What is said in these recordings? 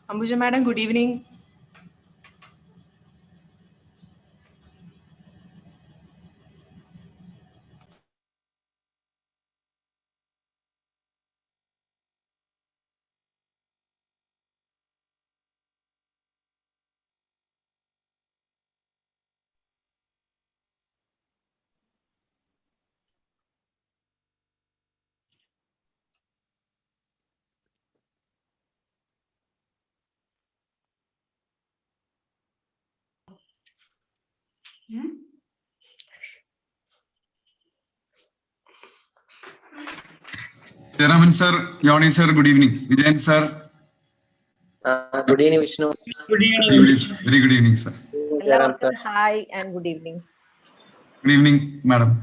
Ambuja Madam, good evening. Chairman sir, Johnny sir, good evening. Vijayan sir. Good evening, Vishnu. Good evening. Very good evening, sir. Hi and good evening. Good evening, madam.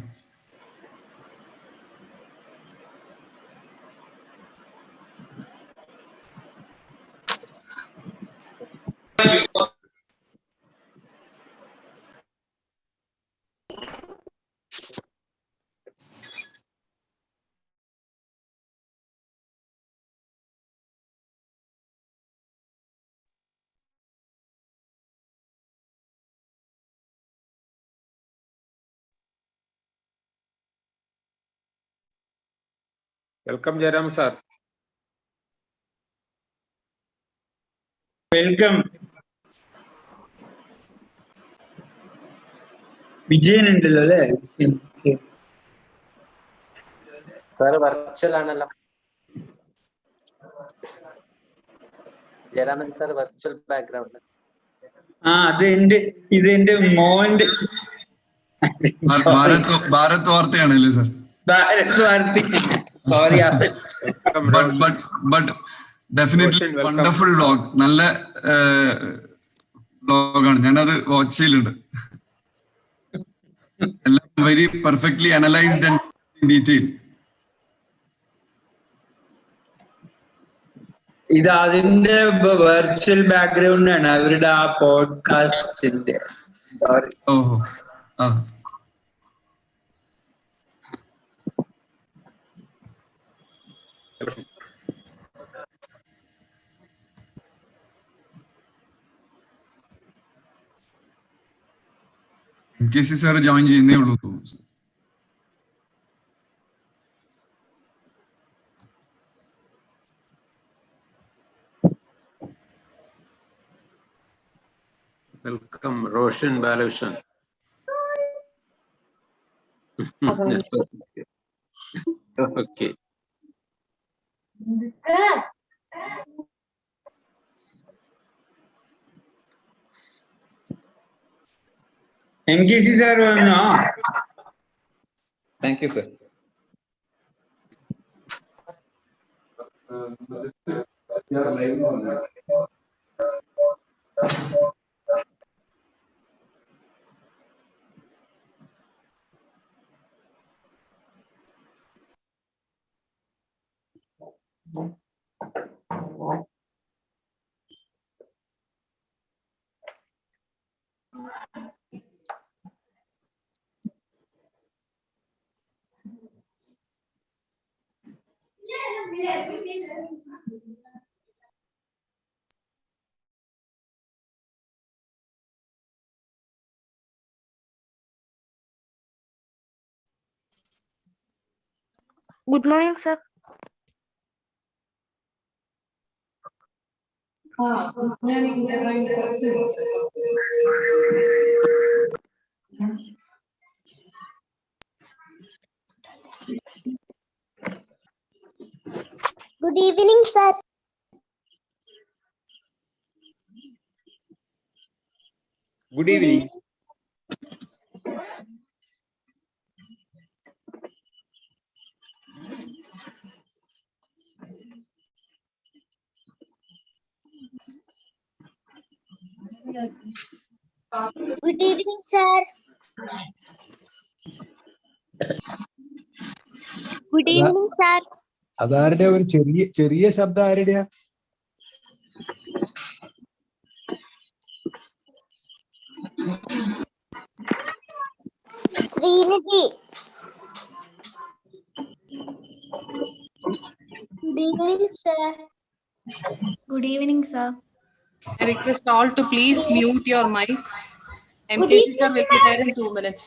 Welcome, Jairam sir. Welcome. Vijayan ഉണ്ടല്ലോ അല്ലേ? Sir, virtual ആണല്ലോ. Jayaraman sir, virtual background. ഇത് എന്റെ മോന്റെ ഭാരത് വാർത്തയാണല്ലേ sir? Sorry. But definitely wonderful vlog. നല്ല vlog-ആണ്. ഞാനത് watch ചെയ്യലുണ്ട്. എല്ലാം very perfectly analyzed and in detail. ഇത് അതിന്റെ വെർച്വൽ ബാക്ക്ഗ്രൗണ്ട് ആണ് അവരുടെ ആ പോഡ്കാസ്റ്റിന്റെ. ഓഹോ ആ MKC സാർ ജോയിൻ ചെയ്യുന്നേ ഉള്ളൂ തോന്നുന്നു. Welcome, Roshan Balavishan. Okay. MKC sir വന്നോ? Thank you, sir. Good morning, sir. Good evening, sir. Good evening. Good evening, sir. Good evening, sir. അതാരുടെ ഒരു ചെറിയ ചെറിയ ശബ്ദം ആരുടെയാ? Srinidhi. Good evening, sir. Good evening, sir. I request all to please mute your mic. MPH sir will be there in 2 minutes.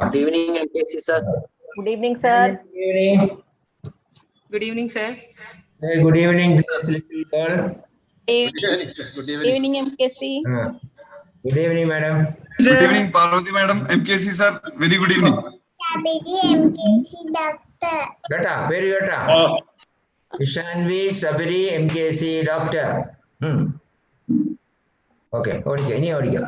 Good evening, MPC sir. Good evening, sir. Good evening. Good evening, sir. Good evening, this little girl. Good evening. MKC. Good evening, madam. Good evening, Parvati madam. MKC sir, very good evening. Sabiri MKC doctor. Data, where you data? Ishanvi Sabiri MKC doctor. Okay, ഓടിക്കാം ഇനി ഓടിക്കാം.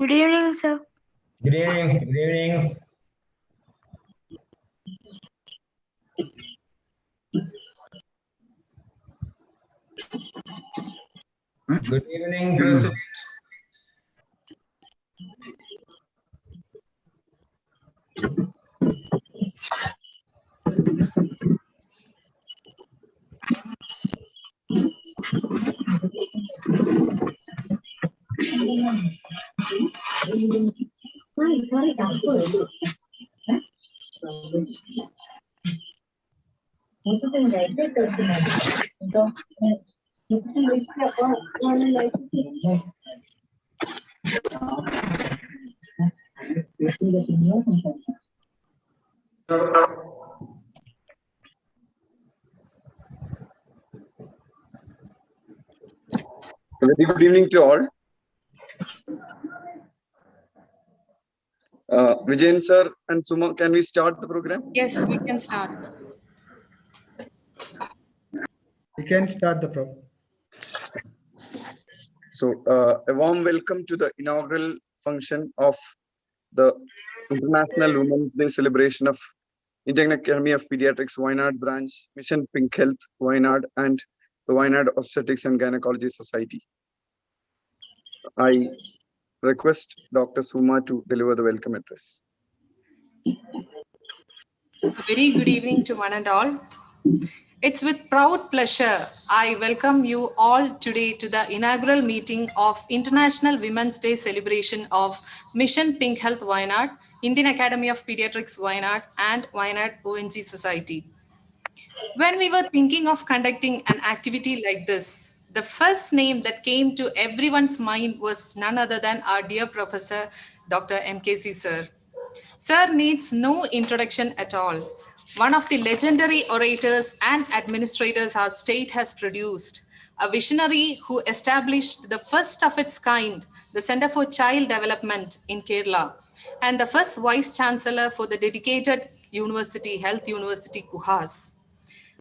Good evening, sir. Good evening. Good evening. Good evening, President. Very good evening to all. Vijayan sir and Suma, can we start the program? Yes, we can start. We can start the program. So, a warm welcome to the inaugural function of the International Women's Day celebration of Indian Academy of Pediatrics Wayanad branch, Mission Pink Health Wayanad, and the Wayanad Obstetrics and Gynecology Society. I request Dr. Suma to deliver the welcome address. Very good evening to one and all. It's with proud pleasure I welcome you all today to the inaugural meeting of International Women's Day celebration of Mission Pink Health Wayanad, Indian Academy of Pediatrics Wayanad, and Wayanad ONG Society. When we were thinking of conducting an activity like this, the first name that came to everyone's mind was none other than our dear Professor Dr. MKC sir. Sir needs no introduction at all. One of the legendary orators and administrators our state has produced, a visionary who established the first of its kind, the Center for Child Development in Kerala, and the first Vice Chancellor for the dedicated University, Health University, Kuhas.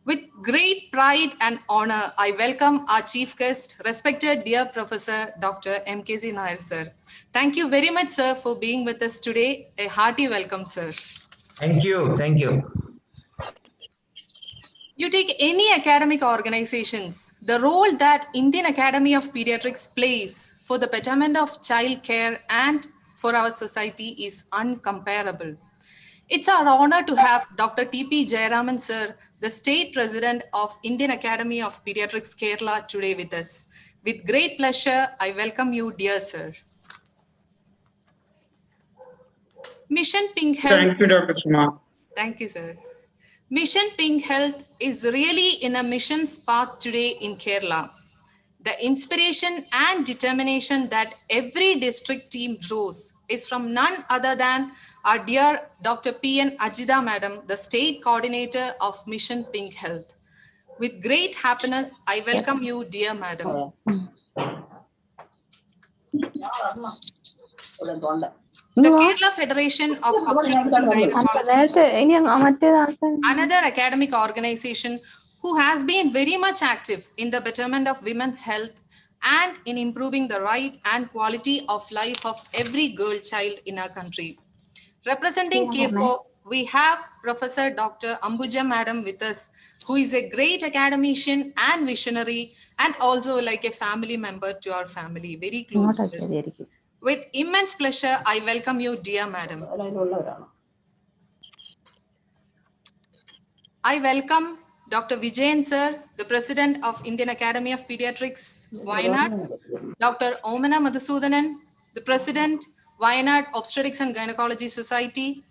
With great pride and honor, I welcome our chief guest, respected dear Professor Dr. MKC Nair, sir. Thank you very much, sir, for being with us today. A hearty welcome, sir. Thank you. Thank you. You take any academic organizations, the role that Indian Academy of Pediatrics plays for the betterment of child care and for our society is uncomparable. It's our honor to have Dr. T.P. Jayaraman, sir, the State President of Indian Academy of Pediatrics, Kerala, today with us. With great pleasure, I welcome you, dear sir. Mission Pink Health. Thank you, Dr. Suma. Thank you, sir. Mission Pink Health is really in a mission's path today in Kerala. The inspiration and determination that every district team draws is from none other than our dear Dr. P.N. Ajita Madam, the State Coordinator of Mission Pink Health. With great happiness, I welcome you, dear Madam. The Kerala Federation of Obstetrics and Gynecology, another academic organization who has been very much active in the betterment of women's health and in improving the right and quality of life of every girl child in our country. Representing KFO, we have Professor Dr. Ambuja Madam with us, who is a great academician and visionary and also like a family member to our family, very close to us. With immense pleasure, I welcome you, dear Madam. I welcome Dr. Vijayan sir, the President of Indian Academy of Pediatrics, Wayanad, Dr. Omana Madhusudanan, the President, Wayanad Obstetrics and Gynecology Society.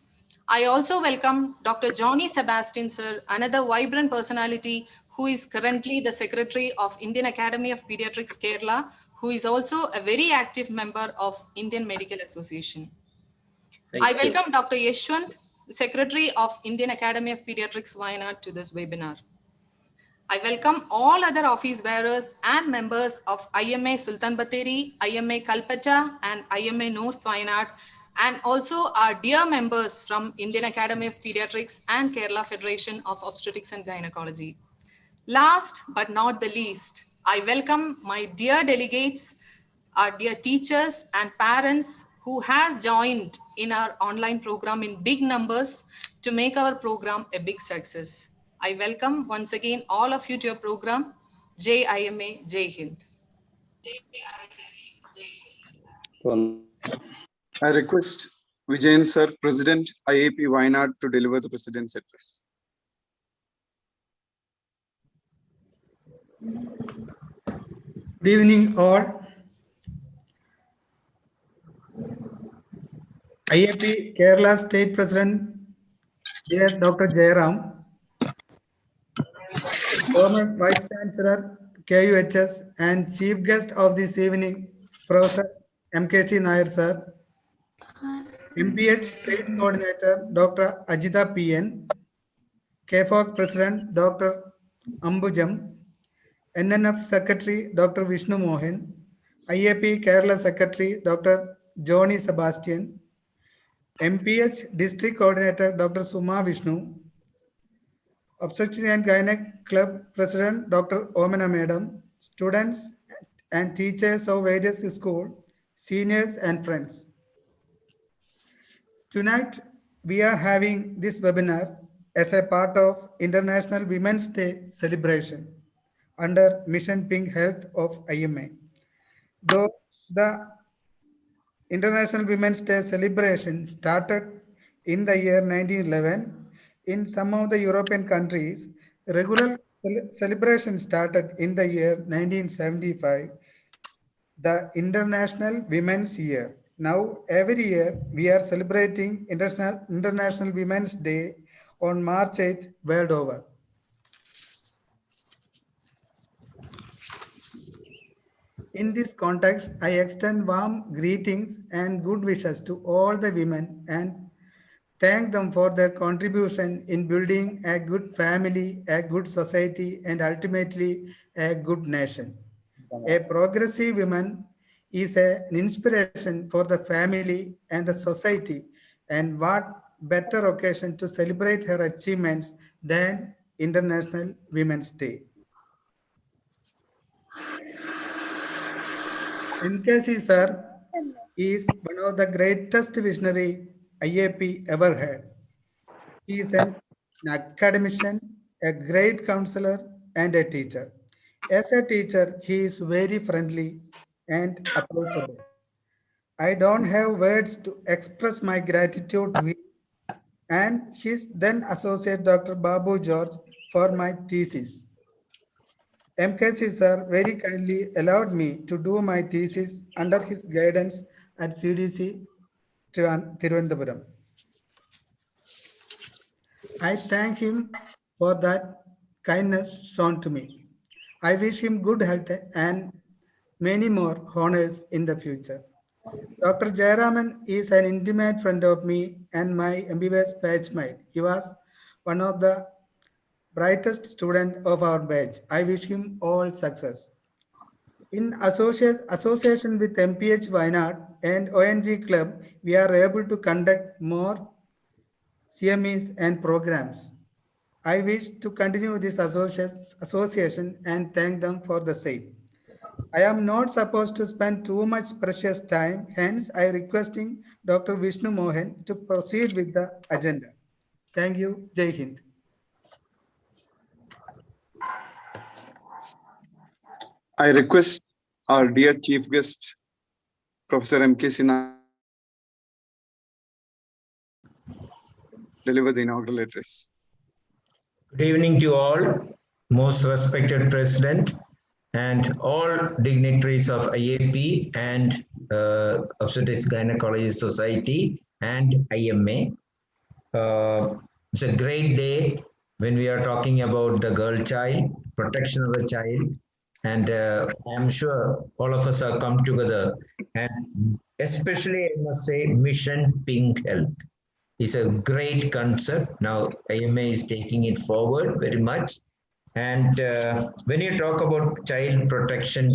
I also welcome Dr. Johnny Sebastian sir, another vibrant personality who is currently the Secretary of Indian Academy of Pediatrics, Kerala, who is also a very active member of Indian Medical Association. I welcome Dr. Yeshwant, Secretary of Indian Academy of Pediatrics, Wayanad, to this webinar. I welcome all other office bearers and members of IMA Sultan Batheri, IMA Kalpata, and IMA North Wayanad, and also our dear members from Indian Academy of Pediatrics and Kerala Federation of Obstetrics and Gynecology. Last but not the least, I welcome my dear delegates, our dear teachers and parents who has joined in our online program in big numbers to make our program a big success. I welcome once again all of you to your program. Jai IMA, Jai Hind. I request Vijayan sir, President IAP Wayanad, to deliver the President's address. Good evening, all. IAP Kerala State President, dear Dr. Jayaram, former Vice Chancellor, KUHS, and Chief Guest of this evening, Professor MKC Nair, sir, MPH State Coordinator, Dr. Ajita PN, KFOC President, Dr. Ambujam, NNF Secretary, Dr. Vishnu Mohan, IAP Kerala Secretary, Dr. Johnny Sebastian, MPH District Coordinator, Dr. Suma Vishnu, Obstetrics and Gynec Club President, Dr. Omana Madam, students and teachers of various schools, seniors and friends. Tonight, we are having this webinar as a part of International Women's Day celebration under Mission Pink Health of IMA. Though the International Women's Day celebration started in the year 1911, in some of the European countries, regular celebration started in the year 1975, the International Women's Year. Now, every year, we are celebrating International Women's Day on March 8th, world over. In this context, I extend warm greetings and good wishes to all the women and thank them for their contribution in building a good family, a good society, and ultimately a good nation. A progressive woman is an inspiration for the family and the society And what better occasion to celebrate her achievements than International Women's Day? MKC sir is one of the greatest visionary IAP ever had. He is an academician, a great counselor, and a teacher. As a teacher, he is very friendly and approachable. I don't have words to express my gratitude to him and his then associate Dr. Babu George for my thesis. MKC sir very kindly allowed me to do my thesis under his guidance at CDC Thiruvananthapuram. I thank him for that kindness shown to me. I wish him good health and many more honors in the future. Dr. Jayaraman is an intimate friend of me and my MBBS batchmate. He was one of the brightest students of our batch. I wish him all success. In association with MPH Wayanad and ONG Club, we are able to conduct more CMEs and programs. I wish to continue this association and thank them for the same. I am not supposed to spend too much precious time, hence I requesting Dr. Vishnu Mohan to proceed with the agenda. Thank you. Jai Hind. I request our dear chief guest, Professor M.K. Sinha, deliver the inaugural address. Good evening to all, most respected President and all dignitaries of IAP and Obstetrics Gynecology Society and IMA. It's a great day when we are talking about the girl child, protection of the child, and I'm sure all of us have come together, and especially I must say Mission Pink Health is a great concept. Now IMA is taking it forward very much. And when you talk about child protection,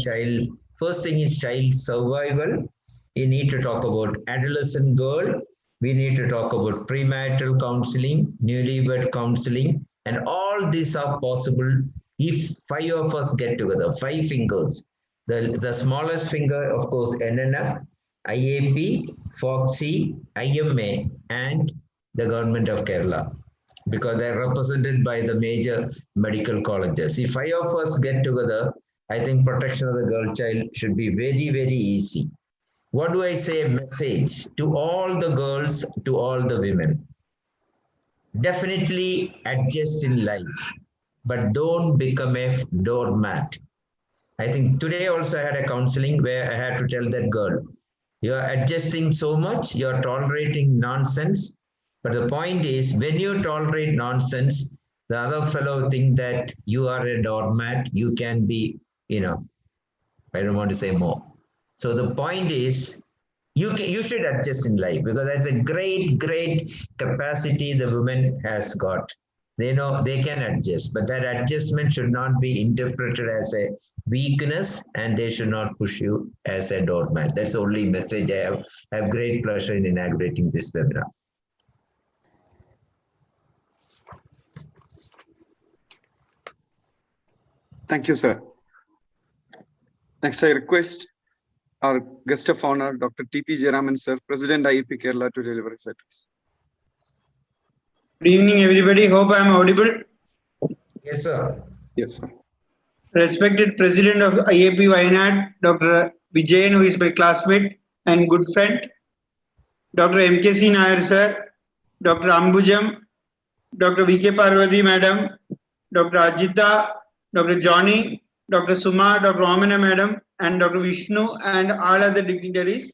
first thing is child survival. You need to talk about adolescent girl. We need to talk about premarital counseling, newlywed counseling, and all these are possible if 5 of us get together, 5 fingers. The smallest finger, of course, NNF, IAP, FOXY, IMA, and the government of Kerala, because they're represented by the major medical colleges. If 5 of us get together, I think protection of the girl child should be very, very easy. What do I say? A message to all the girls, to all the women. Definitely adjust in life, but don't become a doormat. I think today also I had a counseling where I had to tell that girl, you are adjusting so much, you are tolerating nonsense. But the point is, when you tolerate nonsense, the other fellow think that you are a doormat, you can be, I don't want to say more. So the point is, you should adjust in life, because that's a great capacity the woman has got. They know they can adjust, but that adjustment should not be interpreted as a weakness, and they should not push you as a doormat. That's the only message I have. I have great pleasure in inaugurating this webinar. Thank you, sir. Next, I request our guest of honor, Dr. T.P. Jayaraman, sir, President IAP Kerala, to deliver his address. Good evening, everybody. Hope I am audible. Yes, sir. Yes, sir. Respected President of IAP Wayanad, Dr. Vijayan, who is my classmate and good friend, Dr. MKC Nair, sir, Dr. Ambujam, Dr. VK Parvati, madam, Dr. Ajita, Dr. Johnny, Dr. Suma, Dr. Omana, madam, and Dr. Vishnu, and all other dignitaries.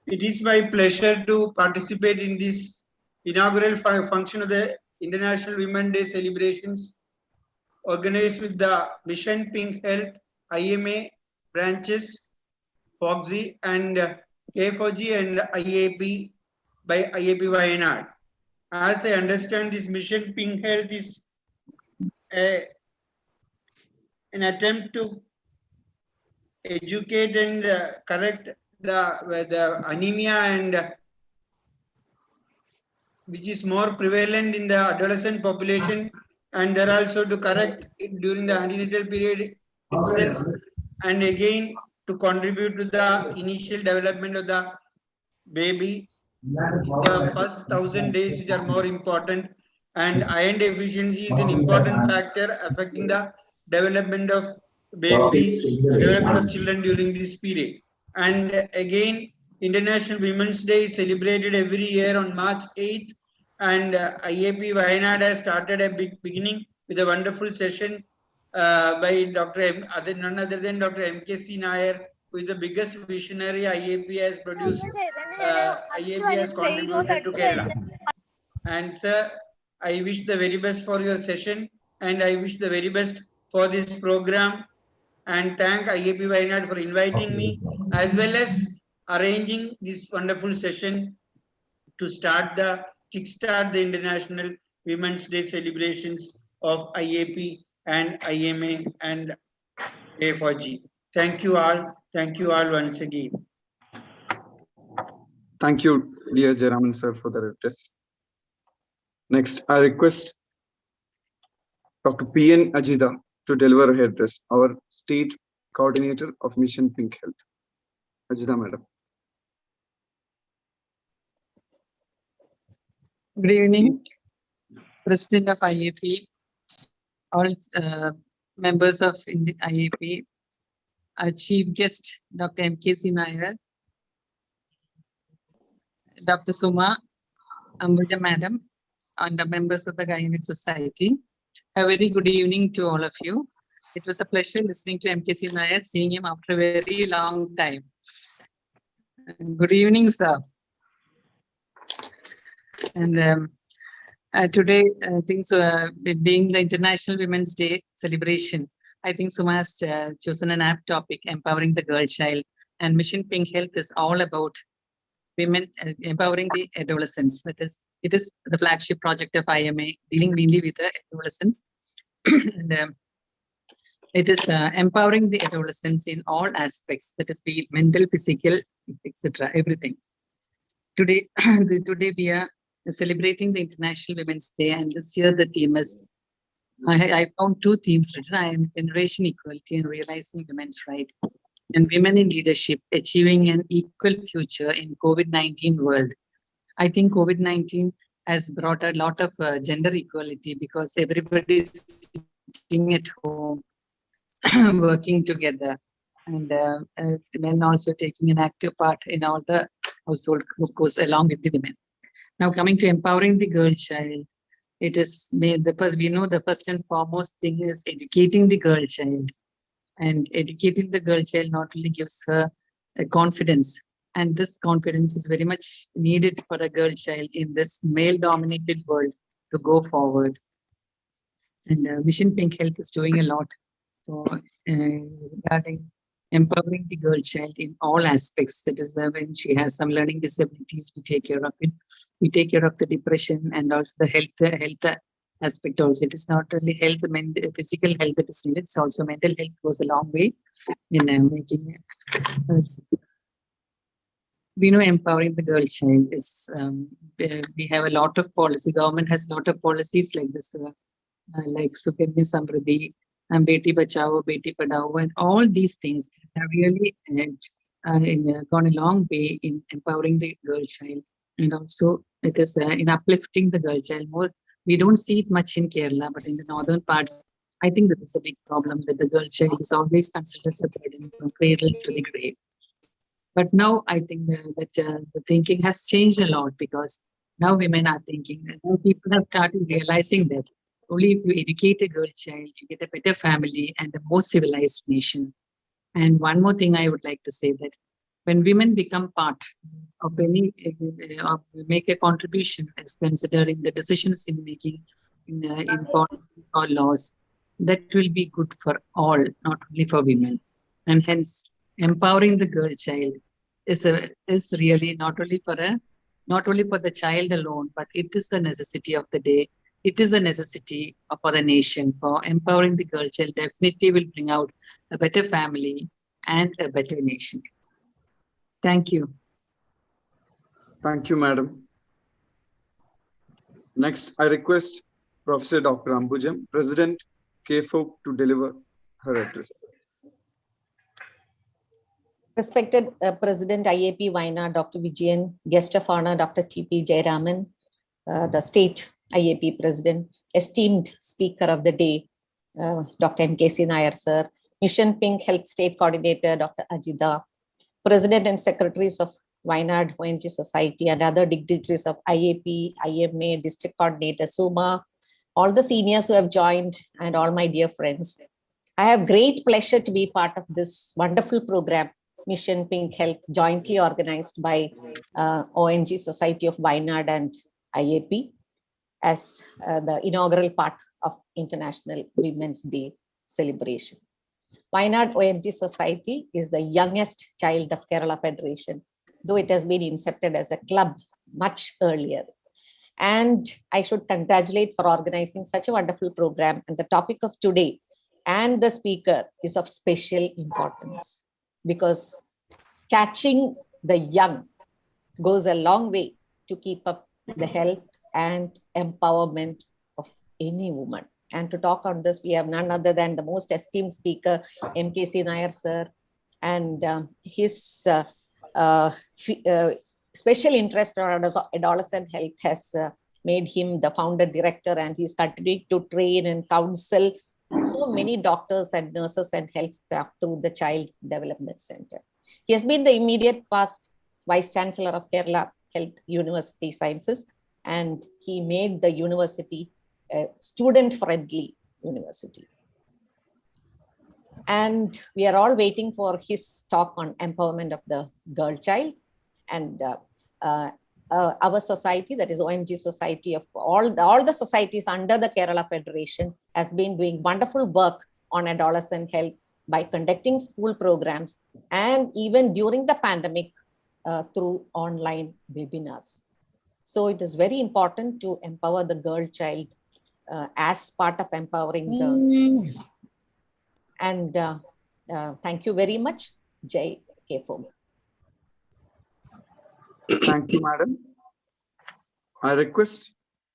It is my pleasure to participate in this inaugural function of the International Women's Day celebrations organized with the Mission Pink Health, IMA branches, FOXY, and K4G and IAP by IAP Wayanad. As I understand, this Mission Pink Health is an attempt to educate and correct the anemia and which is more prevalent in the adolescent population, and there also to correct it during the antenatal period itself, and again to contribute to the initial development of the baby, the first 1,000 days, which are more important, and iron deficiency is an important factor affecting the development of babies, development of children during this period. And again, International Women's Day is celebrated every year on March 8th, and IAP Wayanad has started a beginning with a wonderful session by none other than Dr. MKC Nair, who is the biggest visionary IAP has produced. IAP has contributed to Kerala. And sir, I wish the very best for your session, and I wish the very best for this program, and thank IAP Wayanad for inviting me, as well as arranging this wonderful session to kickstart the International Women's Day celebrations of IAP and IMA and A4G. Thank you all. Thank you all once again. Thank you, dear Jayaraman sir, for the address. Next, I request Dr. P.N. Ajita to deliver her address, our State Coordinator of Mission Pink Health. Ajita, madam. Good evening, President of IAP, all members of the IAP, our Chief Guest, Dr. MKC Nair, Dr. Suma, Ambuja Madam, and the members of the Gynec Society. A very good evening to all of you. It was a pleasure listening to MKC Nair, seeing him after a very long time. Good evening, sir. And today, I think so, being the International Women's Day celebration, I think Suma has chosen an apt topic, empowering the girl child. And Mission Pink Health is all about women empowering the adolescents. It is the flagship project of IMA, dealing mainly with the adolescents. And it is empowering the adolescents in all aspects, that is, be it mental, physical, etc., everything. Today, today we are celebrating the International Women's Day, and this year the theme is, I found two themes written. I am generation equality and realizing women's rights, and women in leadership, achieving an equal future in COVID-19 world. I think COVID-19 has brought a lot of gender equality, because everybody is sitting at home, working together, and men also taking an active part in all the household, of course, along with the women. Now, coming to empowering the girl child, it is made we know the first and foremost thing is educating the girl child. And educating the girl child not only gives her a confidence, and this confidence is very much needed for a girl child in this male-dominated world to go forward. And Mission Pink Health is doing a lot for regarding empowering the girl child in all aspects. That is, when she has some learning disabilities, we take care of it. We take care of the depression and also the health aspect also. It is not only health, physical health that is needed, it's also mental health goes a long way in making it. We know empowering the girl child is, we have a lot of policy. Government has a lot of policies like this, like Sukanya Samriddhi, and Beti Bachao, Beti Padhao, and all these things have really gone a long way in empowering the girl child. And also it is in uplifting the girl child more. We don't see it much in Kerala, but in the northern parts, I think that is a big problem, that the girl child is always considered as a burden from cradle to the grave. But now I think that the thinking has changed a lot, because now women are thinking, and now people have started realizing that only if you educate a girl child, you get a better family and a more civilized nation. And one more thing I would like to say, that when women become part of any, make a contribution as considering the decisions in making in policies or laws, that will be good for all, not only for women. And hence, empowering the girl child is really not only for the child alone, but it is the necessity of the day. It is a necessity for the nation. For empowering the girl child definitely will bring out a better family and a better nation. Thank you. Thank you, madam. Next, I request Professor Dr. Ambujam, President KFOC, to deliver her address. Respected President IAP Wayanad, Dr. Vijayan, guest of honor, Dr. TP Jayaraman, the state IAP President, esteemed speaker of the day, Dr. MKC Nair, sir, Mission Pink Health State Coordinator, Dr. Ajida, President and Secretaries of Wayanad ONG Society and other dignitaries of IAP, IMA, District Coordinator, SUMA, all the seniors who have joined, and all my dear friends. I have great pleasure to be part of this wonderful program, Mission Pink Health, jointly organized by ONG Society of Wayanad and IAP as the inaugural part of International Women's Day celebration. Wayanad ONG Society is the youngest child of Kerala Federation, though it has been incepted as a club much earlier. And I should congratulate for organizing such a wonderful program. And the topic of today and the speaker is of special importance because catching the young goes a long way to keep up the health and empowerment of any woman. And to talk on this, we have none other than the most esteemed speaker, MKC Nair, sir, and his special interest on adolescent health has made him the founder director, and he's continuing to train and counsel so many doctors and nurses and health staff through the Child Development Center. He has been the immediate past Vice Chancellor of Kerala Health University Sciences, and he made the university a student-friendly university. And we are all waiting for his talk on empowerment of the girl child. And our society, that is ONG Society of all the societies under the Kerala Federation, has been doing wonderful work on adolescent health by conducting school programs and even during the pandemic through online webinars. So it is very important to empower the girl child as part of empowering the. And thank you very much, Jai KFOC. Thank you, Madam. I request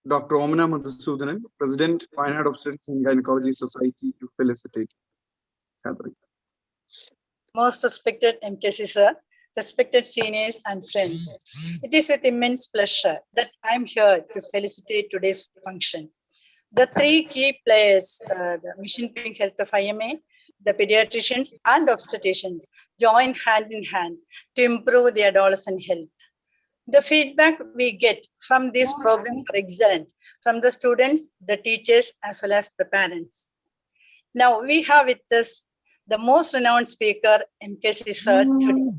Dr. Omana Madhusudanan, President, Wayanad Obstetrics and Gynecology Society, to felicitate Catherine. Most respected MKC sir, respected seniors and friends, it is with immense pleasure that I'm here to felicitate today's function. The three key players, the Mission Pink Health of IMA, the pediatricians and obstetricians join hand in hand to improve the adolescent health. The feedback we get from these programs are excellent from the students, the teachers, as well as the parents. Now we have with us the most renowned speaker, MKC sir, today.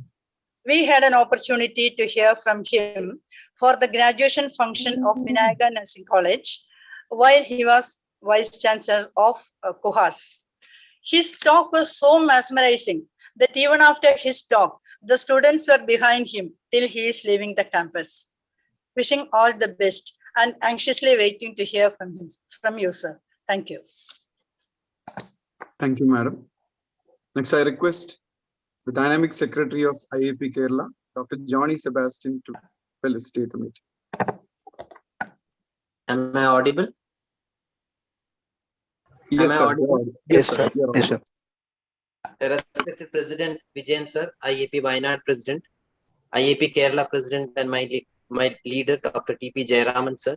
We had an opportunity to hear from him for the graduation function of Vinayaga Nursing College while he was Vice Chancellor of KUHAS. His talk was so mesmerizing that even after his talk, the students were behind him till he is leaving the campus. Wishing all the best and anxiously waiting to hear from you, sir. Thank you. Thank you, Madam. Next, I request the Dynamic Secretary of IAP Kerala, Dr. Johnny Sebastian, to felicitate the meeting. Am I audible? Yes, sir. Yes, sir. Yes, sir. Respected President Vijayan sir, IAP Wayanad President, IAP Kerala President, and my leader, Dr. TP Jayaraman sir,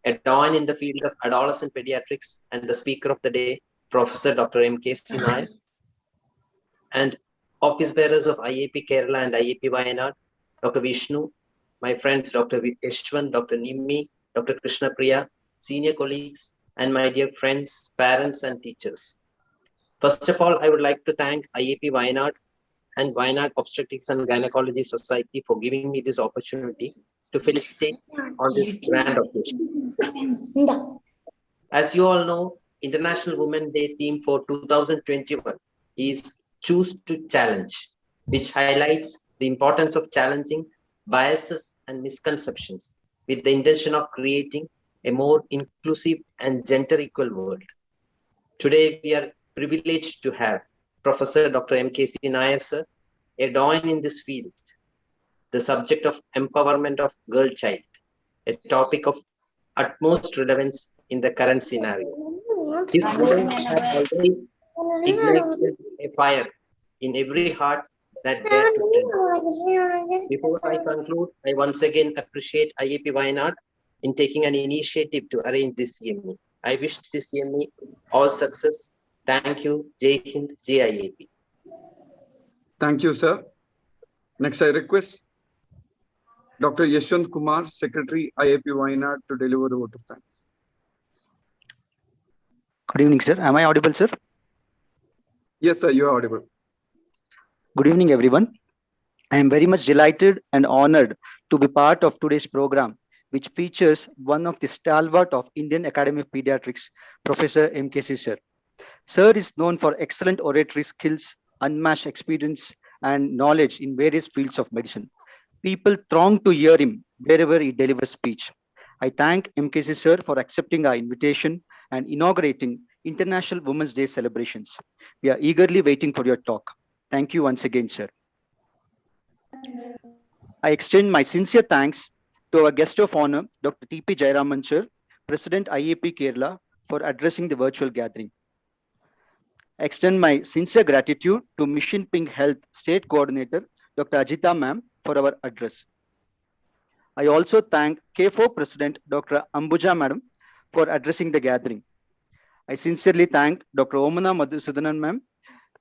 adorned in the field of adolescent pediatrics, and the speaker of the day, Professor Dr. MKC Nair, and office bearers of IAP Kerala and IAP Wayanad, Dr. Vishnu, my friends, Dr. Yeshwan, Dr. Nimmi, Dr. Krishna Priya, senior colleagues, and my dear friends, parents, and teachers. First of all, I would like to thank IAP Wayanad and Wayanad Obstetrics and Gynecology Society for giving me this opportunity to felicitate on this grand occasion. As you all know, International Women's Day theme for 2021 is Choose to Challenge, which highlights the importance of challenging biases and misconceptions with the intention of creating a more inclusive and gender equal world. Today, we are privileged to have Professor Dr. MKC Nair sir, a doyen in this field, the subject of empowerment of girl child, a topic of utmost relevance in the current scenario. His words have always ignited a fire in every heart that dared to dream. Before I conclude, I once again appreciate IAP Wayanad in taking an initiative to arrange this CME. I wish this CME all success. Thank you. Jai Hind, Jai IAP. Thank you, sir. Next, I request Dr. Yashwant Kumar, Secretary, IAP Wayanad, to deliver the vote of thanks. Good evening, sir. Am I audible, sir? Yes, sir, you are audible. Good evening, everyone. I am very much delighted and honored to be part of today's program, which features one of the stalwart of Indian Academy of Pediatrics, Professor MKC, sir. Sir is known for excellent oratory skills, unmatched experience, and knowledge in various fields of medicine. People throng to hear him wherever he delivers speech. I thank MKC, sir, for accepting our invitation and inaugurating International Women's Day celebrations. We are eagerly waiting for your talk. Thank you once again, sir. I extend my sincere thanks to our guest of honor, Dr. T.P. Jayaraman, sir, President IAP Kerala, for addressing the virtual gathering. I extend my sincere gratitude to Mission Pink Health State Coordinator, Dr. Ajita ma'am, for our address. I also thank K4 President, Dr. Ambuja madam, for addressing the gathering. I sincerely thank Dr. Omana Madhusudanan ma'am,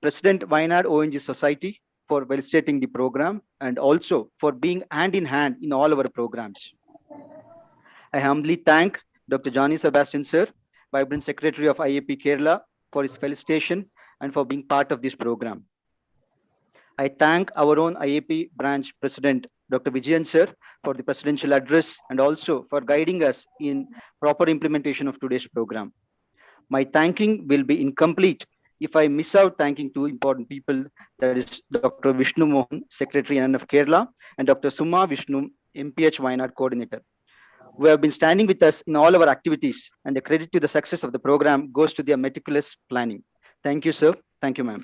President Wayanad ONG Society, for well stating the program and also for being hand in hand in all our programs. I humbly thank Dr. Johnny Sebastian sir, Vibrant Secretary of IAP Kerala, for his felicitation and for being part of this program. I thank our own IAP branch president, Dr. Vijayan sir, for the presidential address and also for guiding us in proper implementation of today's program. My thanking will be incomplete if I miss out thanking two important people, that is Dr. Vishnu Mohan, Secretary of Kerala, and Dr. Suma Vishnu, MPH Wayanad Coordinator, who have been standing with us in all our activities, and the credit to the success of the program goes to their meticulous planning. Thank you, sir. Thank you, ma'am.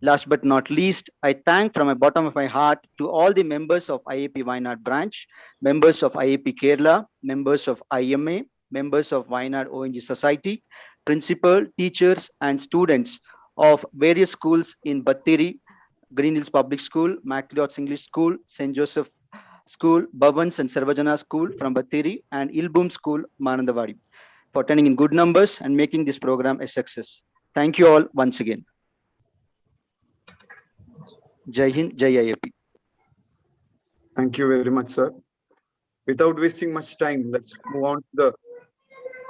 Last but not least, I thank from the bottom of my heart to all the members of IAP Wayanad branch, members of IAP Kerala, members of IMA, members of Wayanad ONG Society, principal, teachers, and students of various schools in Batteri, Green Hills Public School, MacLeod's English School, St. Joseph School, Bhavans and Sarvajana School from Batteri, and Ilboom School, Manandawadi, for attending in good numbers and making this program a success. Thank you all once again. Jai Hind, Jai IAP. Thank you very much, sir. Without wasting much time, let's move on to the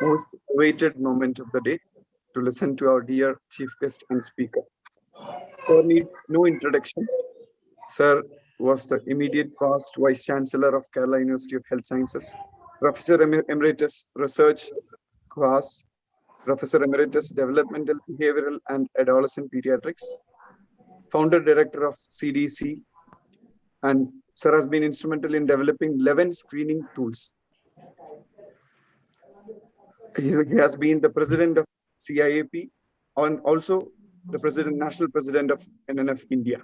most awaited moment of the day to listen to our dear chief guest and speaker. Sir needs no introduction. Sir was the immediate past Vice Chancellor of Kerala University of Health Sciences, Professor Emeritus Research class, Professor Emeritus Developmental Behavioral and Adolescent Pediatrics, Founder Director of CDC, and Sir has been instrumental in developing 11 screening tools. He has been the President of CIAP and also the National President of NNF India.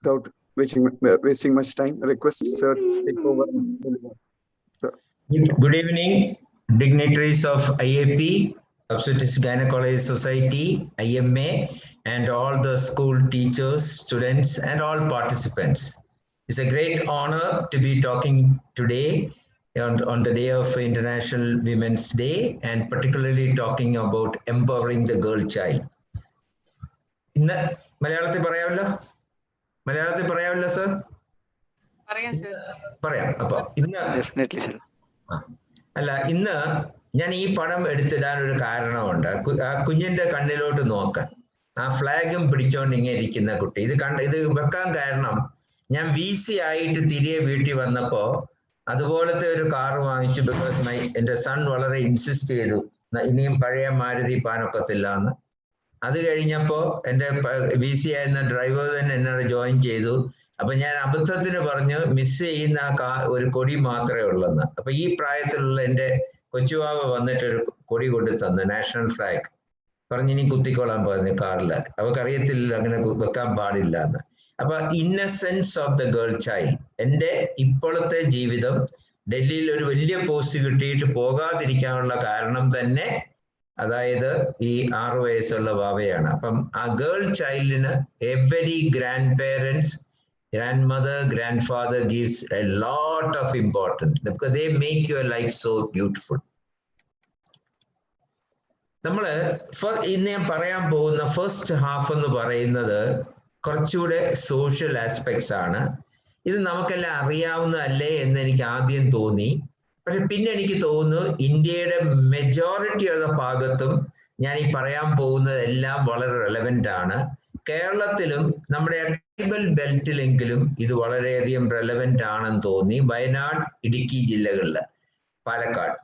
Without wasting much time, I request Sir to take over. Good evening, dignitaries of IAP, Obstetrics Gynecology Society, IMA, and all the school teachers, students, and all participants. It's a great honor to be talking today on the day of International Women's Day, and particularly talking about empowering the girl child. Malayalamil parayavilla, sir? Definitely, sir. അല്ല ഇന്ന് ഞാൻ ഈ പടം എടുത്തിടാൻ ഒരു കാരണമുണ്ട്. ആ കുഞ്ഞിന്റെ കണ്ണിലോട്ട് നോക്കാൻ, ആ ഫ്ലാഗും പിടിച്ചോണ്ട് ഇങ്ങനെ ഇരിക്കുന്ന കുട്ടി. ഇത് വെക്കാൻ കാരണം ഞാൻ VC ആയിട്ട് തിരികെ വീട്ടിൽ വന്നപ്പോ അതുപോലത്തെ ഒരു കാർ വാങ്ങിച്ചു. ബിക്കോസ് എന്റെ സൺ വളരെ ഇൻസിസ്റ്റ് ചെയ്തു ഇനിയും പഴയ മാരുതി പാനൊക്കത്തില്ല എന്ന്. അത് കഴിഞ്ഞപ്പോ എന്റെ VC ആയിരുന്ന ഡ്രൈവർ തന്നെ എന്നോട് ജോയിൻ ചെയ്തു. അപ്പൊ ഞാൻ അബദ്ധത്തിന് പറഞ്ഞു മിസ് ചെയ്യുന്ന ഒരു കൊടി മാത്രമേ ഉള്ളെന്ന്. അപ്പൊ ഈ പ്രായത്തിലുള്ള എന്റെ കൊച്ചുവാവ വന്നിട്ട് ഒരു കൊടി കൊണ്ടു തന്നു, നാഷണൽ ഫ്ലാഗ്. പറഞ്ഞ് ഇനി കുത്തിക്കോളാൻ പറഞ്ഞു കാറില്. അവക്കറിയത്തില്ല അങ്ങനെ വെക്കാൻ പാടില്ല എന്ന്. അപ്പൊ innocence of the girl child, എന്റെ ഇപ്പോഴത്തെ ജീവിതം ഡൽഹിയിൽ ഒരു വലിയ പോസ്റ്റ് കിട്ടിയിട്ട് പോകാതിരിക്കാനുള്ള കാരണം തന്നെ അതായത് ഈ 6 വയസ്സുള്ള വാവയാണ്. അപ്പം ആ ഗേൾ ചൈൽഡിന് every grandparents, grandmother, grandfather gives a lot of importance because they make your life so beautiful. നമ്മള് ഇന്ന് ഞാൻ പറയാൻ പോകുന്ന ഫസ്റ്റ് ഹാഫ് എന്ന് പറയുന്നത് കുറച്ചുകൂടെ സോഷ്യൽ ആസ്പെക്ട്സ് ആണ്. ഇത് നമുക്കെല്ലാം അറിയാവുന്നതല്ലേ എന്ന് എനിക്ക് ആദ്യം തോന്നി. പക്ഷെ പിന്നെ എനിക്ക് തോന്നുന്നു ഇന്ത്യയുടെ മെജോറിറ്റി ഉള്ള ഭാഗത്തും ഞാൻ ഈ പറയാൻ പോകുന്നതെല്ലാം വളരെ റെലവെന്റ് ആണ്. കേരളത്തിലും നമ്മുടെ ട്രൈബൽ ബെൽറ്റിലെങ്കിലും ഇത് വളരെയധികം റെലവെന്റ് ആണെന്ന് തോന്നി. വയനാട്, ഇടുക്കി ജില്ലകളിൽ, പാലക്കാട്,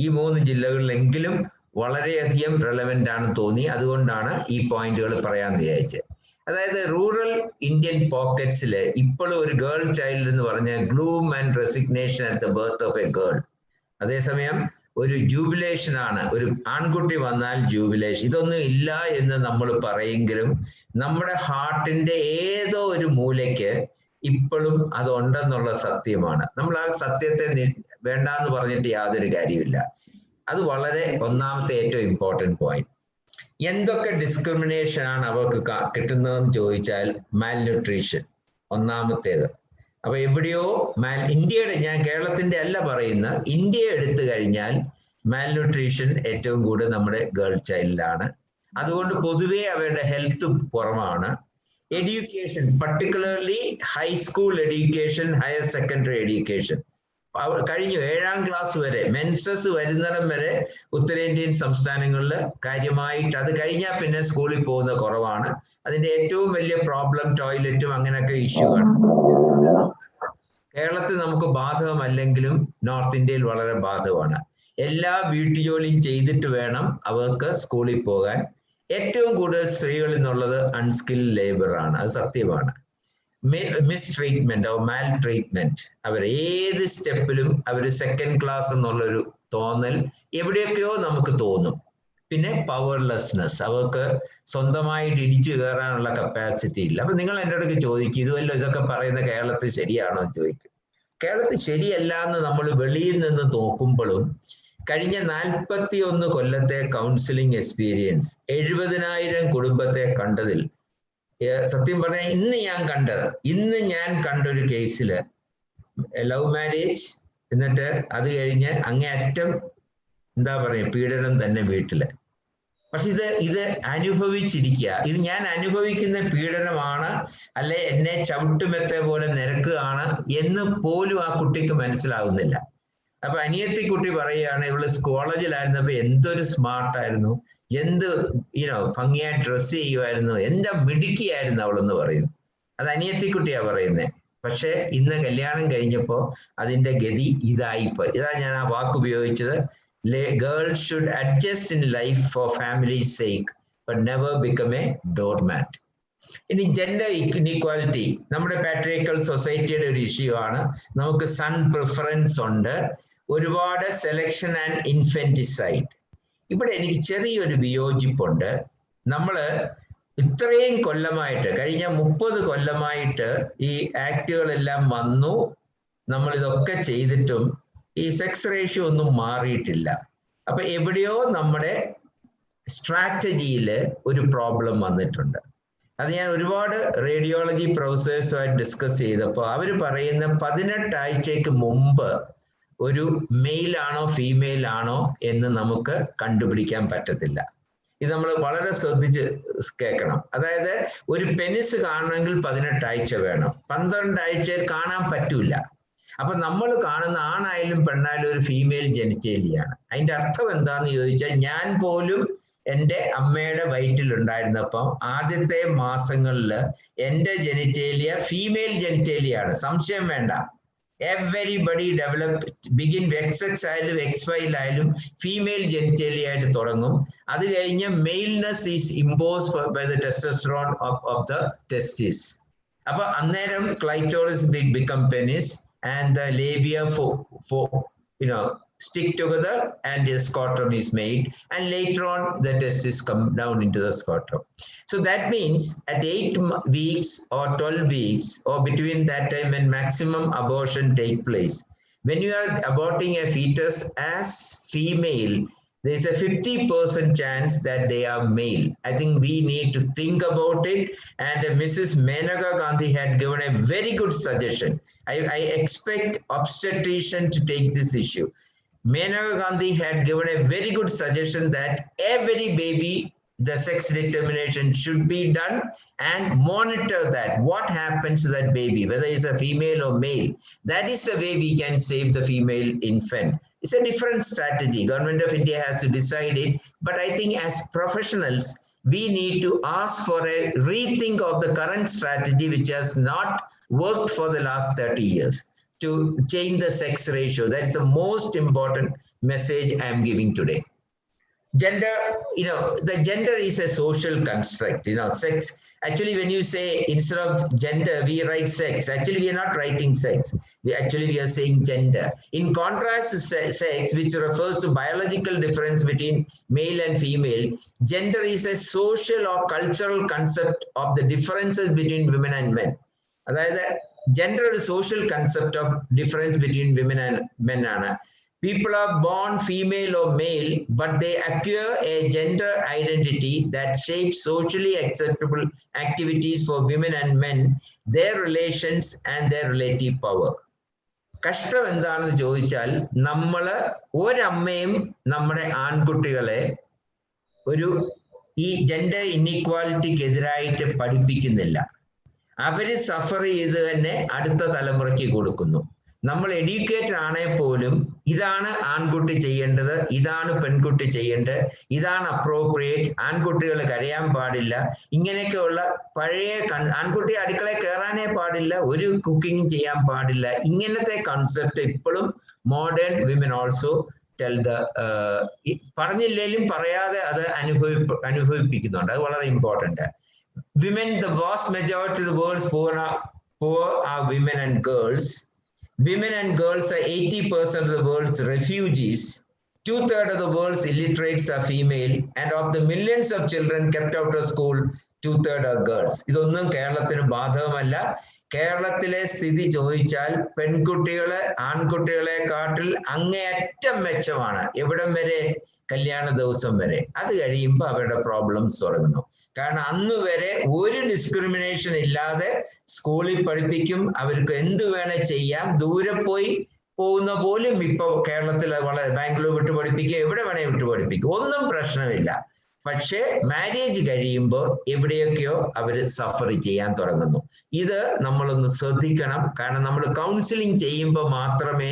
ഈ 3 ജില്ലകളിലെങ്കിലും വളരെയധികം റെലവെന്റ് ആണെന്ന് തോന്നി. അതുകൊണ്ടാണ് ഈ പോയിന്റുകൾ പറയാൻ വിചാരിച്ചത്. അതായത് റൂറൽ ഇന്ത്യൻ പോക്കറ്റ്സിൽ ഇപ്പോഴും ഒരു ഗേൾ ചൈൽഡ് എന്ന് പറഞ്ഞ gloom and resignation at the birth of A girl. അതേസമയം ഒരു ജൂബിലേഷൻ ആണ്, ഒരു ആൺകുട്ടി വന്നാൽ ജൂബിലേഷൻ. ഇതൊന്നും ഇല്ല എന്ന് നമ്മൾ പറയെങ്കിലും നമ്മുടെ ഹാർട്ടിന്റെ ഏതോ ഒരു മൂലയ്ക്ക് ഇപ്പോഴും അതുണ്ടെന്നുള്ള സത്യമാണ്. നമ്മൾ ആ സത്യത്തെ വേണ്ടാന്ന് പറഞ്ഞിട്ട് യാതൊരു കാര്യമില്ല. അത് വളരെ ഒന്നാമത്തെ ഏറ്റവും ഇമ്പോർട്ടൻറ്റ് പോയിന്റ്. എന്തൊക്കെ ഡിസ്ക്രിമിനേഷൻ ആണ് അവർക്ക് കിട്ടുന്നതെന്ന് ചോദിച്ചാൽ മാൽന്യൂട്രീഷൻ ഒന്നാമത്തേത്. അപ്പൊ എവിടെയോ ഇന്ത്യയുടെ, ഞാൻ കേരളത്തിന്റെ അല്ല പറയുന്ന, ഇന്ത്യയെ എടുത്തു കഴിഞ്ഞാൽ മാൽന്യൂട്രീഷൻ ഏറ്റവും കൂടുതൽ നമ്മുടെ ഗേൾ ചൈൽഡിലാണ്. അതുകൊണ്ട് പൊതുവേ അവരുടെ ഹെൽത്ത് കുറവാണ്. Education, particularly high school education, higher secondary education കഴിഞ്ഞു 7ാം ക്ലാസ് വരെ, മെൻസസ് വരുന്നിടം വരെ ഉത്തരേന്ത്യൻ സംസ്ഥാനങ്ങളിൽ കാര്യമായിട്ട്, അത് കഴിഞ്ഞാൽ പിന്നെ സ്കൂളിൽ പോകുന്ന കുറവാണ്. അതിന്റെ ഏറ്റവും വലിയ പ്രോബ്ലം ടോയ്ലറ്റും അങ്ങനെയൊക്കെ ഇഷ്യൂ ആണ്. കേരളത്തിൽ നമുക്ക് ബാധകമല്ലെങ്കിലും നോർത്ത് ഇന്ത്യയിൽ വളരെ ബാധകമാണ്. എല്ലാ വീട്ടുജോലിയും ചെയ്തിട്ട് വേണം അവർക്ക് സ്കൂളിൽ പോകാൻ. ഏറ്റവും കൂടുതൽ സ്ത്രീകളിൽ നിന്നുള്ളത് അൺസ്കിൽഡ് ലേബർ ആണ്, അത് സത്യമാണ്. Mistreatment or maltreatment, അവർ ഏത് സ്റ്റെപ്പിലും അവർ സെക്കൻഡ് ക്ലാസ് എന്നുള്ളൊരു തോന്നൽ എവിടെയൊക്കെയോ നമുക്ക് തോന്നും. പിന്നെ പവർലെസ്നെസ്, അവർക്ക് സ്വന്തമായിട്ട് ഇടിച്ചു കയറാനുള്ള കപ്പാസിറ്റി ഇല്ല. അപ്പൊ നിങ്ങൾ എൻ്റെ അടുത്ത് ചോദിക്കും, ഇതുവല്ലോ ഇതൊക്കെ പറയുന്ന കേരളത്തിൽ ശരിയാണോ എന്ന് ചോദിക്കും. കേരളത്തിൽ ശരിയല്ല എന്ന് നമ്മൾ വെളിയിൽ നിന്ന് നോക്കുമ്പോഴും കഴിഞ്ഞ 41 കൊല്ലത്തെ കൗൺസിലിംഗ് എക്സ്പീരിയൻസ് 70,000 കുടുംബത്തെ കണ്ടതിൽ സത്യം പറഞ്ഞാൽ ഇന്ന് ഞാൻ കണ്ടൊരു കേസില് ലവ് മാരേജ്, എന്നിട്ട് അത് കഴിഞ്ഞ് അങ്ങേയറ്റം എന്താ പറയുക പീഡനം തന്നെ വീട്ടില്. പക്ഷെ ഇത് അനുഭവിച്ചിരിക്കുക, ഇത് ഞാൻ അനുഭവിക്കുന്ന പീഡനമാണ്, അല്ലെ എന്നെ ചവിട്ടുമെത്തെ പോലെ നിരക്കുകയാണ് എന്ന് പോലും ആ കുട്ടിക്ക് മനസ്സിലാവുന്നില്ല. അപ്പൊ അനിയത്തി കുട്ടി പറയുകയാണ്, ഇവള് കോളേജിലായിരുന്നപ്പോ എന്തൊരു സ്മാർട്ടായിരുന്നു, എന്ത് ഭംഗിയായി ഡ്രസ് ചെയ്യുമായിരുന്നു, എന്താ മിടുക്കിയായിരുന്നു അവളെന്ന് പറയുന്നു. അത് അനിയത്തിക്കുട്ടിയാ പറയുന്നത്. പക്ഷെ ഇന്ന് കല്യാണം കഴിഞ്ഞപ്പോ അതിന്റെ ഗതി ഇതായിപ്പോയി. ഇതാ ഞാൻ ആ വാക്ക് ഉപയോഗിച്ചത്. Girls should adjust in life for family's sake, but never become a doormat. ഇനി ജെൻഡർ ഇക്വാലിറ്റി നമ്മുടെ പാട്രിയാർക്കൽ സൊസൈറ്റിയുടെ ഒരു ഇഷ്യൂ ആണ്. നമുക്ക് സൺ പ്രിഫറൻസ് ഉണ്ട്, ഒരുപാട് സെലക്ഷൻ ആൻഡ് ഇൻഫെന്റിസൈഡ്. ഇവിടെ എനിക്ക് ചെറിയൊരു വിയോജിപ്പുണ്ട്. നമ്മള് ഇത്രയും കൊല്ലമായിട്ട്, കഴിഞ്ഞ 30 കൊല്ലമായിട്ട് ഈ ആക്ടുകളെല്ലാം വന്നു, നമ്മൾ ഇതൊക്കെ ചെയ്തിട്ടും ഈ സെക്സ് റേഷ്യോ ഒന്നും മാറിയിട്ടില്ല. അപ്പൊ എവിടെയോ നമ്മുടെ സ്ട്രാറ്റജിയിൽ ഒരു പ്രോബ്ലം വന്നിട്ടുണ്ട്. അത് ഞാൻ ഒരുപാട് റേഡിയോളജി പ്രൊഫസേഴ്സുമായിട്ട് ഡിസ്കസ് ചെയ്തപ്പോൾ അവർ പറയുന്ന 18 ആഴ്ചയ്ക്ക് മുമ്പ് ഒരു മെയിൽ ആണോ ഫീമെയിൽ ആണോ എന്ന് നമുക്ക് കണ്ടുപിടിക്കാൻ പറ്റത്തില്ല. ഇത് നമ്മൾ വളരെ ശ്രദ്ധിച്ച് കേൾക്കണം. അതായത് ഒരു പെനിസ് കാണണമെങ്കിൽ 18 ആഴ്ച വേണം, 12 ആഴ്ചയിൽ കാണാൻ പറ്റൂല. അപ്പൊ നമ്മൾ കാണുന്ന ആണായാലും പെണ്ണായാലും ഒരു ഫീമെയിൽ ജെനിറ്റേലിയാണ്. അതിന്റെ അർത്ഥം എന്താന്ന് ചോദിച്ചാൽ, ഞാൻ പോലും എൻ്റെ അമ്മയുടെ വയറ്റിലുണ്ടായിരുന്നപ്പം ആദ്യത്തെ മാസങ്ങളിൽ എൻ്റെ ജെനിറ്റേലിയ ഫീമെയിൽ ജെനിറ്റേലിയാണ്, സംശയം വേണ്ട. എവരിബഡി ബിഗിൻ XX ആയാലും XY ആയാലും ഫീമെയിൽ ജെനിറ്റേലിയ ആയിട്ട് തുടങ്ങും. അത് കഴിഞ്ഞ് maleness is impose by the testosterone of the testis. അപ്പൊ അന്നേരം clitoris become penis and the labia stick together and the scrotum is made, and later on the testes come down into the scrotum. So that means at 8 weeks or 12 weeks or between that time when maximum abortion take place, When you are aborting a fetus as female, there's a 50% chance that they are male. I think we need to think about it. And Mrs. Menaka Gandhi had given a very good suggestion. I expect obstetrician to take this issue. Menaka Gandhi had given a very good suggestion that every baby, the sex determination should be done and monitor that. What happens to that baby, whether it's a female or male. That is the way we can save the female infant. It's a different strategy. Government of India has to decide it. But I think as professionals, we need to ask for a rethink of the current strategy, which has not worked for the last 30 years, to change the sex ratio. That is the most important message I am giving today. Gender, the gender is a social construct, sex. Actually, when you say instead of gender, we write sex. Actually, we are not writing sex. We are saying gender. In contrast to sex, which refers to biological difference between male and female, gender is a social or cultural concept of the differences between women and men. That gender is a social concept of difference between women and men. People are born female or male, but they acquire a gender identity that shapes socially acceptable activities for women and men, their relations and their relative power. കഷ്ടം എന്താണെന്ന് ചോദിച്ചാൽ നമ്മള് ഒരമ്മയും നമ്മുടെ ആൺകുട്ടികളെ ഈ gender ഇൻഇക്വാലിറ്റിക്ക് എതിരായിട്ട് പഠിപ്പിക്കുന്നില്ല. അവര് സഫർ ചെയ്ത് തന്നെ അടുത്ത തലമുറയ്ക്ക് കൊടുക്കുന്നു. നമ്മൾ എഡ്യൂക്കേറ്റഡ് ആണെങ്കിൽ പോലും ഇതാണ് ആൺകുട്ടി ചെയ്യേണ്ടത്, ഇതാണ് പെൺകുട്ടി ചെയ്യേണ്ടത്, ഇതാണ് അപ്രോപ്രിയേറ്റ്, ആൺകുട്ടികൾ കരയാൻ പാടില്ല, ഇങ്ങനെയൊക്കെയുള്ള പഴയ ആൺകുട്ടി അടുക്കളയിൽ കയറാനേ പാടില്ല, ഒരു കുക്കിംഗ് ചെയ്യാൻ പാടില്ല, ഇങ്ങനത്തെ കൺസെപ്റ്റ് ഇപ്പോഴും modern women also tell the പറഞ്ഞില്ലേലും പറയാതെ അത് അനുഭവിപ്പിക്കുന്നുണ്ട്. അത് വളരെ important. Women, the vast majority of the world's poor are women and girls. Women and girls are 80% of the world's refugees. 2/3 of the world's illiterates are female, and of the millions of children kept out of school, 2/3 are girls. ഇതൊന്നും കേരളത്തിന് ബാധകമല്ല. കേരളത്തിലെ സ്ഥിതി ചോദിച്ചാൽ പെൺകുട്ടികളെ ആൺകുട്ടികളെക്കാട്ടിൽ അങ്ങേയറ്റം മെച്ചമാണ്. എവിടം വരെ? കല്യാണ ദിവസം വരെ. അത് കഴിയുമ്പോൾ അവരുടെ പ്രോബ്ലംസ് തുടങ്ങുന്നു. കാരണം അന്ന് വരെ ഒരു ഡിസ്ക്രിമിനേഷൻ ഇല്ലാതെ സ്കൂളിൽ പഠിപ്പിക്കും, അവർക്ക് എന്ത് വേണേ ചെയ്യാം. ദൂരെ പോയി പോകുന്ന പോലും ഇപ്പൊ കേരളത്തിൽ വളരെ ബാംഗ്ലൂർ വിട്ട് പഠിപ്പിക്കുക, എവിടെ വേണേ വിട്ട് പഠിപ്പിക്കുക, ഒന്നും പ്രശ്നമില്ല. പക്ഷേ മാരേജ് കഴിയുമ്പോൾ എവിടെയൊക്കെയോ അവര് സഫർ ചെയ്യാൻ തുടങ്ങുന്നു. ഇത് നമ്മളൊന്ന് ശ്രദ്ധിക്കണം. കാരണം നമ്മൾ കൗൺസിലിംഗ് ചെയ്യുമ്പോൾ മാത്രമേ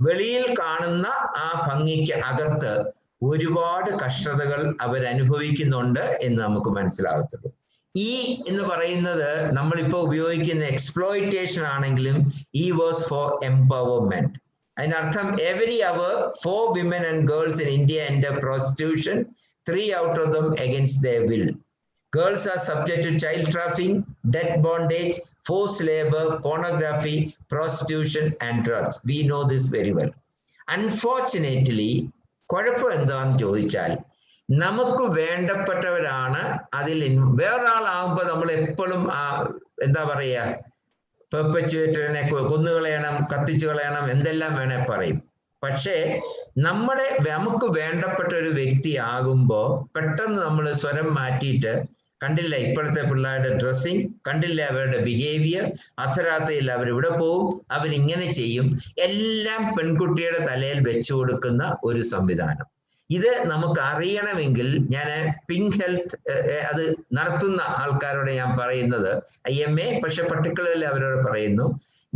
വെളിയിൽ കാണുന്ന ആ ഭംഗിക്ക് അകത്ത് ഒരുപാട് കഷ്ടതകൾ അവരനുഭവിക്കുന്നുണ്ട് എന്ന് നമുക്ക് മനസ്സിലാകത്തുള്ളൂ. ഈ എന്ന് പറയുന്നത് നമ്മളിപ്പോൾ ഉപയോഗിക്കുന്ന എക്സ്പ്ലോയിറ്റേഷൻ ആണെങ്കിലും ഈ വാസ് ഫോർ എംപവർമെന്റ്. അതിനർത്ഥം every hour 4 women and girls in India enter prostitution, 3 out of them against their will. Girls are subject to child trafficking, debt bondage, forced labor, pornography, prostitution and drugs. We know this very well. Unfortunately, കുഴപ്പം എന്താണെന്ന് ചോദിച്ചാൽ നമുക്ക് വേണ്ടപ്പെട്ടവരാണ് അതിൽ. വേറൊരാളാകുമ്പോൾ നമ്മൾ എപ്പോഴും എന്താ പറയുക, പെർപ്പച്വേറ്ററിനെ കൊന്നുകളയണം, കത്തിച്ചു കളയണം, എന്തെല്ലാം വേണേ പറയും. പക്ഷേ നമുക്ക് വേണ്ടപ്പെട്ട ഒരു വ്യക്തി ആകുമ്പോൾ പെട്ടെന്ന് നമ്മൾ സ്വരം മാറ്റിയിട്ട്, കണ്ടില്ല ഇപ്പോഴത്തെ പിള്ളേരുടെ ഡ്രസ്സിങ്, കണ്ടില്ല അവരുടെ ബിഹേവിയർ, അർദ്ധരാത്രിയിൽ അവരിവിടെ പോവും, അവരിങ്ങനെ ചെയ്യും, എല്ലാം പെൺകുട്ടിയുടെ തലയിൽ വെച്ചു കൊടുക്കുന്ന ഒരു സംവിധാനം. ഇത് നമുക്ക് അറിയണമെങ്കിൽ ഞാൻ പിങ്ക് ഹെൽത്ത് അത് നടത്തുന്ന ആൾക്കാരോട് ഞാൻ പറയുന്നത്, IMA, പക്ഷെ പർട്ടിക്കുലർലി അവരോട് പറയുന്നു,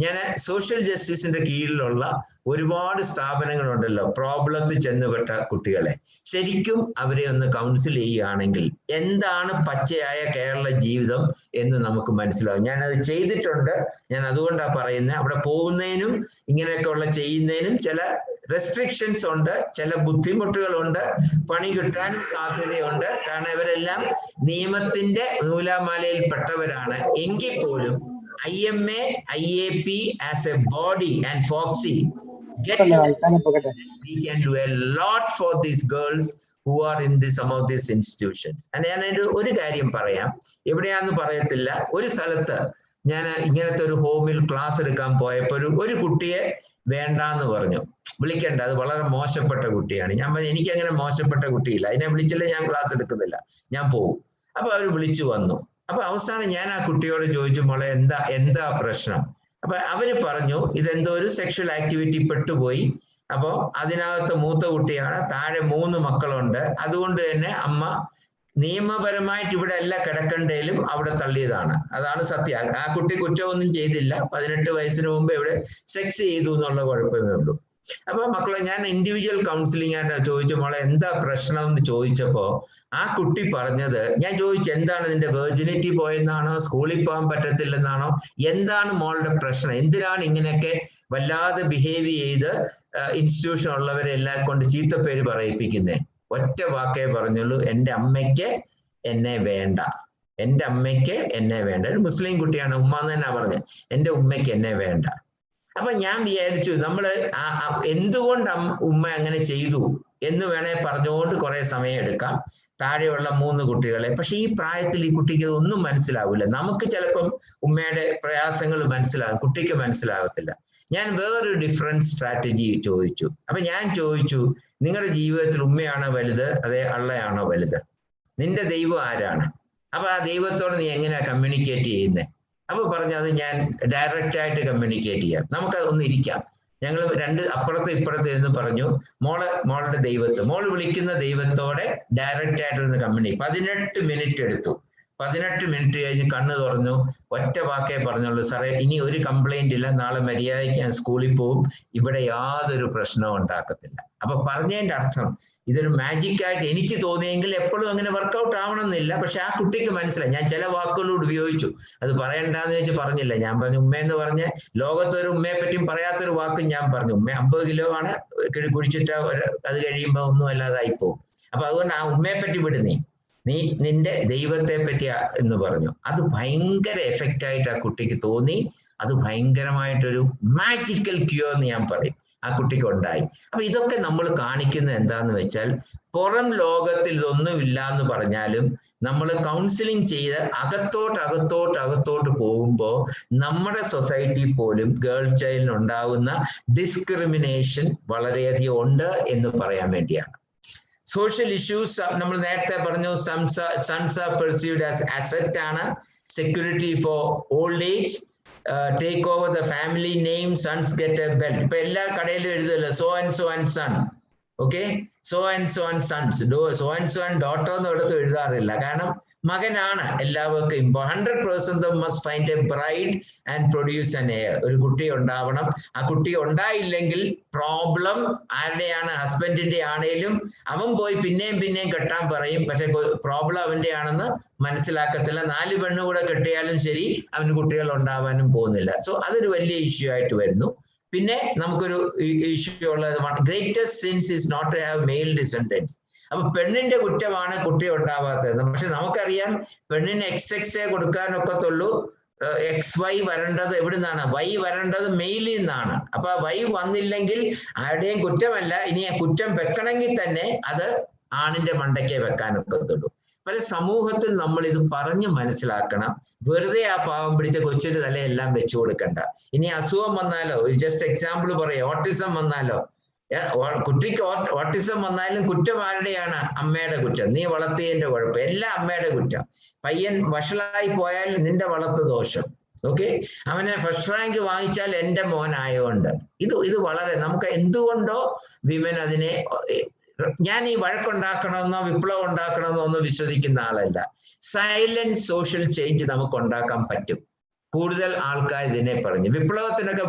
ഞാൻ സോഷ്യൽ ജസ്റ്റിസിന്റെ കീഴിലുള്ള ഒരുപാട് സ്ഥാപനങ്ങളുണ്ടല്ലോ, പ്രോബ്ലത്തിൽ ചെന്നുപെട്ട കുട്ടികളെ ശരിക്കും അവരെ ഒന്ന് കൗൺസിൽ ചെയ്യുകയാണെങ്കിൽ എന്താണ് പച്ചയായ കേരള ജീവിതം എന്ന് നമുക്ക് മനസ്സിലാവും. ഞാനത് ചെയ്തിട്ടുണ്ട്. ഞാൻ അതുകൊണ്ടാണ് പറയുന്നത്, അവിടെ പോകുന്നതിനും ഇങ്ങനെയൊക്കെയുള്ള ചെയ്യുന്നതിനും ചില റെസ്ട്രിക്ഷൻസ് ഉണ്ട്, ചില ബുദ്ധിമുട്ടുകളുണ്ട്, പണി കിട്ടാനും സാധ്യതയുണ്ട്. കാരണം ഇവരെല്ലാം നിയമത്തിന്റെ നൂലാമാലയിൽ പെട്ടവരാണ്. എങ്കിൽ പോലും IMA, IAP as a body and FOXI we can do a lot for these girls who are in some of these institutions. And ഞാൻ ഒരു കാര്യം പറയാം, എവിടെയാന്ന് പറയത്തില്ല. ഒരു സ്ഥലത്ത് ഞാൻ ഇങ്ങനത്തെ ഒരു ഹോമിൽ ക്ലാസ് എടുക്കാൻ പോയപ്പോൾ ഒരു കുട്ടിയെ വേണ്ടാന്ന് പറഞ്ഞു. വിളിക്കണ്ട, അത് വളരെ മോശപ്പെട്ട കുട്ടിയാണ്. ഞാൻ പറഞ്ഞു എനിക്ക് അങ്ങനെ മോശപ്പെട്ട കുട്ടിയില്ല, അതിനെ വിളിച്ചില്ല ഞാൻ ക്ലാസ് എടുക്കുന്നില്ല, ഞാൻ പോകും. അപ്പൊ അവർ വിളിച്ചു വന്നു. അപ്പൊ അവസാനം ഞാൻ ആ കുട്ടിയോട് ചോദിച്ചു, മോളെ എന്താ പ്രശ്നം? അപ്പൊ അവര് പറഞ്ഞു ഇതെന്തോ ഒരു സെക്ഷൽ ആക്ടിവിറ്റി പെട്ടുപോയി. അപ്പൊ അതിനകത്ത് മൂത്ത കുട്ടിയാണ്, താഴെ 3 മക്കളുണ്ട്, അതുകൊണ്ട് തന്നെ അമ്മ നിയമപരമായിട്ട് ഇവിടെ അല്ല കിടക്കണ്ടേലും അവിടെ തള്ളിയതാണ്. അതാണ് സത്യം. ആ കുട്ടി കുറ്റമൊന്നും ചെയ്തില്ല, 18 വയസ്സിന് മുമ്പ് ഇവിടെ സെക്സ് ചെയ്തു എന്നുള്ള കുഴപ്പമേ ഉള്ളൂ. അപ്പൊ മക്കളെ ഞാൻ ഇൻഡിവിജ്വൽ കൗൺസിലിംഗ് ആയിട്ട് ചോദിച്ചു, മോളെ എന്താ പ്രശ്നം എന്ന് ചോദിച്ചപ്പോ ആ കുട്ടി പറഞ്ഞത്, ഞാൻ ചോദിച്ചു എന്താണ് നിന്റെ വെർജിനിറ്റി പോയെന്നാണോ, സ്കൂളിൽ പോകാൻ പറ്റത്തില്ലെന്നാണോ, എന്താണ് മോളുടെ പ്രശ്നം, എന്തിനാണ് ഇങ്ങനെയൊക്കെ വല്ലാതെ ബിഹേവ് ചെയ്ത് ഇൻസ്റ്റിറ്റ്യൂഷൻ ഉള്ളവരെ എല്ലാം കൊണ്ട് ചീത്തപ്പേര് പറയിപ്പിക്കുന്നേ? ഒറ്റ വാക്കേ പറഞ്ഞുള്ളൂ, എൻ്റെ അമ്മയ്ക്ക് എന്നെ വേണ്ട, എൻ്റെ അമ്മയ്ക്ക് എന്നെ വേണ്ട. ഒരു മുസ്ലിം കുട്ടിയാണ്, ഉമ്മ എന്ന് തന്നെ പറഞ്ഞത്, എൻ്റെ ഉമ്മയ്ക്ക് എന്നെ വേണ്ട. അപ്പൊ ഞാൻ വിചാരിച്ചു നമ്മള് എന്തുകൊണ്ട് ഉമ്മ അങ്ങനെ ചെയ്തു എന്ന് വേണേ പറഞ്ഞുകൊണ്ട് കുറെ സമയം എടുക്കാം, താഴെയുള്ള 3 കുട്ടികളെ. പക്ഷെ ഈ പ്രായത്തിൽ ഈ കുട്ടിക്ക് ഒന്നും മനസ്സിലാവില്ല. നമുക്ക് ചിലപ്പം ഉമ്മയുടെ പ്രയാസങ്ങൾ മനസ്സിലാകും, കുട്ടിക്ക് മനസ്സിലാകത്തില്ല. ഞാൻ വേറൊരു ഡിഫറൻറ്റ് സ്ട്രാറ്റജി ചോദിച്ചു. അപ്പൊ ഞാൻ ചോദിച്ചു, നിങ്ങളുടെ ജീവിതത്തിൽ ഉമ്മയാണോ വലുത് അതേ അള്ളയാണോ വലുത്? നിന്റെ ദൈവം ആരാണ്? അപ്പൊ ആ ദൈവത്തോട് നീ എങ്ങനെയാ കമ്മ്യൂണിക്കേറ്റ് ചെയ്യുന്നത്? അപ്പൊ പറഞ്ഞു അത് ഞാൻ ഡയറക്റ്റ് ആയിട്ട് കമ്മ്യൂണിക്കേറ്റ് ചെയ്യാം. നമുക്കത് ഒന്ന് ഇരിക്കാം. ഞങ്ങൾ 2 അപ്പുറത്ത് ഇപ്പുറത്ത് എന്ന് പറഞ്ഞു, മോളുടെ ദൈവത്തെ, മോള് വിളിക്കുന്ന ദൈവത്തോടെ ഡയറക്റ്റ് ആയിട്ടൊന്ന് കമ്മ്യൂണിക്കേറ്റ്. 18 മിനിറ്റ് എടുത്തു. 18 മിനിറ്റ് കഴിഞ്ഞ് കണ്ണ് തുറന്നു, ഒറ്റ വാക്കേ പറഞ്ഞുള്ളൂ, സാറേ ഇനി ഒരു കംപ്ലൈന്റ് ഇല്ല, നാളെ മര്യാദയ്ക്ക് ഞാൻ സ്കൂളിൽ പോകും, ഇവിടെ യാതൊരു പ്രശ്നവും ഉണ്ടാക്കത്തില്ല. അപ്പൊ പറഞ്ഞതിന്റെ അർത്ഥം ഇതൊരു മാജിക് ആയിട്ട് എനിക്ക് തോന്നിയെങ്കിൽ എപ്പോഴും അങ്ങനെ വർക്കൗട്ട് ആവണമെന്നില്ല. പക്ഷെ ആ കുട്ടിക്ക് മനസ്സിലായി. ഞാൻ ചില വാക്കുകളോട് ഉപയോഗിച്ചു, അത് പറയണ്ടെന്ന് വെച്ച് പറഞ്ഞില്ല. ഞാൻ പറഞ്ഞു ഉമ്മയെന്ന് പറഞ്ഞ് ലോകത്തൊരു ഉമ്മയെ പറ്റിയും പറയാത്തൊരു വാക്കും ഞാൻ പറഞ്ഞു. ഉമ്മ 50 കിലോ ആണ്, കുഴിച്ചിട്ട് അത് കഴിയുമ്പോൾ ഒന്നും അല്ലാതായി പോകും. അപ്പൊ അതുകൊണ്ട് ആ ഉമ്മയെ പറ്റി വിട്, നീ നിന്റെ ദൈവത്തെ പറ്റിയാ എന്ന് പറഞ്ഞു. അത് ഭയങ്കര എഫക്റ്റ് ആയിട്ട് ആ കുട്ടിക്ക് തോന്നി. അത് ഭയങ്കരമായിട്ടൊരു മാജിക്കൽ ക്യൂർ എന്ന് ഞാൻ പറയും ആ കുട്ടിക്ക് ഉണ്ടായി. അപ്പൊ ഇതൊക്കെ നമ്മൾ കാണിക്കുന്നത് എന്താന്ന് വെച്ചാൽ, പുറം ലോകത്തിൽ ഇതൊന്നുമില്ല എന്ന് പറഞ്ഞാലും നമ്മൾ കൗൺസിലിംഗ് ചെയ്ത് അകത്തോട്ട് പോകുമ്പോൾ നമ്മുടെ സൊസൈറ്റി പോലും ഗേൾ ചൈൽഡിന് ഉണ്ടാകുന്ന ഡിസ്ക്രിമിനേഷൻ വളരെയധികം ഉണ്ട് എന്ന് പറയാൻ വേണ്ടിയാണ്. സോഷ്യൽ ഇഷ്യൂസ് നമ്മൾ നേരത്തെ പറഞ്ഞു, sons are perceived as asset ആണ്. Security for old age, take over the family name, sons get a belt. ഇപ്പൊ എല്ലാ കടയിലും എഴുതുമല്ലോ so and son, okay, so and sons. So and daughter എന്ന് എടുത്ത് എഴുതാറില്ല, കാരണം മകനാണ് എല്ലാവർക്കും 100% must find a bride and produce an heir. ഒരു കുട്ടി ഉണ്ടാവണം. ആ കുട്ടി ഉണ്ടായില്ലെങ്കിൽ പ്രോബ്ലം ആരുടെയാണ്? ഹസ്ബൻഡിന്റെ ആണേലും അവൻ പോയി പിന്നെയും കെട്ടാൻ പറയും, പക്ഷെ പ്രോബ്ലം അവന്റെ ആണെന്ന് മനസ്സിലാക്കത്തില്ല. 4 പെണ്ണ് കൂടെ കെട്ടിയാലും ശരി അവന് കുട്ടികൾ ഉണ്ടാവാനും പോകുന്നില്ല. സോ അതൊരു വലിയ ഇഷ്യൂ ആയിട്ട് വരുന്നു. പിന്നെ നമുക്കൊരു ഇഷ്യൂ ഉള്ളത്, greatest sins is not to have male descendants. അപ്പൊ പെണ്ണിന്റെ കുറ്റമാണ് കുട്ടി ഉണ്ടാവാത്തത്. പക്ഷെ നമുക്കറിയാം പെണ്ണിന് XX കൊടുക്കാനൊക്കത്തുള്ളൂ, XY വരേണ്ടത് എവിടുന്നാണ്? Y വരേണ്ടത് മെയിലിൽ നിന്നാണ്. അപ്പൊ Y വന്നില്ലെങ്കിൽ ആരുടെയും കുറ്റമല്ല. ഇനി ആ കുറ്റം വെക്കണമെങ്കിൽ തന്നെ അത് ആണിന്റെ മണ്ടയ്ക്കേ വെക്കാനൊക്കത്തുള്ളൂ. പല സമൂഹത്തിൽ നമ്മൾ ഇത് പറഞ്ഞ് മനസ്സിലാക്കണം. വെറുതെ ആ പാവം പിടിച്ച കൊച്ചിന്റെ തലയെല്ലാം വെച്ചു കൊടുക്കണ്ട. ഇനി അസുഖം വന്നാലോ, ജസ്റ്റ് എക്സാമ്പിൾ പറയാം, ഓട്ടിസം വന്നാലോ, കുട്ടിക്ക് ഓട്ടിസം വന്നാലും കുറ്റം ആരുടെയാണ്? അമ്മയുടെ കുറ്റം. നീ വളർത്തിയതിന്റെ കുഴപ്പം, എല്ലാം അമ്മയുടെ കുറ്റം. പയ്യൻ വഷളായി പോയാൽ നിന്റെ വളർത്തു ദോഷം. ഓക്കെ, അവനെ ഫസ്റ്റ് റാങ്ക് വാങ്ങിച്ചാൽ എൻ്റെ മോനായതുകൊണ്ട്. ഇത് വളരെ നമുക്ക് എന്തുകൊണ്ടോ വിമൻ അതിനെ, ഞാൻ ഈ വഴക്കുണ്ടാക്കണമെന്നോ വിപ്ലവം ഉണ്ടാക്കണമെന്നോ ഒന്നും വിശ്വസിക്കുന്ന ആളല്ല. സൈലന്റ് സോഷ്യൽ ചേഞ്ച് നമുക്ക് ഉണ്ടാക്കാൻ പറ്റും. കൂടുതൽ ആൾക്കാർ ഇതിനെ പറഞ്ഞു. വിപ്ലവത്തിനൊക്കെ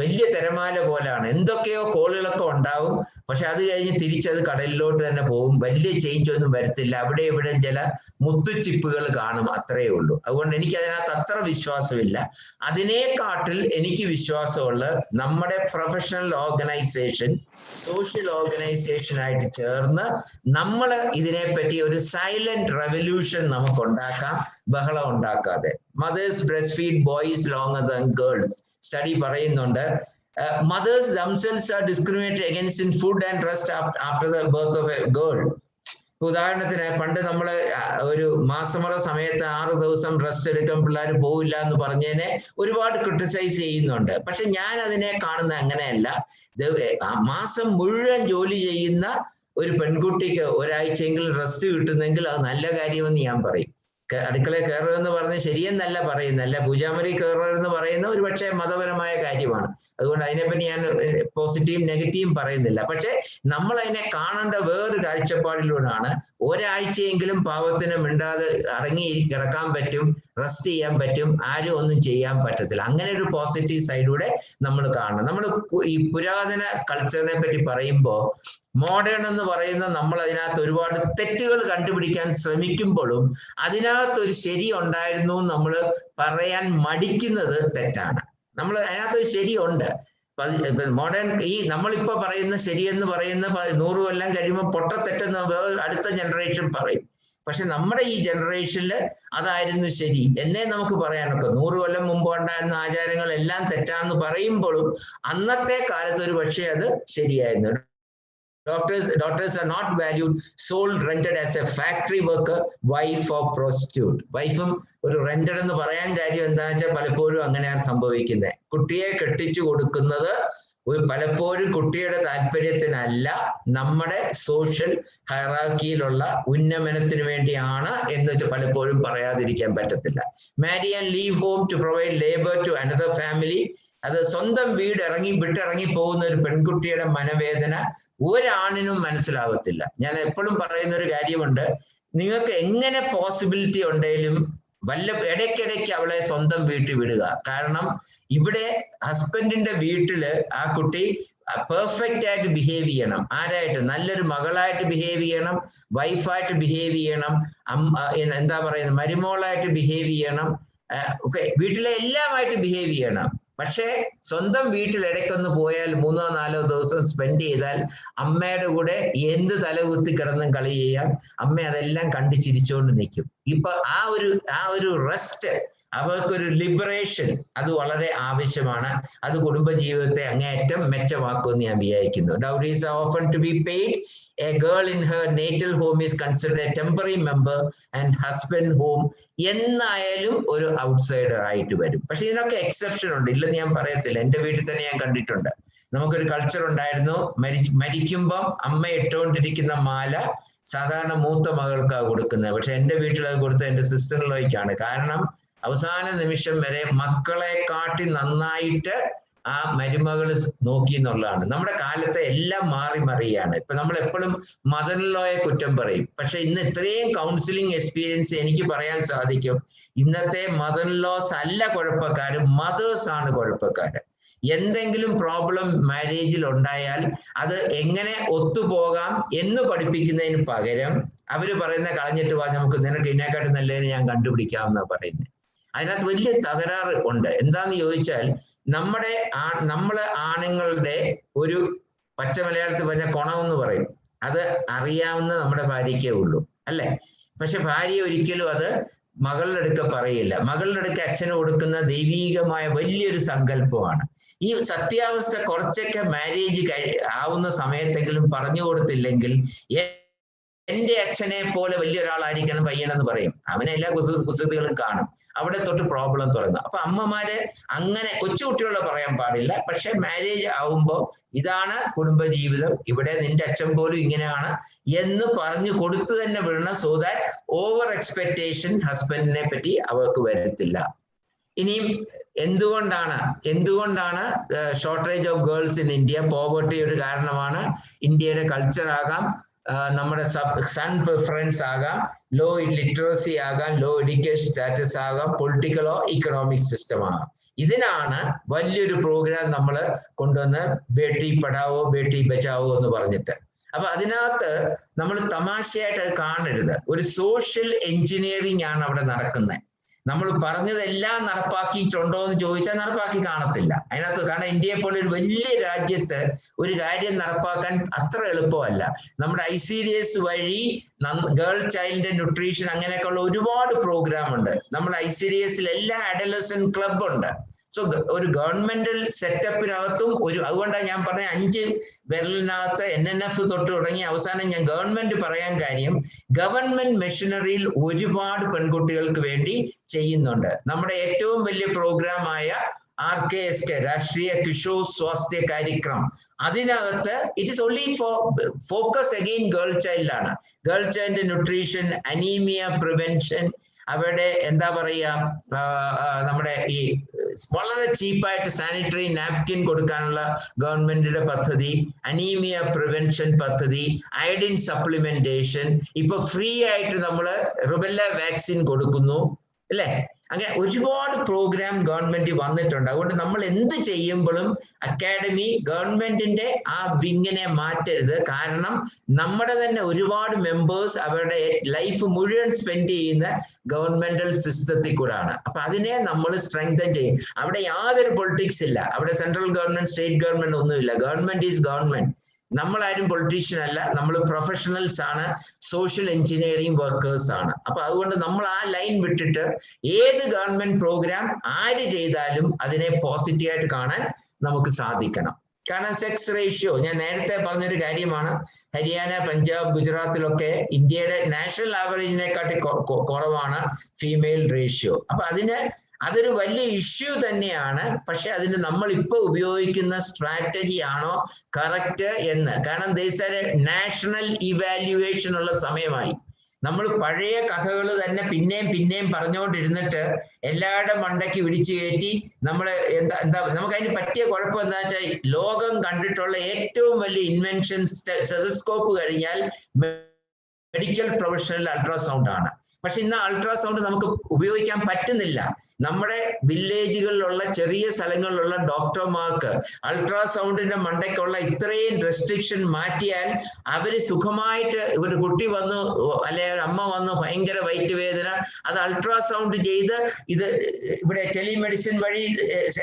വലിയ തിരമാല പോലാണ്. എന്തൊക്കെയോ കോളുകളൊക്കെ ഉണ്ടാവും, പക്ഷെ അത് കഴിഞ്ഞ് തിരിച്ചത് കടലിലോട്ട് തന്നെ പോകും. വലിയ ചേഞ്ച് ഒന്നും വരത്തില്ല. അവിടെ ഇവിടെ ചില മുത്തുച്ചിപ്പുകൾ കാണും, അത്രയേ ഉള്ളൂ. അതുകൊണ്ട് എനിക്ക് അതിനകത്ത് അത്ര വിശ്വാസമില്ല. അതിനെക്കാട്ടിൽ എനിക്ക് വിശ്വാസമുള്ള നമ്മുടെ പ്രൊഫഷണൽ ഓർഗനൈസേഷൻ, സോഷ്യൽ ഓർഗനൈസേഷൻ ആയിട്ട് ചേർന്ന് നമ്മൾ ഇതിനെപ്പറ്റി ഒരു സൈലന്റ് റെവല്യൂഷൻ നമുക്ക് ഉണ്ടാക്കാം, ബഹളം ഉണ്ടാക്കാതെ. Mothers breast feed boys longer than girls. Study പറയുന്നുണ്ട്, mothers themselves are discriminated against in food and rest after the birth of a girl. ഉദാഹരണത്തിന് പണ്ട് നമ്മൾ ഒരു മാസമുറ സമയത്ത് 6 ദിവസം റെസ്റ്റ് എടുക്കാൻ പിള്ളേർ പോവില്ല എന്ന് പറഞ്ഞതിനെ ഒരുപാട് ക്രിട്ടിസൈസ് ചെയ്യുന്നുണ്ട്. പക്ഷെ ഞാൻ അതിനെ കാണുന്നത് അങ്ങനെയല്ല. മാസം മുഴുവൻ ജോലി ചെയ്യുന്ന ഒരു പെൺകുട്ടിക്ക് ഒരാഴ്ചയെങ്കിലും റെസ്റ്റ് കിട്ടുന്നെങ്കിൽ അത് നല്ല കാര്യമെന്ന് ഞാൻ പറയും. അടുക്കളയിൽ കയറുക എന്ന് പറഞ്ഞ് ശരിയെന്നല്ല പറയുന്നല്ല, പൂജാമുറി കയറുക എന്ന് പറയുന്ന ഒരു പക്ഷേ മതപരമായ കാര്യമാണ്. അതുകൊണ്ട് അതിനെപ്പറ്റി ഞാൻ പോസിറ്റീവും നെഗറ്റീവും പറയുന്നില്ല. പക്ഷെ നമ്മൾ അതിനെ കാണേണ്ട വേറൊരു കാഴ്ചപ്പാടിലൂടെയാണ്. ഒരാഴ്ചയെങ്കിലും പാവത്തിന് മിണ്ടാതെ അടങ്ങി കിടക്കാൻ പറ്റും, റെസ്റ്റ് ചെയ്യാൻ പറ്റും, ആരും ഒന്നും ചെയ്യാൻ പറ്റത്തില്ല. അങ്ങനെ ഒരു പോസിറ്റീവ് സൈഡിലൂടെ നമ്മൾ കാണണം. നമ്മൾ ഈ പുരാതന കൾച്ചറിനെ പറ്റി പറയുമ്പോൾ മോഡേൺ എന്ന് പറയുന്ന നമ്മൾ അതിനകത്ത് ഒരുപാട് തെറ്റുകൾ കണ്ടുപിടിക്കാൻ ശ്രമിക്കുമ്പോഴും അതിനകത്തൊരു ശരി ഉണ്ടായിരുന്നു നമ്മൾ പറയാൻ മടിക്കുന്നത് തെറ്റാണ്. നമ്മൾ അതിനകത്തൊരു ശരിയുണ്ട്. മോഡേൺ ഈ നമ്മളിപ്പോ പറയുന്ന ശരിയെന്ന് പറയുന്ന 100 കൊല്ലം കഴിയുമ്പോൾ പൊട്ടത്തെറ്റെന്ന് അടുത്ത ജനറേഷൻ പറയും. പക്ഷെ നമ്മുടെ ഈ ജനറേഷനിൽ അതായിരുന്നു ശരി എന്നേ നമുക്ക് പറയാനൊക്കെ. 100 കൊല്ലം മുമ്പ് ഉണ്ടായിരുന്ന ആചാരങ്ങളെല്ലാം തെറ്റാന്ന് പറയുമ്പോഴും അന്നത്തെ കാലത്ത് ഒരു പക്ഷേ അത് ശരിയായിരുന്നു. Daughters are not valued, sold, rented as a factory worker, wife or prostitute. വൈഫും ഒരു റെന്റഡ് എന്ന് പറയാൻ കാര്യം എന്താണെന്ന് വെച്ചാൽ പലപ്പോഴും അങ്ങനെയാണ് സംഭവിക്കുന്നത്. കുട്ടിയെ കെട്ടിച്ചു കൊടുക്കുന്നത് പലപ്പോഴും കുട്ടിയുടെ താല്പര്യത്തിനല്ല, നമ്മുടെ സോഷ്യൽ ഹൈറാർക്കിയിലുള്ള ഉന്നമനത്തിന് വേണ്ടിയാണ് എന്ന് പലപ്പോഴും പറയാതിരിക്കാൻ പറ്റത്തില്ല. Marry and leave home to provide labour to another family. അത് സ്വന്തം വീട് വിട്ടിറങ്ങി പോകുന്ന ഒരു പെൺകുട്ടിയുടെ മനവേദന ഒരാണിനും മനസ്സിലാവത്തില്ല. ഞാൻ എപ്പോഴും പറയുന്ന ഒരു കാര്യമുണ്ട്, നിങ്ങൾക്ക് എങ്ങനെ പോസിബിലിറ്റി ഉണ്ടെങ്കിലും ഇടയ്ക്കിടയ്ക്ക് അവളെ സ്വന്തം വീട്ടിൽ വിടുക. കാരണം ഇവിടെ ഹസ്ബൻഡിന്റെ വീട്ടില് ആ കുട്ടി പെർഫെക്റ്റ് ആയിട്ട് ബിഹേവ് ചെയ്യണം. ആരായിട്ട്? നല്ലൊരു മകളായിട്ട് ബിഹേവ് ചെയ്യണം, വൈഫായിട്ട് ബിഹേവ് ചെയ്യണം, എന്താ പറയുന്നത്, മരുമോളായിട്ട് ബിഹേവ് ചെയ്യണം, വീട്ടിലെ എല്ലാമായിട്ട് ബിഹേവ് ചെയ്യണം. പക്ഷേ സ്വന്തം വീട്ടിൽ ഇടയ്ക്കൊന്ന് പോയാൽ 3-4 ദിവസം സ്പെൻഡ് ചെയ്താൽ അമ്മയുടെ കൂടെ എന്ത് തലകുത്തി കിടന്നും കളി ചെയ്യാം. അമ്മ അതെല്ലാം കണ്ടു ചിരിച്ചുകൊണ്ട് നിൽക്കും. ഇപ്പൊ ആ ഒരു റെസ്റ്റ്, അവർക്കൊരു ലിബറേഷൻ, അത് വളരെ ആവശ്യമാണ്. അത് കുടുംബജീവിതത്തെ അങ്ങേയറ്റം മെച്ചമാക്കുമെന്ന് ഞാൻ വിചാരിക്കുന്നു. Dowries are often to be paid. A girl in her natal home is considered a temporary member and husband home എന്നായാലും ഒരു ഔട്ട്സൈഡർ ആയിട്ട് വരും. പക്ഷെ ഇതിനൊക്കെ എക്സെപ്ഷൻ ഉണ്ട്, ഇല്ലെന്ന് ഞാൻ പറയത്തില്ല. എൻ്റെ വീട്ടിൽ തന്നെ ഞാൻ കണ്ടിട്ടുണ്ട്. നമുക്കൊരു കൾച്ചർ ഉണ്ടായിരുന്നു, മരിക്കുമ്പം അമ്മ ഇട്ടുകൊണ്ടിരിക്കുന്ന മാല സാധാരണ മൂത്ത മകൾക്കാണ് കൊടുക്കുന്നത്. പക്ഷെ എൻ്റെ വീട്ടിൽ അത് കൊടുത്തത് എൻ്റെ സിസ്റ്ററിലേക്കാണ്. കാരണം അവസാന നിമിഷം വരെ മക്കളെ കാട്ടി നന്നായിട്ട് ആ മരുമകൾ നോക്കി എന്നുള്ളതാണ്. നമ്മുടെ കാലത്തെ എല്ലാം മറിയാണ്. ഇപ്പൊ നമ്മൾ എപ്പോഴും മദർ ഇൻ ലോയെ കുറ്റം പറയും. പക്ഷെ ഇന്ന് ഇത്രയും കൗൺസിലിംഗ് എക്സ്പീരിയൻസ് എനിക്ക് പറയാൻ സാധിക്കും, ഇന്നത്തെ മദർ ഇൻ ലോസ് അല്ല കുഴപ്പക്കാര്, മദേഴ്സ് ആണ് കുഴപ്പക്കാര്. എന്തെങ്കിലും പ്രോബ്ലം മാരേജിൽ ഉണ്ടായാൽ അത് എങ്ങനെ ഒത്തുപോകാം എന്ന് പഠിപ്പിക്കുന്നതിന് പകരം അവര് പറയുന്ന കളഞ്ഞിട്ട് വാ, നിനക്ക് ഇതിനെക്കാട്ടും നല്ലതിന് ഞാൻ കണ്ടുപിടിക്കാം എന്നാ പറയുന്നത്. അതിനകത്ത് വലിയ തകരാറ് ഉണ്ട്. എന്താന്ന് ചോദിച്ചാൽ നമ്മള് ആണുങ്ങളുടെ ഒരു പച്ച മലയാളത്തിൽ പറഞ്ഞ കുണമെന്ന് പറയും, അത് അറിയാവുന്ന നമ്മുടെ ഭാര്യയ്ക്കേ ഉള്ളൂ, അല്ലെ? പക്ഷെ ഭാര്യ ഒരിക്കലും അത് മകളുടെ അടുക്ക പറയില്ല. മകളുടെ അടുക്ക അച്ഛന് കൊടുക്കുന്ന ദൈവീകമായ വലിയൊരു സങ്കല്പമാണ്. ഈ സത്യാവസ്ഥ കുറച്ചൊക്കെ മാരേജ് ആവുന്ന സമയത്തെങ്കിലും പറഞ്ഞു കൊടുത്തില്ലെങ്കിൽ, എന്റെ അച്ഛനെ പോലെ വലിയൊരാളായിരിക്കണം പയ്യനെന്ന് പറയും. അവനെ എല്ലാ കുസൃതികളും കാണും. അവിടെ തൊട്ട് പ്രോബ്ലം തുടങ്ങും. അപ്പൊ അമ്മമാര് അങ്ങനെ കൊച്ചുകുട്ടികളെ പറയാൻ പാടില്ല. പക്ഷെ മാരേജ് ആവുമ്പോ ഇതാണ് കുടുംബജീവിതം, ഇവിടെ നിന്റെ അച്ഛൻ പോലും ഇങ്ങനെയാണ് എന്ന് പറഞ്ഞു കൊടുത്തു തന്നെ വിടണം. സോ ദാറ്റ് ഓവർ എക്സ്പെക്ടേഷൻ ഹസ്ബൻഡിനെ പറ്റി അവർക്ക് വരത്തില്ല. ഇനിയും എന്തുകൊണ്ടാണ് shortage of girls in India? Poverty ഒരു കാരണമാണ്. ഇന്ത്യയുടെ കൾച്ചർ ആകാം, നമ്മുടെ സൺ പ്രിഫറൻസ് ആകാം, ലോ ലിറ്ററസി ആകാം, ലോ എഡ്യൂക്കേഷൻ സ്റ്റാറ്റസ് ആകാം, പൊളിറ്റിക്കലോ ഇക്കണോമിക് സിസ്റ്റം ആകാം. ഇതിനാണ് വലിയൊരു പ്രോഗ്രാം നമ്മൾ കൊണ്ടുവന്ന് ബേട്ടി പഠാവോ ബേട്ടി ബച്ചാവോ എന്ന് പറഞ്ഞിട്ട്. അപ്പൊ അതിനകത്ത് നമ്മൾ തമാശയായിട്ട് അത് കാണരുത്. ഒരു സോഷ്യൽ എഞ്ചിനീയറിംഗ് ആണ് അവിടെ നടക്കുന്നത്. നമ്മൾ പറഞ്ഞതെല്ലാം നടപ്പാക്കിയിട്ടുണ്ടോ എന്ന് ചോദിച്ചാൽ നടപ്പാക്കി കാണത്തില്ല അതിനകത്ത്. കാരണം ഇന്ത്യയെ പോലെ ഒരു വലിയ രാജ്യത്ത് ഒരു കാര്യം നടപ്പാക്കാൻ അത്ര എളുപ്പമല്ല. നമ്മുടെ ICDS വഴി ഗേൾ ചൈൽഡ് ന്യൂട്രീഷൻ അങ്ങനെയൊക്കെയുള്ള ഒരുപാട് പ്രോഗ്രാം ഉണ്ട്. നമ്മുടെ ICDSൽ എല്ലാ അഡലസന്റ് ക്ലബ് ഉണ്ട്. സോ ഒരു ഗവൺമെന്റൽ സെറ്റപ്പിനകത്തും അതുകൊണ്ടാണ് ഞാൻ പറഞ്ഞ 5 വിരലിനകത്ത് NNF തൊട്ട് തുടങ്ങി അവസാനം ഞാൻ ഗവൺമെന്റ് പറയാൻ കാര്യം, ഗവൺമെന്റ് മെഷീനറിയിൽ ഒരുപാട് പെൺകുട്ടികൾക്ക് വേണ്ടി ചെയ്യുന്നുണ്ട്. നമ്മുടെ ഏറ്റവും വലിയ പ്രോഗ്രാമായ RKSK, രാഷ്ട്രീയ കിഷോർ സ്വാസ്ഥ്യ കാര്യക്രം, അതിനകത്ത് it is only for focus again girl child ആണ്. Girl child nutrition, anaemia prevention, അവരുടെ എന്താ പറയുക, നമ്മുടെ ഈ വളരെ ചീപ്പായിട്ട് സാനിറ്ററി നാപ്കിൻ കൊടുക്കാനുള്ള ഗവൺമെന്റിന്റെ പദ്ധതി, അനീമിയ പ്രിവെൻഷൻ പദ്ധതി, അയഡിൻ സപ്ലിമെന്റേഷൻ, ഇപ്പൊ ഫ്രീ ആയിട്ട് നമ്മൾ റുബെല്ല വാക്സിൻ കൊടുക്കുന്നു അല്ലേ? അങ്ങനെ ഒരുപാട് പ്രോഗ്രാം ഗവൺമെന്റ് വന്നിട്ടുണ്ട്. അതുകൊണ്ട് നമ്മൾ എന്ത് ചെയ്യുമ്പോഴും അക്കാഡമി ഗവൺമെന്റിന്റെ ആ വിങ്ങിനെ മാറ്റരുത്. കാരണം നമ്മുടെ തന്നെ ഒരുപാട് മെമ്പേഴ്സ് അവരുടെ ലൈഫ് മുഴുവൻ സ്പെൻഡ് ചെയ്യുന്ന ഗവൺമെന്റൽ സിസ്റ്റത്തിൽ കൂടാണ്. അപ്പൊ അതിനെ നമ്മൾ സ്ട്രെങ്തൻ ചെയ്യും. അവിടെ യാതൊരു പൊളിറ്റിക്സ് ഇല്ല. അവിടെ സെൻട്രൽ ഗവൺമെന്റ്, സ്റ്റേറ്റ് ഗവൺമെന്റ് ഒന്നുമില്ല. Government is government. നമ്മളാരും പൊളിറ്റീഷ്യൻ അല്ല, നമ്മൾ പ്രൊഫഷണൽസ് ആണ്, സോഷ്യൽ എഞ്ചിനീയറിംഗ് വർക്കേഴ്സ് ആണ്. അപ്പൊ അതുകൊണ്ട് നമ്മൾ ആ ലൈൻ വിട്ടിട്ട് ഏത് ഗവൺമെന്റ് പ്രോഗ്രാം ആര് ചെയ്താലും അതിനെ പോസിറ്റീവായിട്ട് കാണാൻ നമുക്ക് സാധിക്കണം. കാരണം സെക്സ് റേഷ്യോ ഞാൻ നേരത്തെ പറഞ്ഞൊരു കാര്യമാണ്. ഹരിയാന, പഞ്ചാബ്, ഗുജറാത്തിലൊക്കെ ഇന്ത്യയുടെ നാഷണൽ ആവറേജിനെക്കാട്ടി കുറവാണ് ഫീമെയിൽ റേഷ്യോ. അപ്പൊ അതൊരു വലിയ ഇഷ്യൂ തന്നെയാണ്. പക്ഷെ അതിന് നമ്മൾ ഇപ്പൊ ഉപയോഗിക്കുന്ന സ്ട്രാറ്റജി ആണോ കറക്റ്റ് എന്ന്, കാരണം നാഷണൽ ഇവാലുവേഷൻ ഉള്ള സമയമായി. നമ്മൾ പഴയ കഥകൾ തന്നെ പിന്നെയും പറഞ്ഞുകൊണ്ടിരുന്നിട്ട് എല്ലാവരുടെ മണ്ടയ്ക്ക് പിടിച്ചു കയറ്റി നമ്മൾ നമുക്ക് അതിന് പറ്റിയ കുഴപ്പം എന്താ വെച്ചാൽ, ലോകം കണ്ടിട്ടുള്ള ഏറ്റവും വലിയ ഇൻവെൻഷൻ സ്റ്റെതസ്കോപ്പ് കഴിഞ്ഞാൽ മെഡിക്കൽ പ്രൊഫഷണൽ അൾട്രാസൗണ്ട് ആണ്. പക്ഷെ ഇന്ന് അൾട്രാസൗണ്ട് നമുക്ക് ഉപയോഗിക്കാൻ പറ്റുന്നില്ല. നമ്മുടെ വില്ലേജുകളിലുള്ള ചെറിയ സ്ഥലങ്ങളിലുള്ള ഡോക്ടർമാർക്ക് അൾട്രാസൗണ്ടിന്റെ മണ്ടയ്ക്കുള്ള ഇത്രയും റെസ്ട്രിക്ഷൻ മാറ്റിയാൽ അവര് സുഖമായിട്ട് ഒരു കുട്ടി വന്നു അല്ലെ അമ്മ വന്നു ഭയങ്കര വയറ്റ് വേദന, അത് അൾട്രാസൗണ്ട് ചെയ്ത് ഇത് ഇവിടെ ടെലിമെഡിസിൻ വഴി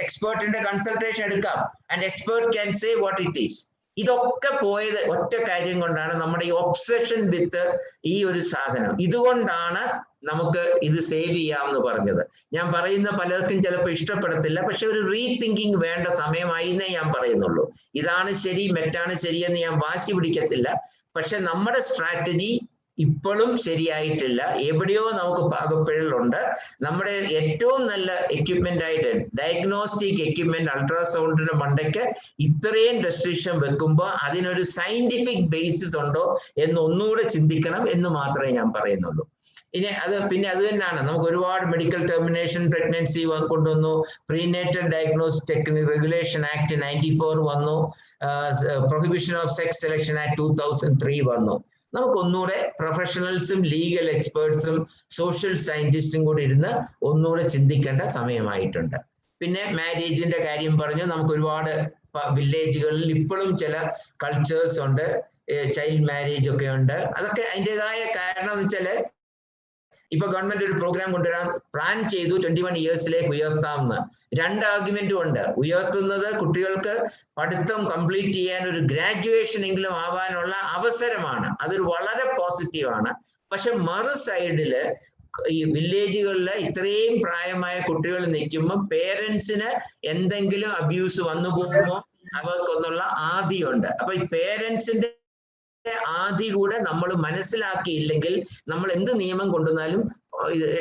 എക്സ്പേർട്ടിന്റെ കൺസൾട്ടേഷൻ എടുക്കാം. And expert can say what it is. ഇതൊക്കെ പോയത് ഒറ്റ കാര്യം കൊണ്ടാണ്, നമ്മുടെ ഈ ഒബ്സഷൻ വിത്ത് ഈ ഒരു സാധനം. ഇതുകൊണ്ടാണ് നമുക്ക് ഇത് സേവ് ചെയ്യാമെന്ന് പറഞ്ഞത്. ഞാൻ പറയുന്ന പലർക്കും ചിലപ്പോൾ ഇഷ്ടപ്പെടത്തില്ല, പക്ഷെ ഒരു റീതിങ്കിങ് വേണ്ട സമയമായി എന്നേ ഞാൻ പറയുന്നുള്ളൂ. ഇതാണ് ശരി, മെറ്റാണ് ശരിയെന്ന് ഞാൻ വാശി പിടിക്കത്തില്ല. പക്ഷെ നമ്മുടെ സ്ട്രാറ്റജി ഇപ്പോഴും ശരിയായിട്ടില്ല. എവിടെയോ നമുക്ക് പാകപ്പിഴലുണ്ട്. നമ്മുടെ ഏറ്റവും നല്ല എക്യുപ്മെന്റ് ആയിട്ട് ഡയഗ്നോസ്റ്റിക് എക്യുപ്മെന്റ് അൾട്രാസൗണ്ടിന്റെ മണ്ടയ്ക്ക് ഇത്രയും റെസ്ട്രിക്ഷൻ വെക്കുമ്പോൾ അതിനൊരു സയന്റിഫിക് ബേസിസ് ഉണ്ടോ എന്ന് ഒന്നുകൂടെ ചിന്തിക്കണം എന്ന് മാത്രമേ ഞാൻ പറയുന്നുള്ളൂ. പിന്നെ അത് തന്നെയാണ്, നമുക്ക് ഒരുപാട് മെഡിക്കൽ ടെർമിനേഷൻ പ്രഗ്നൻസി കൊണ്ടുവന്നു, prenatal diagnostic technique regulation act 94 വന്നു, prohibition of sex selection act 2003 വന്നു. നമുക്ക് ഒന്നുകൂടെ പ്രൊഫഷണൽസും ലീഗൽ എക്സ്പേർട്സും സോഷ്യൽ സയന്റിസ്റ്റും കൂടി ഇരുന്ന് ഒന്നുകൂടെ ചിന്തിക്കേണ്ട സമയമായിട്ടുണ്ട്. പിന്നെ മാരേജിന്റെ കാര്യം പറഞ്ഞു. നമുക്ക് ഒരുപാട് വില്ലേജുകളിൽ ഇപ്പോഴും ചില കൾച്ചേഴ്സ് ഉണ്ട്, ചൈൽഡ് മാരേജ് ഒക്കെ ഉണ്ട്. അതൊക്കെ അതിൻ്റെതായ കാരണം എന്ന് വെച്ചാല് ഇപ്പൊ ഗവൺമെന്റ് ഒരു പ്രോഗ്രാം കൊണ്ടുവരാൻ പ്ലാൻ ചെയ്തു 21 ഇയേഴ്സിലേക്ക് ഉയർത്താമെന്ന്. 2 ആർഗ്യുമെന്റും ഉണ്ട്. ഉയർത്തുന്നത് കുട്ടികൾക്ക് പഠിത്തം കംപ്ലീറ്റ് ചെയ്യാൻ ഒരു ഗ്രാജുവേഷൻ എങ്കിലും ആവാനുള്ള അവസരമാണ്, അതൊരു വളരെ പോസിറ്റീവാണ്. പക്ഷെ മറു സൈഡില് ഈ വില്ലേജുകളിൽ ഇത്രയും പ്രായമായ കുട്ടികൾ നിൽക്കുമ്പോൾ പേരൻസിന് എന്തെങ്കിലും അബ്യൂസ് വന്നു പോകുമോ അവർക്കൊന്നുള്ള ആദിയുണ്ട്. അപ്പൊ ഈ പേരൻസിന്റെ ആദ്യം കൂടെ നമ്മൾ മനസ്സിലാക്കിയില്ലെങ്കിൽ നമ്മൾ എന്ത് നിയമം കൊണ്ടുവന്നാലും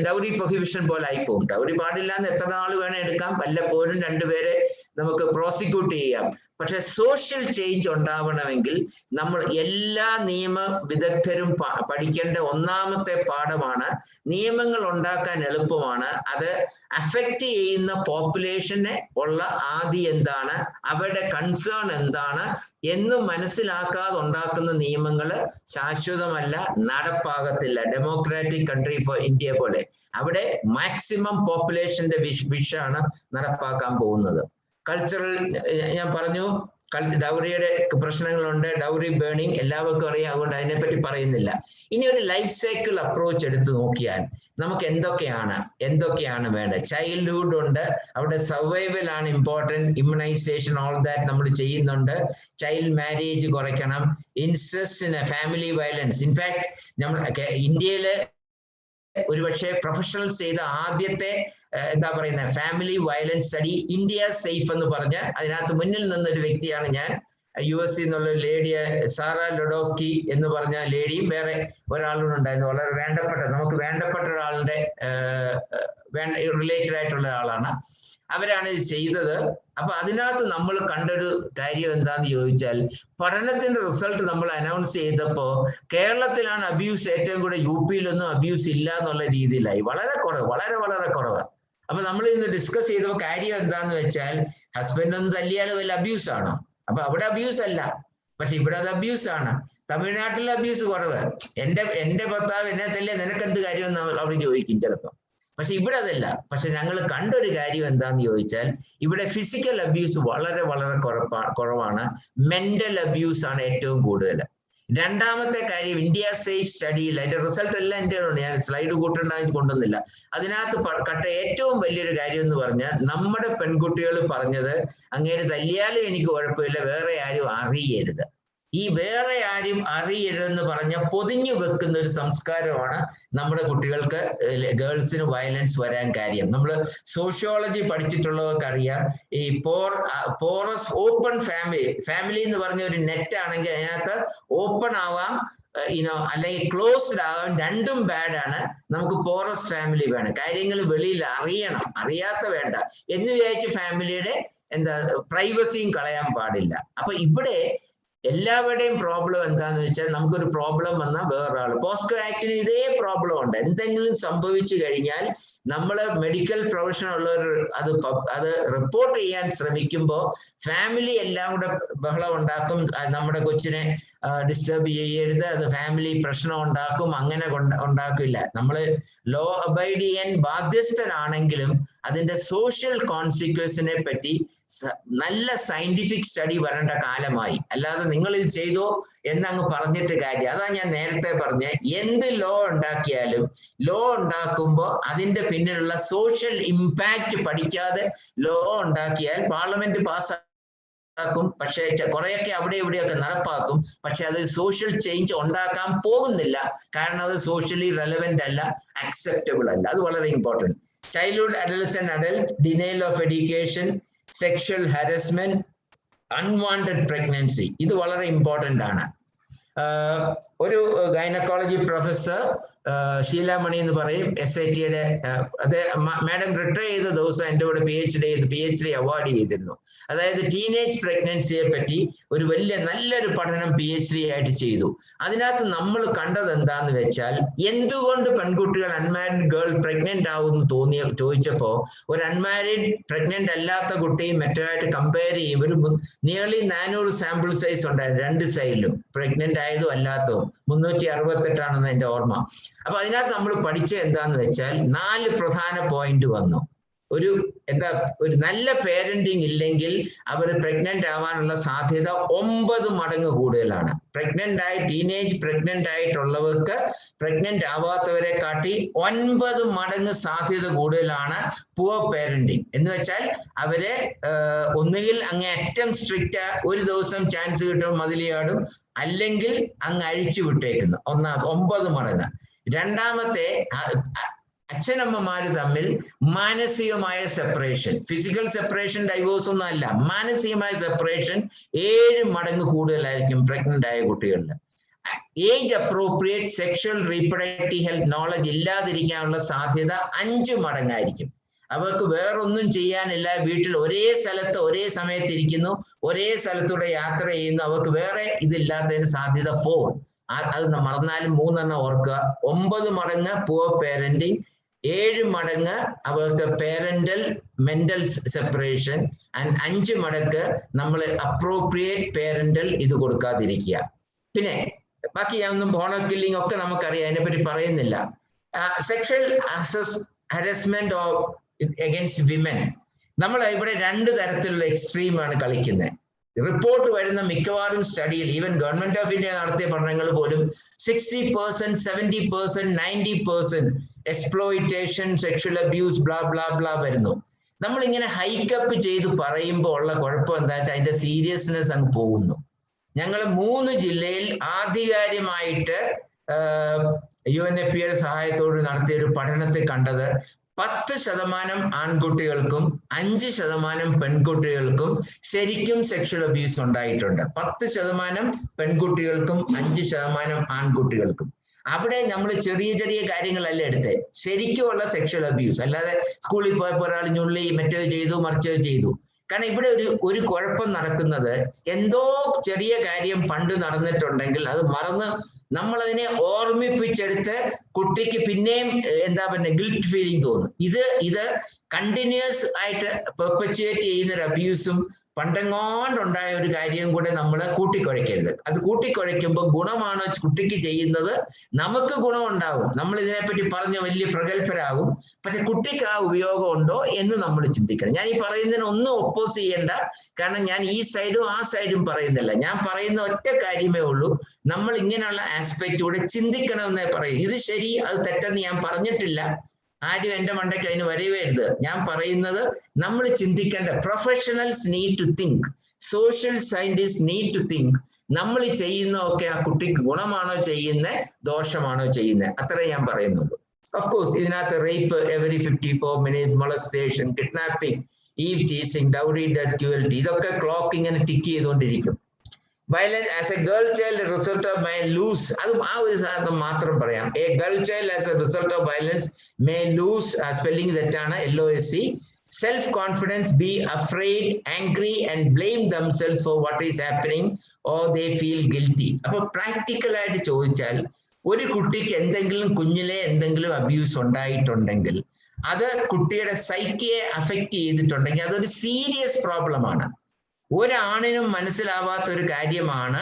ഡൗറി പ്രൊഹിബിഷൻ പോലെ ആയിപ്പോകും. ഡൗറി പാടില്ല എന്ന് എത്ര നാൾ വേണേ എടുക്കാം, വല്ലപ്പോഴും 2 പേരെ നമുക്ക് പ്രോസിക്യൂട്ട് ചെയ്യാം. പക്ഷെ സോഷ്യൽ ചേഞ്ച് ഉണ്ടാവണമെങ്കിൽ നമ്മൾ എല്ലാ നിയമ വിദഗ്ധരും പഠിക്കേണ്ട ഒന്നാമത്തെ പാഠമാണ്, നിയമങ്ങൾ ഉണ്ടാക്കാൻ എളുപ്പമാണ്, അത് അഫക്റ്റ് ചെയ്യുന്ന പോപ്പുലേഷനെ ഉള്ള ആദ്യം എന്താണ്, അവരുടെ കൺസേൺ എന്താണ് എന്ന് മനസ്സിലാക്കാതെ ഉണ്ടാക്കുന്ന നിയമങ്ങൾ ശാശ്വതമല്ല, നടപ്പാകത്തില്ല. ഡെമോക്രാറ്റിക് കൺട്രി ഫോർ ഇന്ത്യ പോലെ അവിടെ മാക്സിമം പോപ്പുലേഷന്റെ വിഷാണ് നടപ്പാക്കാൻ പോകുന്നത്. കൾച്ചറൽ ഞാൻ പറഞ്ഞു, ഡൗറിയുടെ പ്രശ്നങ്ങളുണ്ട്, ഡൗറി ബേണിംഗ് എല്ലാവർക്കും അറിയാം, അതുകൊണ്ട് അതിനെപ്പറ്റി പറയുന്നില്ല. ഇനി ഒരു ലൈഫ് സൈക്കിൾ അപ്രോച്ച് എടുത്ത് നോക്കിയാൽ നമുക്ക് എന്തൊക്കെയാണ് വേണ്ടത്. ചൈൽഡ്ഹുഡ് ഉണ്ട്, അവിടെ സർവൈവൽ ആണ് ഇമ്പോർട്ടൻറ്റ്, ഇമ്മ്യൂണൈസേഷൻ ഓൾ ദാറ്റ് നമ്മൾ ചെയ്യുന്നുണ്ട്. ചൈൽഡ് മാരേജ് കുറയ്ക്കണം, ഇൻസെസ്റ്റ്, ഫാമിലി വയലൻസ്. ഇൻഫാക്ട് നമ്മൾ ഇന്ത്യയിലെ ഒരുപക്ഷെ പ്രൊഫഷണൽസ് ചെയ്ത ആദ്യത്തെ എന്താ പറയുന്നത് family violence study India safe എന്ന് പറഞ്ഞ അതിനകത്ത് മുന്നിൽ നിന്നൊരു വ്യക്തിയാണ് ഞാൻ. US എന്നുള്ള ലേഡിയെ സാറ ലൊഡോസ്കി എന്ന് പറഞ്ഞ ലേഡിയും വേറെ ഒരാളൂടെ ഉണ്ടായിരുന്നു. വളരെ വേണ്ടപ്പെട്ട നമുക്ക് വേണ്ടപ്പെട്ട ഒരാളുടെ റിലേറ്റഡ് ആയിട്ടുള്ള ആളാണ്. അവരാണ് ഇത് ചെയ്തത്. അപ്പൊ അതിനകത്ത് നമ്മൾ കണ്ടൊരു കാര്യം എന്താന്ന് ചോദിച്ചാൽ പഠനത്തിന്റെ റിസൾട്ട് നമ്മൾ അനൗൺസ് ചെയ്തപ്പോ കേരളത്തിലാണ് അബ്യൂസ് ഏറ്റവും കൂടെ, UP-യിലൊന്നും അബ്യൂസ് ഇല്ല എന്നുള്ള രീതിയിലായി. വളരെ കുറവ്, വളരെ കുറവ്. അപ്പൊ നമ്മൾ ഇന്ന് ഡിസ്കസ് ചെയ്തപ്പോ കാര്യം എന്താന്ന് വെച്ചാൽ ഹസ്ബൻഡ് ഒന്ന് തല്ലിയാലും വല്ല അബ്യൂസ് ആണോ? അപ്പൊ അവിടെ അബ്യൂസ് അല്ല, പക്ഷെ ഇവിടെ അത് അബ്യൂസ് ആണ്. തമിഴ്നാട്ടിലെ അബ്യൂസ് കുറവ്. എന്റെ ഭർത്താവ് എന്നെ തല്ലിയ നിനക്ക് എന്ത് കാര്യം എന്ന് അവിടെ ചോദിക്കും ചിലപ്പോ. പക്ഷെ ഇവിടെ അതല്ല. പക്ഷെ ഞങ്ങൾ കണ്ടൊരു കാര്യം എന്താന്ന് ചോദിച്ചാൽ ഇവിടെ ഫിസിക്കൽ അബ്യൂസ് വളരെ കുറവാണ്. മെന്റൽ അബ്യൂസ് ആണ് ഏറ്റവും കൂടുതൽ. രണ്ടാമത്തെ കാര്യം ഇന്ത്യ സേഫ് സ്റ്റഡിയിൽ അതിന്റെ റിസൾട്ട് എല്ലാം എൻ്റെ ഉണ്ട്. ഞാൻ സ്ലൈഡ് കൂട്ടുണ്ടായി കൊണ്ടുവന്നില്ല. അതിനകത്ത് കട്ട ഏറ്റവും വലിയൊരു കാര്യം എന്ന് പറഞ്ഞാൽ നമ്മുടെ പെൺകുട്ടികൾ പറഞ്ഞത് അങ്ങേര് തല്ലിയാലും എനിക്ക് കുഴപ്പമില്ല, വേറെ ആരും അറിയരുത്. ഈ വേറെ ആരും അറിയരുതെന്ന് പറഞ്ഞ പൊതിഞ്ഞു വെക്കുന്ന ഒരു സംസ്കാരമാണ് നമ്മുടെ കുട്ടികൾക്ക്, ഗേൾസിന് വയലൻസ് വരാൻ കാര്യം. നമ്മൾ സോഷ്യോളജി പഠിച്ചിട്ടുള്ളവർക്ക് അറിയാം, ഈ പോറസ് ഓപ്പൺ ഫാമിലി എന്ന് പറഞ്ഞ ഒരു നെറ്റ് ആണെങ്കിൽ അതിനകത്ത് ഓപ്പൺ ആവാം, അല്ലെങ്കിൽ ക്ലോസ്ഡ് ആവാം, രണ്ടും ബാഡ് ആണ്. നമുക്ക് പോറസ് ഫാമിലി വേണം. കാര്യങ്ങൾ വെളിയിൽ അറിയണം, അറിയാത്ത വേണ്ട എന്ന് വിചാരിച്ച് ഫാമിലിയുടെ പ്രൈവസിയും കളയാൻ പാടില്ല. അപ്പൊ ഇവിടെ എല്ലാവരുടെയും പ്രോബ്ലം എന്താന്ന് വെച്ചാൽ നമുക്കൊരു പ്രോബ്ലം വന്നാൽ വേറൊരാൾ, പോസ്കോ ആക്ടിന് ഇതേ പ്രോബ്ലം ഉണ്ട്. എന്തെങ്കിലും സംഭവിച്ചു കഴിഞ്ഞാൽ നമ്മൾ മെഡിക്കൽ പ്രൊഫഷൻ ഉള്ളവർ അത് റിപ്പോർട്ട് ചെയ്യാൻ ശ്രമിക്കുമ്പോൾ ഫാമിലി എല്ലാം കൂടെ ബഹളം ഉണ്ടാക്കും. നമ്മുടെ കൊച്ചിനെ ഡിസ്റ്റർബ് ചെയ്യരുത്, അത് ഫാമിലി പ്രശ്നം ഉണ്ടാക്കും, അങ്ങനെ ഉണ്ടാക്കില്ല. നമ്മൾ ലോ അബൈഡ് ചെയ്യാൻ ബാധ്യസ്ഥരാണെങ്കിലും അതിന്റെ സോഷ്യൽ കോൺസിക്വൻസിനെ പറ്റി നല്ല സയന്റിഫിക് സ്റ്റഡി വരേണ്ട കാലമായി. അല്ലാതെ നിങ്ങൾ ഇത് ചെയ്തോ എന്നങ്ങ് പറഞ്ഞിട്ട് കാര്യം. അതാ ഞാൻ നേരത്തെ പറഞ്ഞ എന്ത് ലോ ഉണ്ടാക്കിയാലും ലോ ഉണ്ടാക്കുമ്പോൾ അതിന്റെ പിന്നിലുള്ള സോഷ്യൽ ഇമ്പാക്റ്റ് പഠിക്കാതെ ലോ ഉണ്ടാക്കിയാൽ പാർലമെന്റ് പാസ്സാക്കും, പക്ഷേ കുറെയൊക്കെ അവിടെ ഇവിടെയൊക്കെ നടപ്പാക്കും, പക്ഷെ അത് സോഷ്യൽ ചേഞ്ച് ഉണ്ടാക്കാൻ പോകുന്നില്ല. കാരണം അത് സോഷ്യലി റെലവെന്റ് അല്ല, അക്സെപ്റ്റബിൾ അല്ല. അത് വളരെ important. Childhood, adolescent, adult, denial of education, sexual harassment, unwanted pregnancy, ഇത് വളരെ ഇമ്പോർട്ടൻ്റ് ആണ്. ഒരു ഗൈനക്കോളജി പ്രൊഫസർ ഷീലാമണി എന്ന് പറയും, SIT-യുടെ, അത് മാഡം റിട്ടയർ ചെയ്ത ദിവസം എൻ്റെ കൂടെ PhD അവാർഡ് ചെയ്തിരുന്നു. അതായത് ടീനേജ് പ്രഗ്നൻസിയെ പറ്റി ഒരു നല്ലൊരു പഠനം PhD ആയിട്ട് ചെയ്തു. അതിനകത്ത് നമ്മൾ കണ്ടത് എന്താന്ന് വെച്ചാൽ എന്തുകൊണ്ട് പെൺകുട്ടികൾ അൺമാരിഡ് ഗേൾ പ്രഗ്നന്റ് ആവുമെന്ന് ചോദിച്ചപ്പോൾ ഒരു അൺമാരിഡ് പ്രഗ്നന്റ് അല്ലാത്ത കുട്ടിയും മറ്റുമായിട്ട് കമ്പയർ ചെയ്യും. ഒരു നിയർലി 400 സാമ്പിൾ സൈസ് ഉണ്ടായിരുന്നു രണ്ട് സൈഡിലും, പ്രഗ്നന്റ് ആയതും അല്ലാത്തതും. 368 എൻ്റെ ഓർമ്മ. അപ്പൊ അതിനകത്ത് നമ്മൾ പഠിച്ച എന്താന്ന് വെച്ചാൽ 4 പ്രധാന പോയിന്റ് വന്നു. ഒരു നല്ല പേരന്റിങ് ഇല്ലെങ്കിൽ അവർ പ്രഗ്നന്റ് ആവാനുള്ള സാധ്യത 9 മടങ്ങ് കൂടുതലാണ്. ടീനേജ് പ്രഗ്നന്റ് ആയിട്ടുള്ളവർക്ക് പ്രഗ്നന്റ് ആവാത്തവരെ കാട്ടി 9 മടങ്ങ് സാധ്യത കൂടുതലാണ് പുവർ പേരന്റിങ്. എന്ന് വെച്ചാൽ അവരെ ഒന്നുകിൽ അങ്ങേയറ്റം സ്ട്രിക്റ്റ്, ഒരു ദിവസം ചാൻസ് കിട്ടും മതിലിയാടും, അല്ലെങ്കിൽ അങ്ങ് അഴിച്ചു വിട്ടേക്കുന്നു. 9 മടങ്ങ്. രണ്ടാമത്തെ, അച്ഛനമ്മമാര് തമ്മിൽ മാനസികമായ സെപ്പറേഷൻ, ഫിസിക്കൽ സെപ്പറേഷൻ, ഡൈവോഴ്സ് ഒന്നും അല്ല, മാനസികമായ സെപ്പറേഷൻ 7 മടങ്ങ് കൂടുതലായിരിക്കും പ്രഗ്നന്റ് ആയ കുട്ടികളിൽ. Age appropriate sexual reproductive health knowledge ഇല്ലാതിരിക്കാനുള്ള സാധ്യത 5 മടങ്ങായിരിക്കും. അവർക്ക് വേറൊന്നും ചെയ്യാനില്ല, വീട്ടിൽ ഒരേ സ്ഥലത്ത് ഒരേ സമയത്ത് ഇരിക്കുന്നു, ഒരേ സ്ഥലത്തൂടെ യാത്ര ചെയ്യുന്നു, അവർക്ക് വേറെ ഇതില്ലാത്തതിന് സാധ്യത 4. അത് മറന്നാലും 3 ഓർക്കുക. 9 മടങ്ങ് പുവർ പേരന്റിങ്, 7 മടങ്ങ് അവർക്ക് പേരന്റൽ മെന്റൽ സെപ്പറേഷൻ, ആൻഡ് 5 മടങ്ങ് നമ്മൾ അപ്രോപ്രിയേറ്റ് പേരന്റൽ ഇത് കൊടുക്കാതിരിക്കുക. പിന്നെ ബാക്കി ഒന്നും ഹോണർ കില്ലിംഗ് ഒക്കെ നമുക്കറിയാം, അതിനെപ്പറ്റി പറയുന്നില്ല. സെക്ഷൽ ഹരാസ്മെന്റ് അഗൈൻസ്റ്റ് വിമൻ, നമ്മൾ ഇവിടെ 2 തരത്തിലുള്ള എക്സ്ട്രീമാണ് കളിക്കുന്നത്. റിപ്പോർട്ട് വരുന്ന മിക്കവാറും സ്റ്റഡിയിൽ, ഈവൻ ഗവൺമെന്റ് ഓഫ് ഇന്ത്യ നടത്തിയ പഠനങ്ങൾ പോലും 60%, 70%, 90% exploitation, sexual abuse, blah blah blah വരുന്നു. നമ്മളിങ്ങനെ ഹൈക്കപ്പ് ചെയ്ത് പറയുമ്പോൾ ഉള്ള കുഴപ്പം എന്താ വെച്ചാൽ അതിന്റെ സീരിയസ്നെസ് അങ്ങ് പോകുന്നു. ഞങ്ങൾ 3 ജില്ലയിൽ ആധികാരികമായിട്ട് UNFPA സഹായത്തോട് നടത്തിയ ഒരു പഠനത്തിൽ കണ്ടത് 10% ആൺകുട്ടികൾക്കും 5% പെൺകുട്ടികൾക്കും ശരിക്കും സെക്ഷൽ അബ്യൂസ് ഉണ്ടായിട്ടുണ്ട്. 10% പെൺകുട്ടികൾക്കും 5% ആൺകുട്ടികൾക്കും. അവിടെ നമ്മൾ ചെറിയ ചെറിയ കാര്യങ്ങളല്ല എടുത്തത്, ശരിക്കുമുള്ള സെക്ഷൽ അബ്യൂസ്. അല്ലാതെ സ്കൂളിൽ പോയപ്പോൾ ഒരാൾ ഞുള്ളി മറ്റേത് ചെയ്തു മറിച്ചത് ചെയ്തു. കാരണം ഇവിടെ ഒരു കുഴപ്പം നടക്കുന്നത്, എന്തോ ചെറിയ കാര്യം പണ്ട് നടന്നിട്ടുണ്ടെങ്കിൽ അത് മറന്ന് നമ്മളതിനെ ഓർമ്മിപ്പിച്ചെടുത്ത് കുട്ടിക്ക് പിന്നെയും എന്താ പറയുക ഗിൽറ്റ് ഫീലിംഗ് തോന്നും. ഇത് കണ്ടിന്യൂസ് ആയിട്ട് പെർപ്പച്വേറ്റ് ചെയ്യുന്നൊരു അബ്യൂസും പണ്ടെങ്ങോണ്ടുണ്ടായ ഒരു കാര്യം കൂടെ നമ്മൾ കൂട്ടിക്കുഴയ്ക്കരുത്. അത് കൂട്ടിക്കുഴയ്ക്കുമ്പോൾ ഗുണമാണോ കുട്ടിക്ക് ചെയ്യുന്നത്, നമുക്ക് ഗുണമുണ്ടാവും, നമ്മൾ ഇതിനെപ്പറ്റി പറഞ്ഞ് വലിയ പ്രഗത്ഭരാകും, പക്ഷെ കുട്ടിക്ക് ആ ഉപയോഗം ഉണ്ടോ എന്ന് നമ്മൾ ചിന്തിക്കണം. ഞാൻ ഈ പറയുന്നതിന് ഒന്നും ഒപ്പോസ് ചെയ്യേണ്ട, കാരണം ഞാൻ ഈ സൈഡും ആ സൈഡും പറയുന്നില്ല. ഞാൻ പറയുന്ന ഒറ്റ കാര്യമേ ഉള്ളൂ, നമ്മൾ ഇങ്ങനെയുള്ള ആസ്പെക്ട് കൂടെ ചിന്തിക്കണമെന്നേ പറയും. ഇത് ശരി അത് തെറ്റെന്ന് ഞാൻ പറഞ്ഞിട്ടില്ല, ആരും എന്റെ മണ്ടയ്ക്ക് അതിന് വരവേരുത്. ഞാൻ പറയുന്നത് നമ്മൾ ചിന്തിക്കേണ്ട, professionals need to think, social scientist need to think. നമ്മൾ ചെയ്യുന്നതൊക്കെ ആ കുട്ടിക്ക് ഗുണമാണോ ചെയ്യുന്നത്, ദോഷമാണോ ചെയ്യുന്നത്, അത്രേ ഞാൻ പറയുന്നുള്ളൂ. ഓഫ് കോഴ്സ് ഇതിനകത്ത് rape every 54 minutes, molestation, kidnapping, eve teasing, dowry death, cruelty, ഇതൊക്കെ ക്ലോക്ക് ഇങ്ങനെ ടിക്ക് ചെയ്തുകൊണ്ടിരിക്കും. Violence as a girl child, a result of may lose. അതും ആ ഒരു സാധനം മാത്രം പറയാം. A girl child as a result of violence may lose, spelling തെറ്റാണ്, LOSC, self-confidence, be afraid, angry and blame themselves for what is happening, or they feel guilty. അപ്പോൾ practical ആയിട്ട് ചോദിച്ചാൽ, ഒരു കുട്ടിക്ക് എന്തെങ്കിലും കുഞ്ഞിലെ എന്തെങ്കിലും അബ്യൂസ് ഉണ്ടായിട്ടുണ്ടെങ്കിൽ, അത് കുട്ടിയുടെ സൈക്കിയെ അഫക്റ്റ് ചെയ്തിട്ടുണ്ടെങ്കിൽ അതൊരു സീരിയസ് പ്രോബ്ലമാണ്. ഒരാണിനും മനസ്സിലാവാത്ത ഒരു കാര്യമാണ്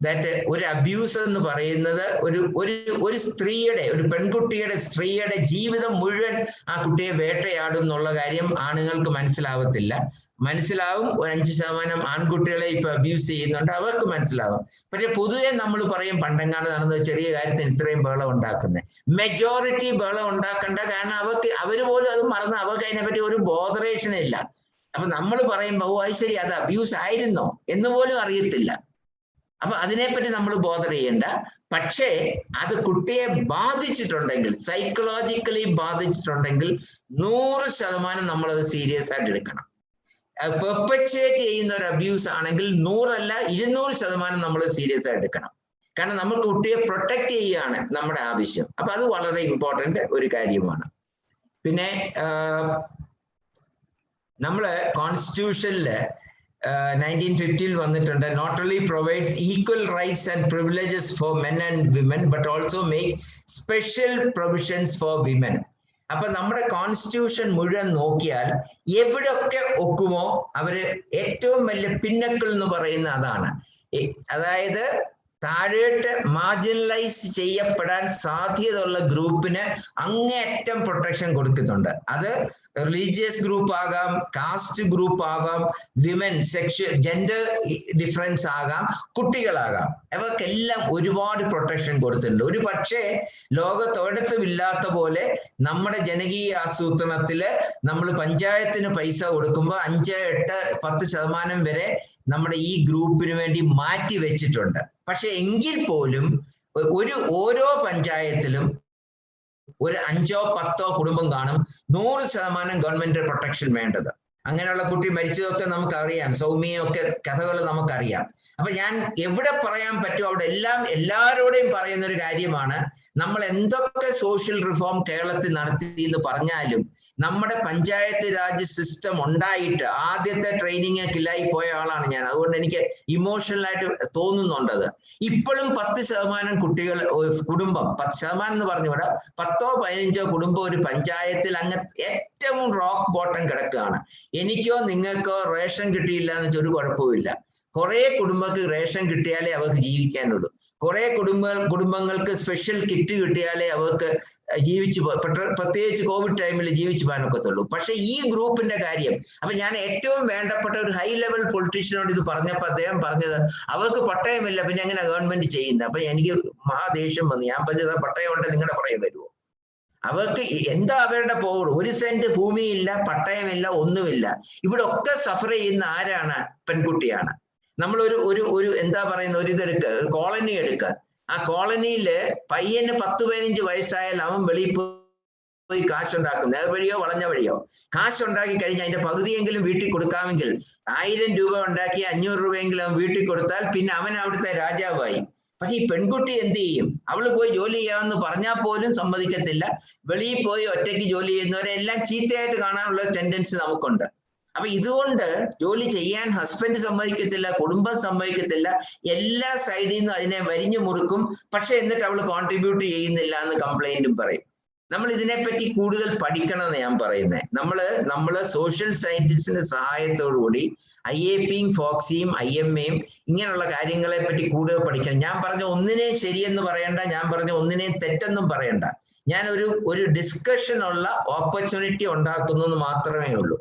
ദാറ്റ് ഒരു അബ്യൂസ് എന്ന് പറയുന്നത് ഒരു സ്ത്രീയുടെ, ഒരു പെൺകുട്ടിയുടെ, സ്ത്രീയുടെ ജീവിതം മുഴുവൻ ആ കുട്ടിയെ വേട്ടയാടും എന്നുള്ള കാര്യം ആണുങ്ങൾക്ക് മനസ്സിലാവത്തില്ല. മനസ്സിലാവും, ഒരു 5% ആൺകുട്ടികളെ ഇപ്പൊ അബ്യൂസ് ചെയ്യുന്നുണ്ട്, അവർക്ക് മനസ്സിലാവും. പക്ഷെ പൊതുവെ നമ്മൾ പറയും പണ്ടെങ്ങാണ്ട് നടന്ന ചെറിയ കാര്യത്തിന് ഇത്രയും ബഹളം ഉണ്ടാക്കുന്നത്. മെജോറിറ്റി ബഹളം ഉണ്ടാക്കേണ്ട, കാരണം അവര് പോലും അത് മറന്ന് അവർക്ക് അതിനെപ്പറ്റി ഒരു ബോധറേഷൻ ഇല്ല. അപ്പൊ നമ്മൾ പറയുമ്പോ ഓ അത് ശരി അത് അബ്യൂസ് ആയിരുന്നോ എന്ന് പോലും അറിയത്തില്ല. അപ്പൊ അതിനെപ്പറ്റി നമ്മൾ ബോധർ ചെയ്യണ്ട. പക്ഷേ അത് കുട്ടിയെ ബാധിച്ചിട്ടുണ്ടെങ്കിൽ, സൈക്കോളജിക്കലി ബാധിച്ചിട്ടുണ്ടെങ്കിൽ 100% നമ്മളത് സീരിയസ് ആയിട്ട് എടുക്കണം. പെർപ്പച്വേറ്റ് ചെയ്യുന്ന ഒരു അബ്യൂസ് ആണെങ്കിൽ 100 അല്ല 200% നമ്മൾ സീരിയസ് ആയിട്ട് എടുക്കണം. കാരണം നമ്മൾ കുട്ടിയെ പ്രൊട്ടക്ട് ചെയ്യുകയാണ് നമ്മുടെ ആവശ്യം. അപ്പൊ അത് വളരെ ഇമ്പോർട്ടന്റ് ഒരു കാര്യമാണ്. പിന്നെ നമ്മള് കോൺസ്റ്റിറ്റ്യൂഷനില് 1950 വന്നിട്ടുണ്ട്, not only provides equal rights and privileges for men and women but also make special provisions for women. അപ്പൊ നമ്മുടെ കോൺസ്റ്റിറ്റ്യൂഷൻ മുഴുവൻ നോക്കിയാൽ എവിടെയൊക്കെ ഒക്കുമോ അവര് ഏറ്റവും വലിയ പിന്നക്കിൾ എന്ന് പറയുന്ന അതാണ്. അതായത് താഴേട്ട് മാർജിനലൈസ് ചെയ്യപ്പെടാൻ സാധ്യതയുള്ള ഗ്രൂപ്പിന് അങ്ങേയറ്റം പ്രൊട്ടക്ഷൻ കൊടുക്കുന്നുണ്ട്. അത് റിലീജിയസ് ഗ്രൂപ്പ് ആകാം, കാസ്റ്റ് ഗ്രൂപ്പ് ആകാം, വിമൻ, സെക്ഷൽ ജെൻഡർ ഡിഫറൻസ് ആകാം, കുട്ടികളാകാം, അവർക്കെല്ലാം ഒരുപാട് പ്രൊട്ടക്ഷൻ കൊടുത്തിട്ടുണ്ട്. ഒരു പക്ഷേ ലോകത്തൊരിടത്തും ഇല്ലാത്ത പോലെ നമ്മുടെ ജനകീയ ആസൂത്രണത്തില് നമ്മൾ പഞ്ചായത്തിന് പൈസ കൊടുക്കുമ്പോൾ 5, 8, 10% വരെ നമ്മുടെ ഈ ഗ്രൂപ്പിന് വേണ്ടി മാറ്റി വെച്ചിട്ടുണ്ട്. പക്ഷെ എങ്കിൽ പോലും ഓരോ പഞ്ചായത്തിലും ഒരു 5, 10 കുടുംബം കാണും 100% ഗവൺമെന്റ് പ്രൊട്ടക്ഷൻ വേണ്ടത്. അങ്ങനെയുള്ള കുട്ടി മരിച്ചതൊക്കെ നമുക്കറിയാം, സൗമ്യയൊക്കെ കഥകൾ നമുക്കറിയാം. അപ്പൊ ഞാൻ എവിടെ പറയാൻ പറ്റുമോ അവിടെ എല്ലാവരോടെയും പറയുന്ന ഒരു കാര്യമാണ്, നമ്മൾ എന്തൊക്കെ സോഷ്യൽ റിഫോം കേരളത്തിൽ നടത്തി എന്ന് പറഞ്ഞാലും നമ്മുടെ പഞ്ചായത്ത് രാജ് സിസ്റ്റം ഉണ്ടായിട്ട് ആദ്യത്തെ ട്രെയിനിങ് കില്ലായി പോയ ആളാണ് ഞാൻ. അതുകൊണ്ട് എനിക്ക് ഇമോഷണലായിട്ട് തോന്നുന്നുണ്ടത്. ഇപ്പോഴും 10% കുട്ടികൾ കുടുംബം, 10% എന്ന് പറഞ്ഞുകൂടാ, 10, 15 കുടുംബം ഒരു പഞ്ചായത്തിൽ അങ്ങ് ഏറ്റവും റോക്ക് ബോട്ടം കിടക്കുകയാണ്. എനിക്കോ നിങ്ങൾക്കോ റേഷൻ കിട്ടിയില്ല എന്ന് വെച്ചാൽ ഒരു കുഴപ്പമില്ല. കുറെ കുടുംബങ്ങൾക്ക് റേഷൻ കിട്ടിയാലേ അവർക്ക് ജീവിക്കാനുള്ളൂ. കുറെ കുടുംബങ്ങൾക്ക് സ്പെഷ്യൽ കിറ്റ് കിട്ടിയാലേ അവർക്ക് പ്രത്യേകിച്ച് കോവിഡ് ടൈമിൽ ജീവിച്ചു പോകാനൊക്കത്തുള്ളൂ. പക്ഷെ ഈ ഗ്രൂപ്പിന്റെ കാര്യം, അപ്പൊ ഞാൻ ഏറ്റവും വേണ്ടപ്പെട്ട ഒരു ഹൈ ലെവൽ പൊളിറ്റീഷ്യനോട് ഇത് പറഞ്ഞപ്പോൾ അദ്ദേഹം പറഞ്ഞത് അവർക്ക് പട്ടയമില്ല, പിന്നെ എങ്ങനെ ഗവൺമെന്റ് ചെയ്യുന്നത്? അപ്പൊ എനിക്ക് മഹാദേഷ്യം വന്നു. ഞാൻ പറഞ്ഞത് പട്ടയം ഉണ്ട്, നിങ്ങളുടെ പുറകെ വരുമോ? അവർക്ക് എന്താ അവരുടെ പവർ? 1 സെന്റ് ഭൂമിയില്ല, പട്ടയമില്ല, ഒന്നുമില്ല. ഇവിടെ ഒക്കെ സഫർ ചെയ്യുന്ന ആരാണ്? പെൺകുട്ടിയാണ്. നമ്മൾ ഒരു എന്താ പറയുന്ന ഒരു ഇതെടുക്കുക, ഒരു കോളനി എടുക്കുക. ആ കോളനിയില് പയ്യന് 10-15 വയസ്സായാൽ അവൻ വെളിയിൽ പോയി കാശുണ്ടാക്കും. നേർവഴിയോ വളഞ്ഞ വഴിയോ കാശുണ്ടാക്കി കഴിഞ്ഞാൽ അതിന്റെ പകുതിയെങ്കിലും വീട്ടിൽ കൊടുക്കാമെങ്കിൽ 1000 രൂപ ഉണ്ടാക്കി 500 രൂപയെങ്കിലും അവൻ വീട്ടിൽ കൊടുത്താൽ പിന്നെ അവൻ അവിടുത്തെ രാജാവായി. പക്ഷെ ഈ പെൺകുട്ടി എന്ത് ചെയ്യും? അവള് പോയി ജോലി ചെയ്യാമെന്ന് പറഞ്ഞാൽ പോലും സമ്മതിക്കത്തില്ല. വെളിയിൽ പോയി ഒറ്റയ്ക്ക് ജോലി ചെയ്യുന്നവരെ എല്ലാം ചീത്തയായിട്ട് കാണാനുള്ള ടെൻഡൻസി നമുക്കുണ്ട്. അപ്പൊ ഇതുകൊണ്ട് ജോലി ചെയ്യാൻ ഹസ്ബൻഡ് സമ്മതിക്കത്തില്ല, കുടുംബം സമ്മതിക്കത്തില്ല, എല്ലാ സൈഡിൽ നിന്നും അതിനെ വരിഞ്ഞു മുറുക്കും. പക്ഷെ എന്നിട്ട് അവള് കോൺട്രിബ്യൂട്ട് ചെയ്യുന്നില്ല എന്ന് കംപ്ലൈന്റും പറയും. നമ്മൾ ഇതിനെപ്പറ്റി കൂടുതൽ പഠിക്കണമെന്ന് ഞാൻ പറയുന്നത്. നമ്മള് സോഷ്യൽ സയന്റിസ്റ്റിന്റെ സഹായത്തോടുകൂടി IAPയും ഫോക്സിയും IMAയും ഇങ്ങനെയുള്ള കാര്യങ്ങളെ പറ്റി കൂടുതൽ പഠിക്കണം. ഞാൻ പറഞ്ഞ ഒന്നിനെയും ശരിയെന്ന് പറയണ്ട, ഞാൻ പറഞ്ഞ ഒന്നിനെയും തെറ്റെന്നും പറയണ്ട. ഞാൻ ഒരു ഡിസ്കഷൻ ഉള്ള ഓപ്പർച്യൂണിറ്റി ഉണ്ടാക്കുന്നത് മാത്രമേ ഉള്ളൂ.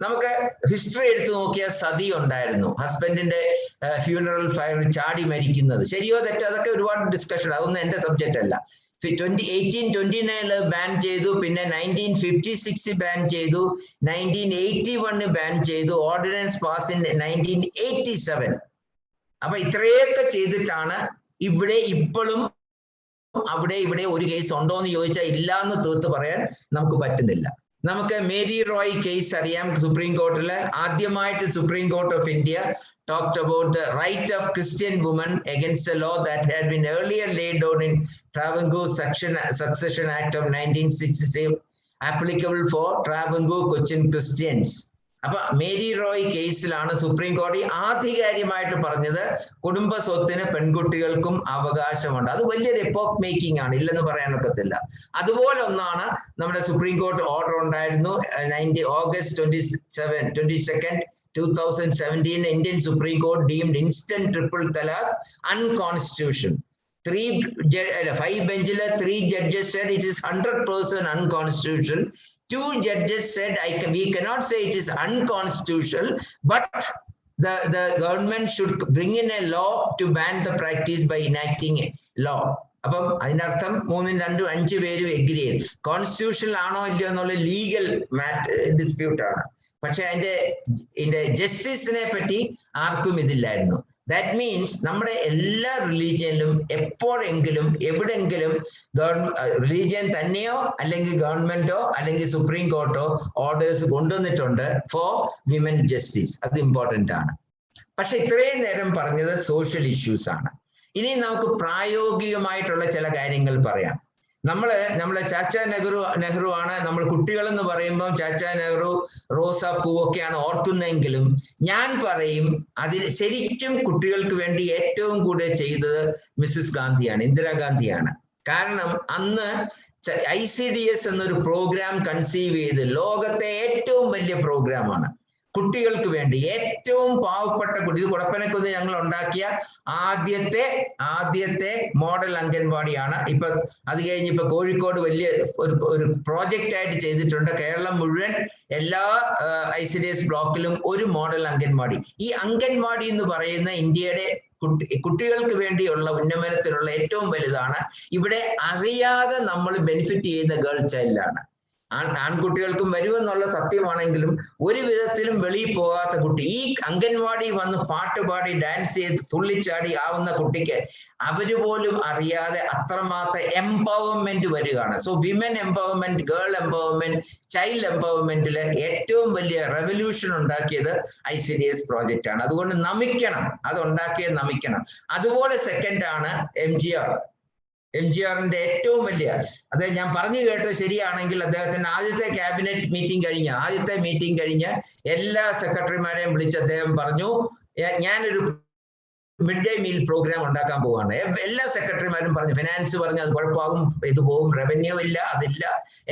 നമുക്ക് ഹിസ്റ്ററി എടുത്തു നോക്കിയാൽ സതി ഉണ്ടായിരുന്നു. ഹസ്ബൻഡിന്റെ ഫ്യൂണറൽ ഫയർ ചാടി മരിക്കുന്നത് ശരിയോ തെറ്റോ അതൊക്കെ ഒരുപാട് ഡിസ്കഷൻ, അതൊന്നും എന്റെ സബ്ജക്റ്റ് അല്ല. 1829 ബാൻ ചെയ്തു, പിന്നെ 1956 ബാൻ ചെയ്തു, 1981 ബാൻ ചെയ്തു, ഓർഡിനൻസ് പാസ് ഇൻ 1987. അപ്പൊ ഇത്രയൊക്കെ ചെയ്തിട്ടാണ് ഇവിടെ ഇപ്പോഴും അവിടെ ഇവിടെ ഒരു കേസ് ഉണ്ടോ എന്ന് ചോദിച്ചാൽ ഇല്ല എന്ന് തീർത്ത് പറയാൻ നമുക്ക് പറ്റുന്നില്ല. നമുക്ക് മേരി റോയ് കേസ് അറിയാം. സുപ്രീം കോർട്ടില് ആദ്യമായിട്ട് supreme court of India talked about the right of Christian women against a law that had been earlier laid down in Travancore Succession Act of 1967 applicable for Travancore Cochin Christians. അപ്പൊ Mary Roy കേസിലാണ് supreme കോടതി ആധികാരികമായിട്ട് പറഞ്ഞത് കുടുംബ സ്വത്തിന് പെൺകുട്ടികൾക്കും അവകാശമുണ്ട്. അത് വലിയൊരു എപ്പോക്ക് മേക്കിംഗ് ആണ്, ഇല്ലെന്ന് പറയാനൊക്കത്തില്ല. അതുപോലെ ഒന്നാണ് നമ്മുടെ സുപ്രീം കോർട്ട് ഓർഡർ ഉണ്ടായിരുന്നു. August 22nd 2017 Indian Supreme Court deemed instant triple talaq unconstitutional. 5 benchiലെ 3 judges said it is 100% unconstitutional. 2 judges said we cannot say it is unconstitutional, but the government should bring in a law to ban the practice by enacting a law. അപ്പം അതിനർത്ഥം 3-2-5 പേരും agree ചെയ്തു. Constitutional ആണോ ഇല്ലയോ എന്നുള്ള legal dispute ആണ്. പക്ഷെ അതിന്റെ ജസ്റ്റിസിനെ പറ്റി ആർക്കും ഇതില്ലായിരുന്നു. ദാറ്റ് മീൻസ് നമ്മുടെ എല്ലാ റിലീജിയനിലും എപ്പോഴെങ്കിലും എവിടെങ്കിലും റിലീജിയൻ തന്നെയോ അല്ലെങ്കിൽ ഗവൺമെന്റോ അല്ലെങ്കിൽ സുപ്രീം കോർട്ടോ ഓർഡേഴ്സ് കൊണ്ടുവന്നിട്ടുണ്ട് ഫോർ വിമൻ ജസ്റ്റിസ്. അത് ഇമ്പോർട്ടന്റ് ആണ്. പക്ഷെ ഇത്രയും നേരം പറഞ്ഞത് സോഷ്യൽ ഇഷ്യൂസ് ആണ്. ഇനി നമുക്ക് പ്രായോഗികമായിട്ടുള്ള ചില കാര്യങ്ങൾ പറയാം. നമ്മളെ ചാച്ചാ നെഹ്റു ആണ് നമ്മൾ കുട്ടികളെന്ന് പറയുമ്പോൾ ചാച്ചാ നെഹ്റു റോസാപ്പൂ ഒക്കെയാണ് ഓർക്കുന്നതെങ്കിലും ഞാൻ പറയും അതിൽ ശരിക്കും കുട്ടികൾക്ക് വേണ്ടി ഏറ്റവും കൂടുതൽ ചെയ്തത് മിസ്സസ് ഗാന്ധിയാണ്, ഇന്ദിരാഗാന്ധിയാണ്. കാരണം അന്ന് ICDS എന്നൊരു പ്രോഗ്രാം കൺസീവ് ചെയ്ത് ലോകത്തെ ഏറ്റവും വലിയ പ്രോഗ്രാമാണ് കുട്ടികൾക്ക് വേണ്ടി. ഏറ്റവും പാവപ്പെട്ട കുട്ടി, ഇത് കുടപ്പനക്കുന്ന് ഞങ്ങൾ ഉണ്ടാക്കിയ ആദ്യത്തെ മോഡൽ അംഗൻവാടിയാണ്. ഇപ്പൊ അത് കഴിഞ്ഞ് ഇപ്പൊ കോഴിക്കോട് വലിയ ഒരു പ്രോജക്റ്റ് ആയിട്ട് ചെയ്തിട്ടുണ്ട്. കേരളം മുഴുവൻ എല്ലാ ICDS ബ്ലോക്കിലും ഒരു മോഡൽ അംഗൻവാടി. ഈ അംഗൻവാടി എന്ന് പറയുന്ന ഇന്ത്യയുടെ കുട്ടികൾക്ക് വേണ്ടിയുള്ള ഉന്നമനത്തിനുള്ള ഏറ്റവും വലുതാണ്. ഇവിടെ അറിയാതെ നമ്മൾ ബെനിഫിറ്റ് ചെയ്യുന്ന ഗേൾ ചൈൽഡാണ്. ആൺകുട്ടികൾക്കും വരുമെന്നുള്ള സത്യമാണെങ്കിലും ഒരു വിധത്തിലും വെളിയിൽ പോകാത്ത കുട്ടി ഈ അംഗൻവാടി വന്ന് പാട്ടുപാടി ഡാൻസ് ചെയ്ത് തുള്ളിച്ചാടി ആവുന്ന കുട്ടിക്ക് അവര് പോലും അറിയാതെ അത്രമാത്രം എംപവർമെന്റ് വരികയാണ്. So women empowerment, girl empowerment, child എംപവർമെന്റില് ഏറ്റവും വലിയ റെവല്യൂഷൻ ഉണ്ടാക്കിയത് ICDS പ്രോജക്റ്റ് ആണ്. അതുകൊണ്ട് നമിക്കണം, അത് ഉണ്ടാക്കിയത് നമിക്കണം. അതുപോലെ സെക്കൻഡ് ആണ് MGRന്റെ ഏറ്റവും വലിയ, അദ്ദേഹം ഞാൻ പറഞ്ഞു കേട്ടത് ശരിയാണെങ്കിൽ അദ്ദേഹത്തിന്റെ ആദ്യത്തെ ക്യാബിനറ്റ് മീറ്റിംഗ് കഴിഞ്ഞ് എല്ലാ സെക്രട്ടറിമാരെയും വിളിച്ച് അദ്ദേഹം പറഞ്ഞു ഞാനൊരു മിഡ് ഡേ മീൽ പ്രോഗ്രാം ഉണ്ടാക്കാൻ പോവാണ്. എല്ലാ സെക്രട്ടറിമാരും പറഞ്ഞു, ഫിനാൻസ് പറഞ്ഞു അത് കുഴപ്പമാകും, ഇത് പോകും, റവന്യൂ ഇല്ല, അതില്ല,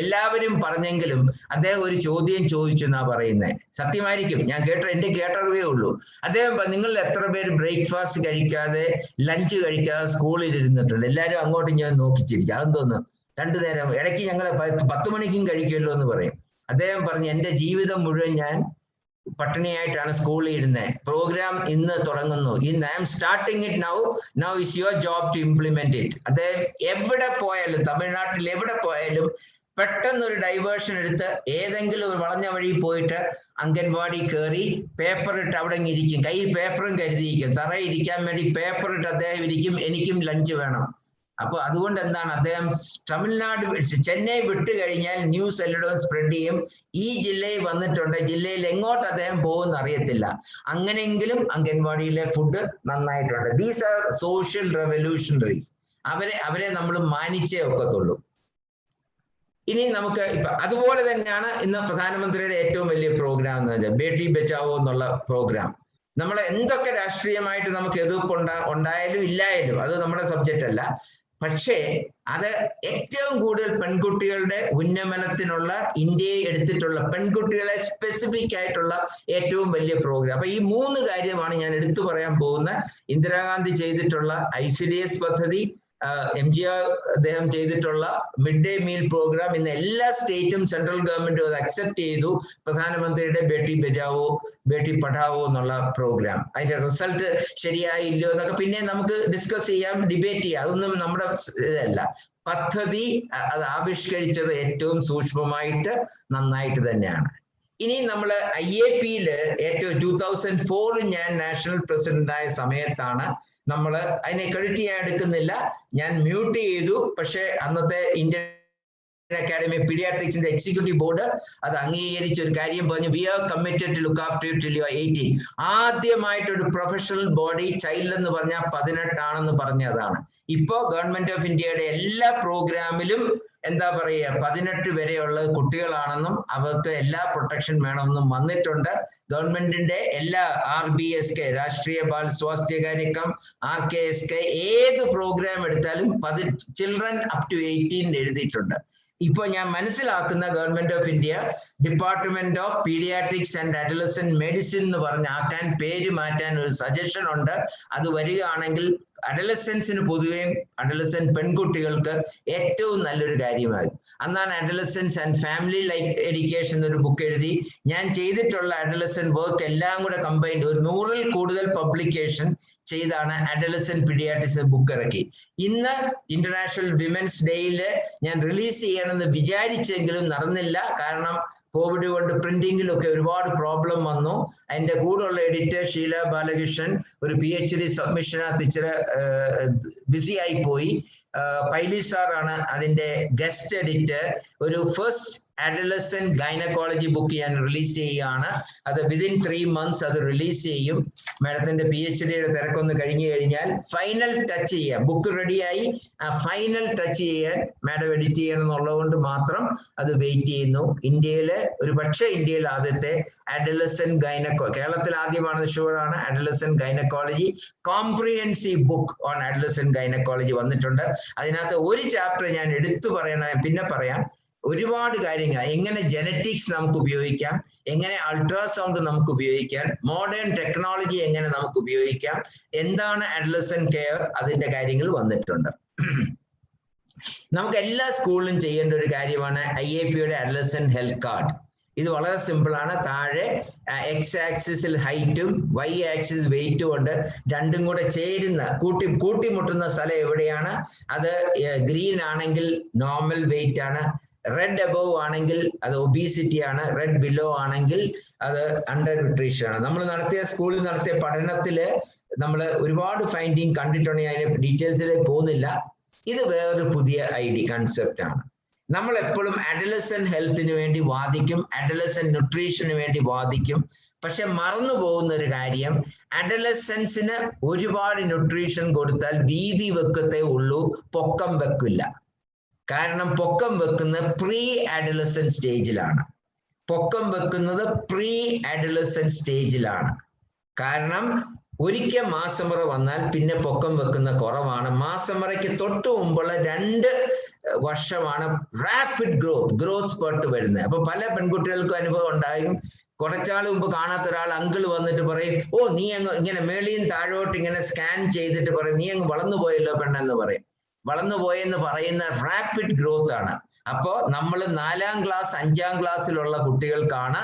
എല്ലാവരും പറഞ്ഞെങ്കിലും അദ്ദേഹം ഒരു ചോദ്യം ചോദിച്ചു എന്നാ പറയുന്നത്. സത്യമായിരിക്കും, ഞാൻ എന്റെ കേട്ടറിവേ ഉള്ളൂ. അദ്ദേഹം നിങ്ങൾ എത്ര പേര് ബ്രേക്ക്ഫാസ്റ്റ് കഴിക്കാതെ ലഞ്ച് കഴിക്കാതെ സ്കൂളിൽ ഇരുന്നിട്ടുണ്ട്? എല്ലാവരും അങ്ങോട്ടും ഞാൻ നോക്കിച്ചിരിക്കും. അതെന്തോന്ന് 2 നേരം, ഇടയ്ക്ക് ഞങ്ങൾ 10 മണിക്കും കഴിക്കുമല്ലോ എന്ന് പറയും. അദ്ദേഹം പറഞ്ഞു എന്റെ ജീവിതം മുഴുവൻ ഞാൻ പട്ടിണിയായിട്ടാണ് സ്കൂളിൽ ഇരുന്നത്. പ്രോഗ്രാം ഇന്ന് തുടങ്ങുന്നു, I am starting it now is your job to implement it. അദ്ദേഹം എവിടെ പോയാലും, തമിഴ്നാട്ടിൽ എവിടെ പോയാലും പെട്ടെന്നൊരു ഡൈവേർഷൻ എടുത്ത് ഏതെങ്കിലും ഒരു വളഞ്ഞ വഴി പോയിട്ട് അംഗൻവാടി കയറി പേപ്പർ ഇട്ട് അവിടെ ഇരിക്കും, കയ്യിൽ പേപ്പറും കരുതിയിരിക്കും, തറയിൽ ഇരിക്കാൻ വേണ്ടി പേപ്പർ ഇട്ട് അദ്ദേഹം ഇരിക്കും, എനിക്കും ലഞ്ച് വേണം. അപ്പൊ അതുകൊണ്ട് എന്താണ്, അദ്ദേഹം തമിഴ്നാട് ചെന്നൈ വിട്ട് കഴിഞ്ഞാൽ ന്യൂസ് എല്ലായിടവും സ്പ്രെഡ് ചെയ്യും, ഈ ജില്ലയിൽ വന്നിട്ടുണ്ട്, ജില്ലയിൽ എങ്ങോട്ട് അദ്ദേഹം പോകുമെന്ന് അറിയത്തില്ല. അങ്ങനെയെങ്കിലും അംഗൻവാടിയിലെ ഫുഡ് നന്നായിട്ടുണ്ട്. These are social revolutionaries. അവരെ നമ്മൾ മാനിച്ചേ ഒക്കത്തുള്ളൂ. ഇനി നമുക്ക് ഇപ്പൊ അതുപോലെ തന്നെയാണ് ഇന്ന് പ്രധാനമന്ത്രിയുടെ ഏറ്റവും വലിയ പ്രോഗ്രാം എന്ന് പറഞ്ഞാൽ ബേട്ടി ബച്ചാവോ എന്നുള്ള പ്രോഗ്രാം. നമ്മൾ എന്തൊക്കെ രാഷ്ട്രീയമായിട്ട് നമുക്ക് എതിർപ്പ് ഉണ്ടായാലും ഇല്ലായാലും അത് നമ്മുടെ സബ്ജക്റ്റ് അല്ല. പക്ഷേ അത് ഏറ്റവും കൂടുതൽ പെൺകുട്ടികളുടെ ഉന്നമനത്തിനുള്ള ഇന്ത്യയെ എടുത്തിട്ടുള്ള പെൺകുട്ടികളെ സ്പെസിഫിക് ആയിട്ടുള്ള ഏറ്റവും വലിയ പ്രോഗ്രാം. അപ്പൊ ഈ 3 കാര്യമാണ് ഞാൻ എടുത്തു പറയാൻ പോകുന്ന. ഇന്ദിരാഗാന്ധി ചെയ്തിട്ടുള്ള ICDS പദ്ധതി, MGR അദ്ദേഹം ചെയ്തിട്ടുള്ള മിഡ് ഡേ മീൽ പ്രോഗ്രാം, ഇന്ന് എല്ലാ സ്റ്റേറ്റും സെൻട്രൽ ഗവൺമെന്റും അത് അക്സെപ്റ്റ് ചെയ്തു. പ്രധാനമന്ത്രിയുടെ ബേട്ടി ബച്ചാവോ ബേട്ടി പഠാവോ എന്നുള്ള പ്രോഗ്രാം, അതിന്റെ റിസൾട്ട് ശരിയായില്ലോ എന്നൊക്കെ പിന്നെ നമുക്ക് ഡിസ്കസ് ചെയ്യാം, ഡിബേറ്റ് ചെയ്യാം. അതൊന്നും നമ്മുടെ ഇതല്ല. പദ്ധതി അത് ആവിഷ്കരിച്ചത് ഏറ്റവും സൂക്ഷ്മമായിട്ട് നന്നായിട്ട് തന്നെയാണ്. ഇനി നമ്മൾ IAP-യില് ഏറ്റവും 2004 ഞാൻ നാഷണൽ പ്രസിഡന്റ് ആയ സമയത്താണ് നമ്മൾ അതിനെ ക്രെഡിറ്റ് ചെയ്യാൻ എടുക്കുന്നില്ല, ഞാൻ മ്യൂട്ട് ചെയ്തു. പക്ഷെ അന്നത്തെ ഇന്ത്യൻ അക്കാഡമി പീഡിയാട്രിക്സിന്റെ എക്സിക്യൂട്ടീവ് ബോർഡ് അത് അംഗീകരിച്ച ഒരു കാര്യം പറഞ്ഞു, we are committed to look after you till you are 18. ആദ്യമായിട്ടൊരു പ്രൊഫഷണൽ ബോഡി ചൈൽഡ് എന്ന് പറഞ്ഞാൽ 18 ആണെന്ന് പറഞ്ഞതാണ്. ഇപ്പോ ഗവൺമെന്റ് ഓഫ് ഇന്ത്യയുടെ എല്ലാ പ്രോഗ്രാമിലും എന്താ പറയുക, 18 വരെയുള്ള കുട്ടികളാണെന്നും അവർക്ക് എല്ലാ പ്രൊട്ടക്ഷൻ വേണമെന്നും വന്നിട്ടുണ്ട്. ഗവൺമെന്റിന്റെ എല്ലാ RBSK, രാഷ്ട്രീയ ബാൽ സ്വാസ്ഥ്യകാര്യക്കം, RKSK, ഏത് പ്രോഗ്രാം എടുത്താലും ചിൽഡ്രൻ അപ് ടു 18 എഴുതിയിട്ടുണ്ട്. ഇപ്പൊ ഞാൻ മനസ്സിലാക്കുന്ന government of India department of paediatrics and adolescent medicine എന്ന് പറഞ്ഞ് ആക്കാൻ പേര് മാറ്റാൻ ഒരു സജഷൻ ഉണ്ട്. അത് വരികയാണെങ്കിൽ അഡലസൻസിന് പൊതുവെയും അഡലസന്റ് പെൺകുട്ടികൾക്ക് ഏറ്റവും നല്ലൊരു കാര്യമാകും. അന്നാണ് adolescence and family life education എന്നൊരു ബുക്ക് എഴുതി. ഞാൻ ചെയ്തിട്ടുള്ള അഡലസന്റ് വർക്ക് എല്ലാം കൂടെ കമ്പൈൻഡ് ഒരു 100-ൽ കൂടുതൽ പബ്ലിക്കേഷൻ ചെയ്താണ് അഡലസന്റ് പീഡിയാട്രിക്സ് ബുക്ക് ഇറക്കി. ഇന്ന് ഇന്റർനാഷണൽ വിമൻസ് ഡേയില് ഞാൻ റിലീസ് ചെയ്യണമെന്ന് വിചാരിച്ചെങ്കിലും നടന്നില്ല. കാരണം കോവിഡ് കൊണ്ട് പ്രിന്റിങ്ങിലൊക്കെ ഒരുപാട് പ്രോബ്ലം വന്നു. അതിന്റെ കൂടെയുള്ള എഡിറ്റർ ഷീല ബാലകൃഷ്ണൻ ഒരു PhD സബ്മിഷനകത്ത് ഇച്ചിരി ബിസി ആയി പോയി. പൈലി സാറാണ് അതിന്റെ ഗസ്റ്റ് എഡിറ്റർ. ഒരു ഫസ്റ്റ് അഡലസന്റ് ഗൈനക്കോളജി ബുക്ക് ഞാൻ റിലീസ് ചെയ്യുകയാണ്. അത് വിതിൻ 3 months അത് റിലീസ് ചെയ്യും. മാഡത്തിന്റെ PhD-യുടെ തിരക്കൊന്ന് കഴിഞ്ഞു കഴിഞ്ഞാൽ ഫൈനൽ ടച്ച് ചെയ്യാം, ബുക്ക് റെഡിയായി, ആ ഫൈനൽ ടച്ച് ചെയ്യാൻ മാഡം എഡിറ്റ് ചെയ്യണം എന്നുള്ളത് കൊണ്ട് മാത്രം അത് വെയിറ്റ് ചെയ്യുന്നു. ഇന്ത്യയിലെ ഇന്ത്യയിൽ ആദ്യത്തെ അഡലസന്റ് കേരളത്തിൽ ആദ്യമാണെന്ന് ഷുവറാണ്. Adolescent gynaecology comprehensive book on adolescent gynaecology വന്നിട്ടുണ്ട്. അതിനകത്ത് ഒരു ചാപ്റ്റർ ഞാൻ എടുത്തു പിന്നെ പറയാം. ഒരുപാട് കാര്യങ്ങൾ, എങ്ങനെ ജനറ്റിക്സ് നമുക്ക് ഉപയോഗിക്കാം, എങ്ങനെ അൾട്രാസൗണ്ട് നമുക്ക് ഉപയോഗിക്കാം, മോഡേൺ ടെക്നോളജി എങ്ങനെ നമുക്ക് ഉപയോഗിക്കാം, എന്താണ് അഡലസന്റ് കെയർ, അതിന്റെ കാര്യങ്ങൾ വന്നിട്ടുണ്ട്. നമുക്ക് എല്ലാ സ്കൂളിലും ചെയ്യേണ്ട ഒരു കാര്യമാണ് IAP-യുടെ അഡലസന്റ് ഹെൽത്ത് കാർഡ്. ഇത് വളരെ സിമ്പിൾ ആണ്. താഴെ X ആക്സിസിൽ ഹൈറ്റും Y ആക്സിസ് വെയിറ്റും ഉണ്ട്. രണ്ടും കൂടെ ചേരുന്ന കൂട്ടിമുട്ടുന്ന സ്ഥലം എവിടെയാണ്? അത് ഗ്രീൻ ആണെങ്കിൽ നോർമൽ വെയിറ്റ് ആണ്, റെഡ് അബോവ് ആണെങ്കിൽ അത് ഒബീസിറ്റി ആണ്, റെഡ് ബിലോ ആണെങ്കിൽ അത് അണ്ടർ ന്യൂട്രീഷൻ ആണ്. നമ്മൾ സ്കൂളിൽ നടത്തിയ പഠനത്തില് നമ്മൾ ഒരുപാട് ഫൈൻഡിങ് കണ്ടിട്ടുണ്ടെങ്കിൽ അതിന്റെ ഡീറ്റെയിൽസിലേക്ക് പോകുന്നില്ല. ഇത് വേറൊരു പുതിയ കൺസെപ്റ്റ് ആണ്. നമ്മൾ എപ്പോഴും അഡലസന്റ് ഹെൽത്തിന് വേണ്ടി വാദിക്കും, അഡലസന്റ് ന്യൂട്രീഷന് വേണ്ടി വാദിക്കും. പക്ഷെ മറന്നു പോകുന്ന ഒരു കാര്യം, അഡലസൻസിന് ഒരുപാട് ന്യൂട്രീഷൻ കൊടുത്താൽ വീതി വെക്കത്തേ ഉള്ളൂ, പൊക്കം വെക്കില്ല. കാരണം പൊക്കം വെക്കുന്നത് പ്രീ അഡലസന്റ് സ്റ്റേജിലാണ്. കാരണം ഒരിക്കൽ മാസമുറ വന്നാൽ പിന്നെ പൊക്കം വെക്കുന്ന കുറവാണ്. മാസമുറയ്ക്ക് തൊട്ട് മുമ്പുള്ള 2 വർഷമാണ് റാപ്പിഡ് ഗ്രോത്ത് സ്പർട്ട് വരുന്നത്. അപ്പൊ പല പെൺകുട്ടികൾക്കും അനുഭവം ഉണ്ടായും. കുറച്ചാൾ മുമ്പ് കാണാത്ത ഒരാൾ അങ്കിൾ വന്നിട്ട് പറയും, ഓ നീ അങ്ങ് ഇങ്ങനെ മേളിയും താഴോട്ട് ഇങ്ങനെ സ്കാൻ ചെയ്തിട്ട് പറയും, നീ അങ്ങ് വളർന്നു പോയല്ലോ പെണ്ണെന്ന് പറയും. വളർന്നു പോയെന്ന് പറയുന്ന റാപ്പിഡ് ഗ്രോത്ത് ആണ്. അപ്പോ നമ്മൾ 4ാം ക്ലാസ് 5ാം ക്ലാസ്സിലുള്ള കുട്ടികൾക്കാണ്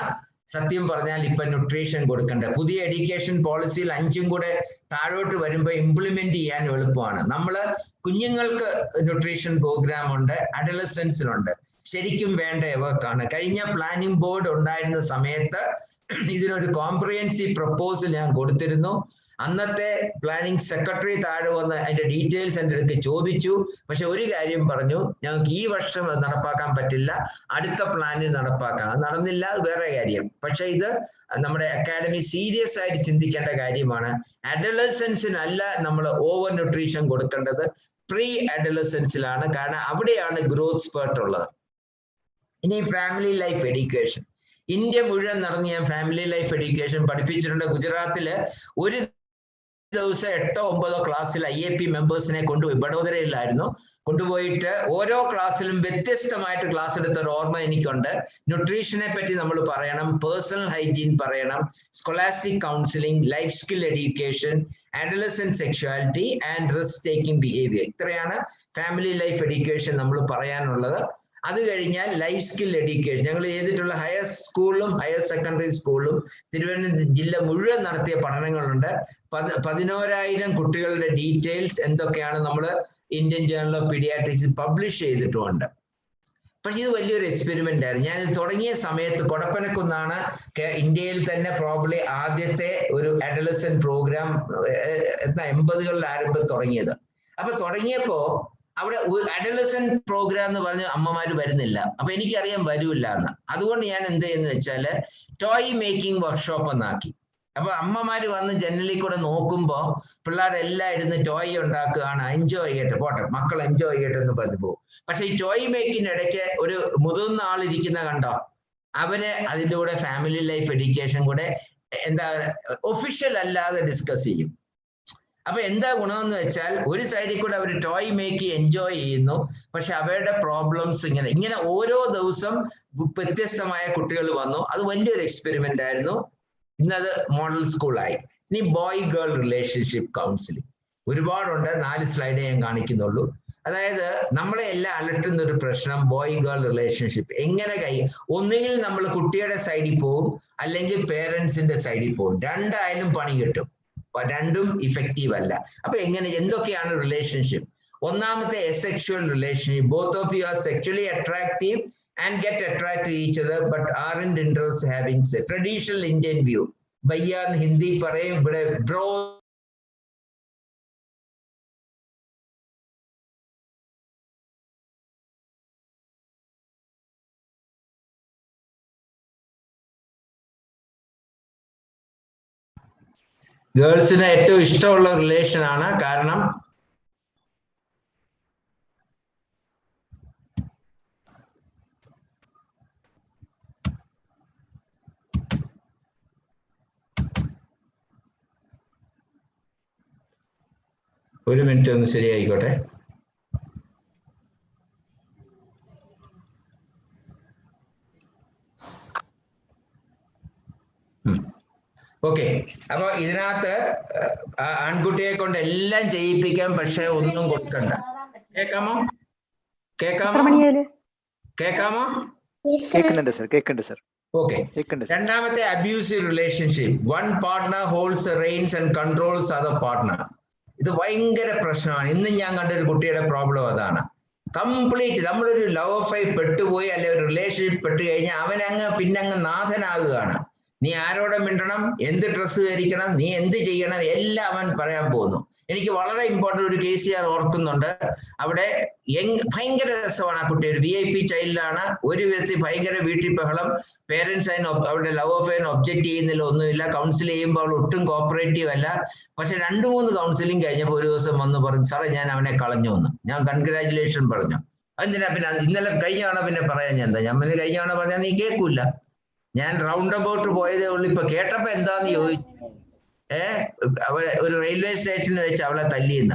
സത്യം പറഞ്ഞാൽ ഇപ്പൊ ന്യൂട്രീഷൻ കൊടുക്കേണ്ട പുതിയ എഡ്യൂക്കേഷൻ പോളിസിയിൽ 5ഉം കൂടെ താഴോട്ട് വരുമ്പോൾ ഇംപ്ലിമെന്റ് ചെയ്യാൻ എളുപ്പമാണ്. നമ്മള് കുഞ്ഞുങ്ങൾക്ക് ന്യൂട്രീഷൻ പ്രോഗ്രാം ഉണ്ട്, അഡലസൻസിനുണ്ട്. ശരിക്കും വേണ്ട വർക്കാണ്. കഴിഞ്ഞ പ്ലാനിംഗ് ബോർഡ് ഉണ്ടായിരുന്ന സമയത്ത് ഇതിനൊരു കോംപ്രിഹെൻസീവ് പ്രപ്പോസൽ ഞാൻ കൊടുത്തിരുന്നു. അന്നത്തെ പ്ലാനിംഗ് സെക്രട്ടറി താഴെ വന്ന് അതിന്റെ ഡീറ്റെയിൽസ് എൻ്റെ അടുത്ത് ചോദിച്ചു. പക്ഷെ ഒരു കാര്യം പറഞ്ഞു, ഞങ്ങൾക്ക് ഈ വർഷം അത് നടപ്പാക്കാൻ പറ്റില്ല, അടുത്ത പ്ലാനിൽ നടപ്പാക്കാം. അത് നടന്നില്ല, വേറെ കാര്യം. പക്ഷെ ഇത് നമ്മുടെ അക്കാഡമി സീരിയസ് ആയിട്ട് ചിന്തിക്കേണ്ട കാര്യമാണ്. അഡലസൻസിനല്ല നമ്മൾ ഓവർ ന്യൂട്രീഷൻ കൊടുക്കേണ്ടത്, പ്രീ അഡലസൻസിലാണ്. കാരണം അവിടെയാണ് ഗ്രോത്ത് സ്പേർട്ട് ഉള്ളത്. ഇനി ഫാമിലി ലൈഫ് എഡ്യൂക്കേഷൻ, ഇന്ത്യ മുഴുവൻ നടന്ന് ഞാൻ ഫാമിലി ലൈഫ് എഡ്യൂക്കേഷൻ പഠിപ്പിച്ചിട്ടുണ്ട്. ഗുജറാത്തില് ഒരു ദിവസം 8ഓ 9ഓ ക്ലാസ്സിൽ IAP മെമ്പേഴ്സിനെ കൊണ്ടുപോയി, വഡോദരയിലായിരുന്നു, കൊണ്ടുപോയിട്ട് ഓരോ ക്ലാസ്സിലും വ്യത്യസ്തമായിട്ട് ക്ലാസ് എടുത്ത ഒരു ഓർമ്മ എനിക്കുണ്ട്. ന്യൂട്രീഷനെ പറ്റി നമ്മൾ പറയണം, പേഴ്സണൽ ഹൈജീൻ പറയണം, scholastic counselling, life skill education, adolescent sexuality and risk taking behaviour. ഇത്രയാണ് ഫാമിലി ലൈഫ് എഡ്യൂക്കേഷൻ നമ്മൾ പറയാനുള്ളത്. അത് കഴിഞ്ഞാൽ ലൈഫ് സ്കിൽ എഡ്യൂക്കേഷൻ ഞങ്ങൾ ചെയ്തിട്ടുള്ള ഹയർ സ്കൂളിലും ഹയർ സെക്കൻഡറി സ്കൂളിലും തിരുവനന്തപുരം ജില്ല മുഴുവൻ നടത്തിയ പഠനങ്ങളുണ്ട്. 11,000 കുട്ടികളുടെ ഡീറ്റെയിൽസ് എന്തൊക്കെയാണ് നമ്മൾ Indian journal of paediatrics publish ചെയ്തിട്ടുമുണ്ട്. പക്ഷെ ഇത് വലിയൊരു എക്സ്പെരിമെന്റ് ആയിരുന്നു. ഞാൻ ഇത് തുടങ്ങിയ സമയത്ത് കൊടപ്പനക്കുന്നാണ് ഇന്ത്യയിൽ തന്നെ പ്രോബ്ലി ആദ്യത്തെ ഒരു അഡലസന്റ് പ്രോഗ്രാം 80കളിൽ ആരംഭം തുടങ്ങിയത്. അപ്പൊ തുടങ്ങിയപ്പോ അവിടെ ഒരു അഡലസന്റ് പ്രോഗ്രാം എന്ന് പറഞ്ഞ് അമ്മമാര് വരുന്നില്ല. അപ്പൊ എനിക്കറിയാൻ വരൂല്ല എന്ന്. അതുകൊണ്ട് ഞാൻ എന്ത് ചെയ്യുന്ന വെച്ചാല് ടോയ് മേക്കിംഗ് വർക്ക്ഷോപ്പ് എന്നാക്കി. അപ്പൊ അമ്മമാര് വന്ന് ജനലിൽ കൂടെ നോക്കുമ്പോ പിള്ളേരെല്ലാം ഇരുന്ന് ടോയ് ഉണ്ടാക്കുകയാണ്, എൻജോയ് ചെയ്യട്ടെ, പോട്ടെ മക്കൾ എൻജോയ് ചെയ്യട്ടെ എന്ന് പറഞ്ഞു പോകും. പക്ഷെ ഈ ടോയ് മേക്കിന്റെ ഇടയ്ക്ക് ഒരു മുതിർന്ന ആളിരിക്കുന്ന കണ്ടോ, അവര് അതിൻ്റെ കൂടെ ഫാമിലി ലൈഫ് എഡ്യൂക്കേഷൻ കൂടെ എന്താ ഒഫീഷ്യൽ അല്ലാതെ ഡിസ്കസ് ചെയ്യും. അപ്പൊ എന്താ ഗുണമെന്ന് വെച്ചാൽ ഒരു സൈഡിൽ കൂടെ അവർ ടോയ് മേക്ക് എൻജോയ് ചെയ്യുന്നു, പക്ഷെ അവരുടെ പ്രോബ്ലംസ് ഇങ്ങനെ ഓരോ ദിവസം വ്യത്യസ്തമായ കുട്ടികൾ വന്നു. അത് വലിയൊരു എക്സ്പെരിമെന്റ് ആയിരുന്നു. ഇന്നത് മോഡൽ സ്കൂളായി. ഇനി ബോയ് ഗേൾ റിലേഷൻഷിപ്പ് കൗൺസിലിംഗ് ഒരുപാടുണ്ട്, 4 സ്ലൈഡേ ഞാൻ കാണിക്കുന്നുള്ളൂ. അതായത് നമ്മളെ എല്ലാം അലട്ടുന്ന ഒരു പ്രശ്നം ബോയ് ഗേൾ റിലേഷൻഷിപ്പ്. എങ്ങനെ ഒന്നുകിൽ നമ്മൾ കുട്ടിയുടെ സൈഡിൽ പോവും, അല്ലെങ്കിൽ പേരൻസിന്റെ സൈഡിൽ പോവും. രണ്ടായാലും പണി കിട്ടും, രണ്ടും ഇഫക്റ്റീവ് അല്ല. അപ്പൊ എന്തൊക്കെയാണ് റിലേഷൻഷിപ്പ്? ഒന്നാമത്തെ asexual relationship. Both of you are sexually attractive and get attracted to each other but aren't interested having sex. Traditional Indian view. Bhaiya in Hindi parayum, bro. ഗേൾസിന് ഏറ്റവും ഇഷ്ടമുള്ള റിലേഷൻ ആണ്. കാരണം ഒരു മിനിറ്റ് ഒന്ന് ശരിയായിക്കോട്ടെ. ഓക്കെ. അപ്പൊ ഇതിനകത്ത് ആൺകുട്ടിയെ കൊണ്ട് എല്ലാം ചെയ്യിപ്പിക്കാം, പക്ഷെ ഒന്നും കൊടുക്കണ്ട. കേക്കാമോ? ഓക്കെ. രണ്ടാമത്തെ abusive relationship. One partner holds the reins and controls other partner. ഇത് ഭയങ്കര പ്രശ്നമാണ്. ഇന്നും ഞാൻ കണ്ട ഒരു കുട്ടിയുടെ പ്രോബ്ലം അതാണ്. കംപ്ലീറ്റ് നമ്മളൊരു ലവ് അഫെയർ പെട്ടുപോയി, അല്ലെ ഒരു റിലേഷൻഷിപ്പ് പെട്ട് കഴിഞ്ഞാൽ അവനങ്ങ് പിന്നങ്ങ് നാഥനാകുകയാണ്. നീ ആരോടെ മിണ്ടണം, എന്ത് ഡ്രസ്സ് ധരിക്കണം, നീ എന്ത് ചെയ്യണം, എല്ലാം അവൻ പറയാൻ പോകുന്നു. എനിക്ക് വളരെ ഇമ്പോർട്ടൻ്റ് ഒരു കേസ് ഞാൻ ഓർക്കുന്നുണ്ട്. അവിടെ ഭയങ്കര രസമാണ്. ആ കുട്ടി ഒരു VIP ചൈൽഡാണ്. ഒരു വ്യക്തി ഭയങ്കര വീട്ടിൽ ബഹളം, പേരൻസ് അതിന് അവരുടെ ലവ് അഫെയറിന് ഒബ്ജക്ട് ചെയ്യുന്നില്ല, ഒന്നുമില്ല. കൗൺസിൽ ചെയ്യുമ്പോൾ അവൾ ഒട്ടും കോപ്പറേറ്റീവ് അല്ല. പക്ഷെ 2-3 കൗൺസിലിംഗ് കഴിഞ്ഞപ്പോൾ ഒരു ദിവസം വന്ന് പറഞ്ഞു, സാറേ ഞാൻ അവനെ കളഞ്ഞു വന്നു. ഞാൻ കൺഗ്രാജുലേഷൻ പറഞ്ഞു. എന്തിനാ പിന്നെ ഇന്നലെ കഴിഞ്ഞാണോ പിന്നെ പറയാൻ ഞാൻ എന്താ? ഞാൻ പിന്നെ കഴിഞ്ഞാണോ പറഞ്ഞാൽ നീ കേൾക്കൂല. ഞാൻ റൗണ്ട് അബൌട്ട് പോയതേ ഉള്ളൂ. ഇപ്പൊ കേട്ടപ്പോ എന്താന്ന് ചോദിച്ചു. അവളെ ഒരു റെയിൽവേ സ്റ്റേഷനിൽ വെച്ച് അവളെ തല്ലിയെന്ന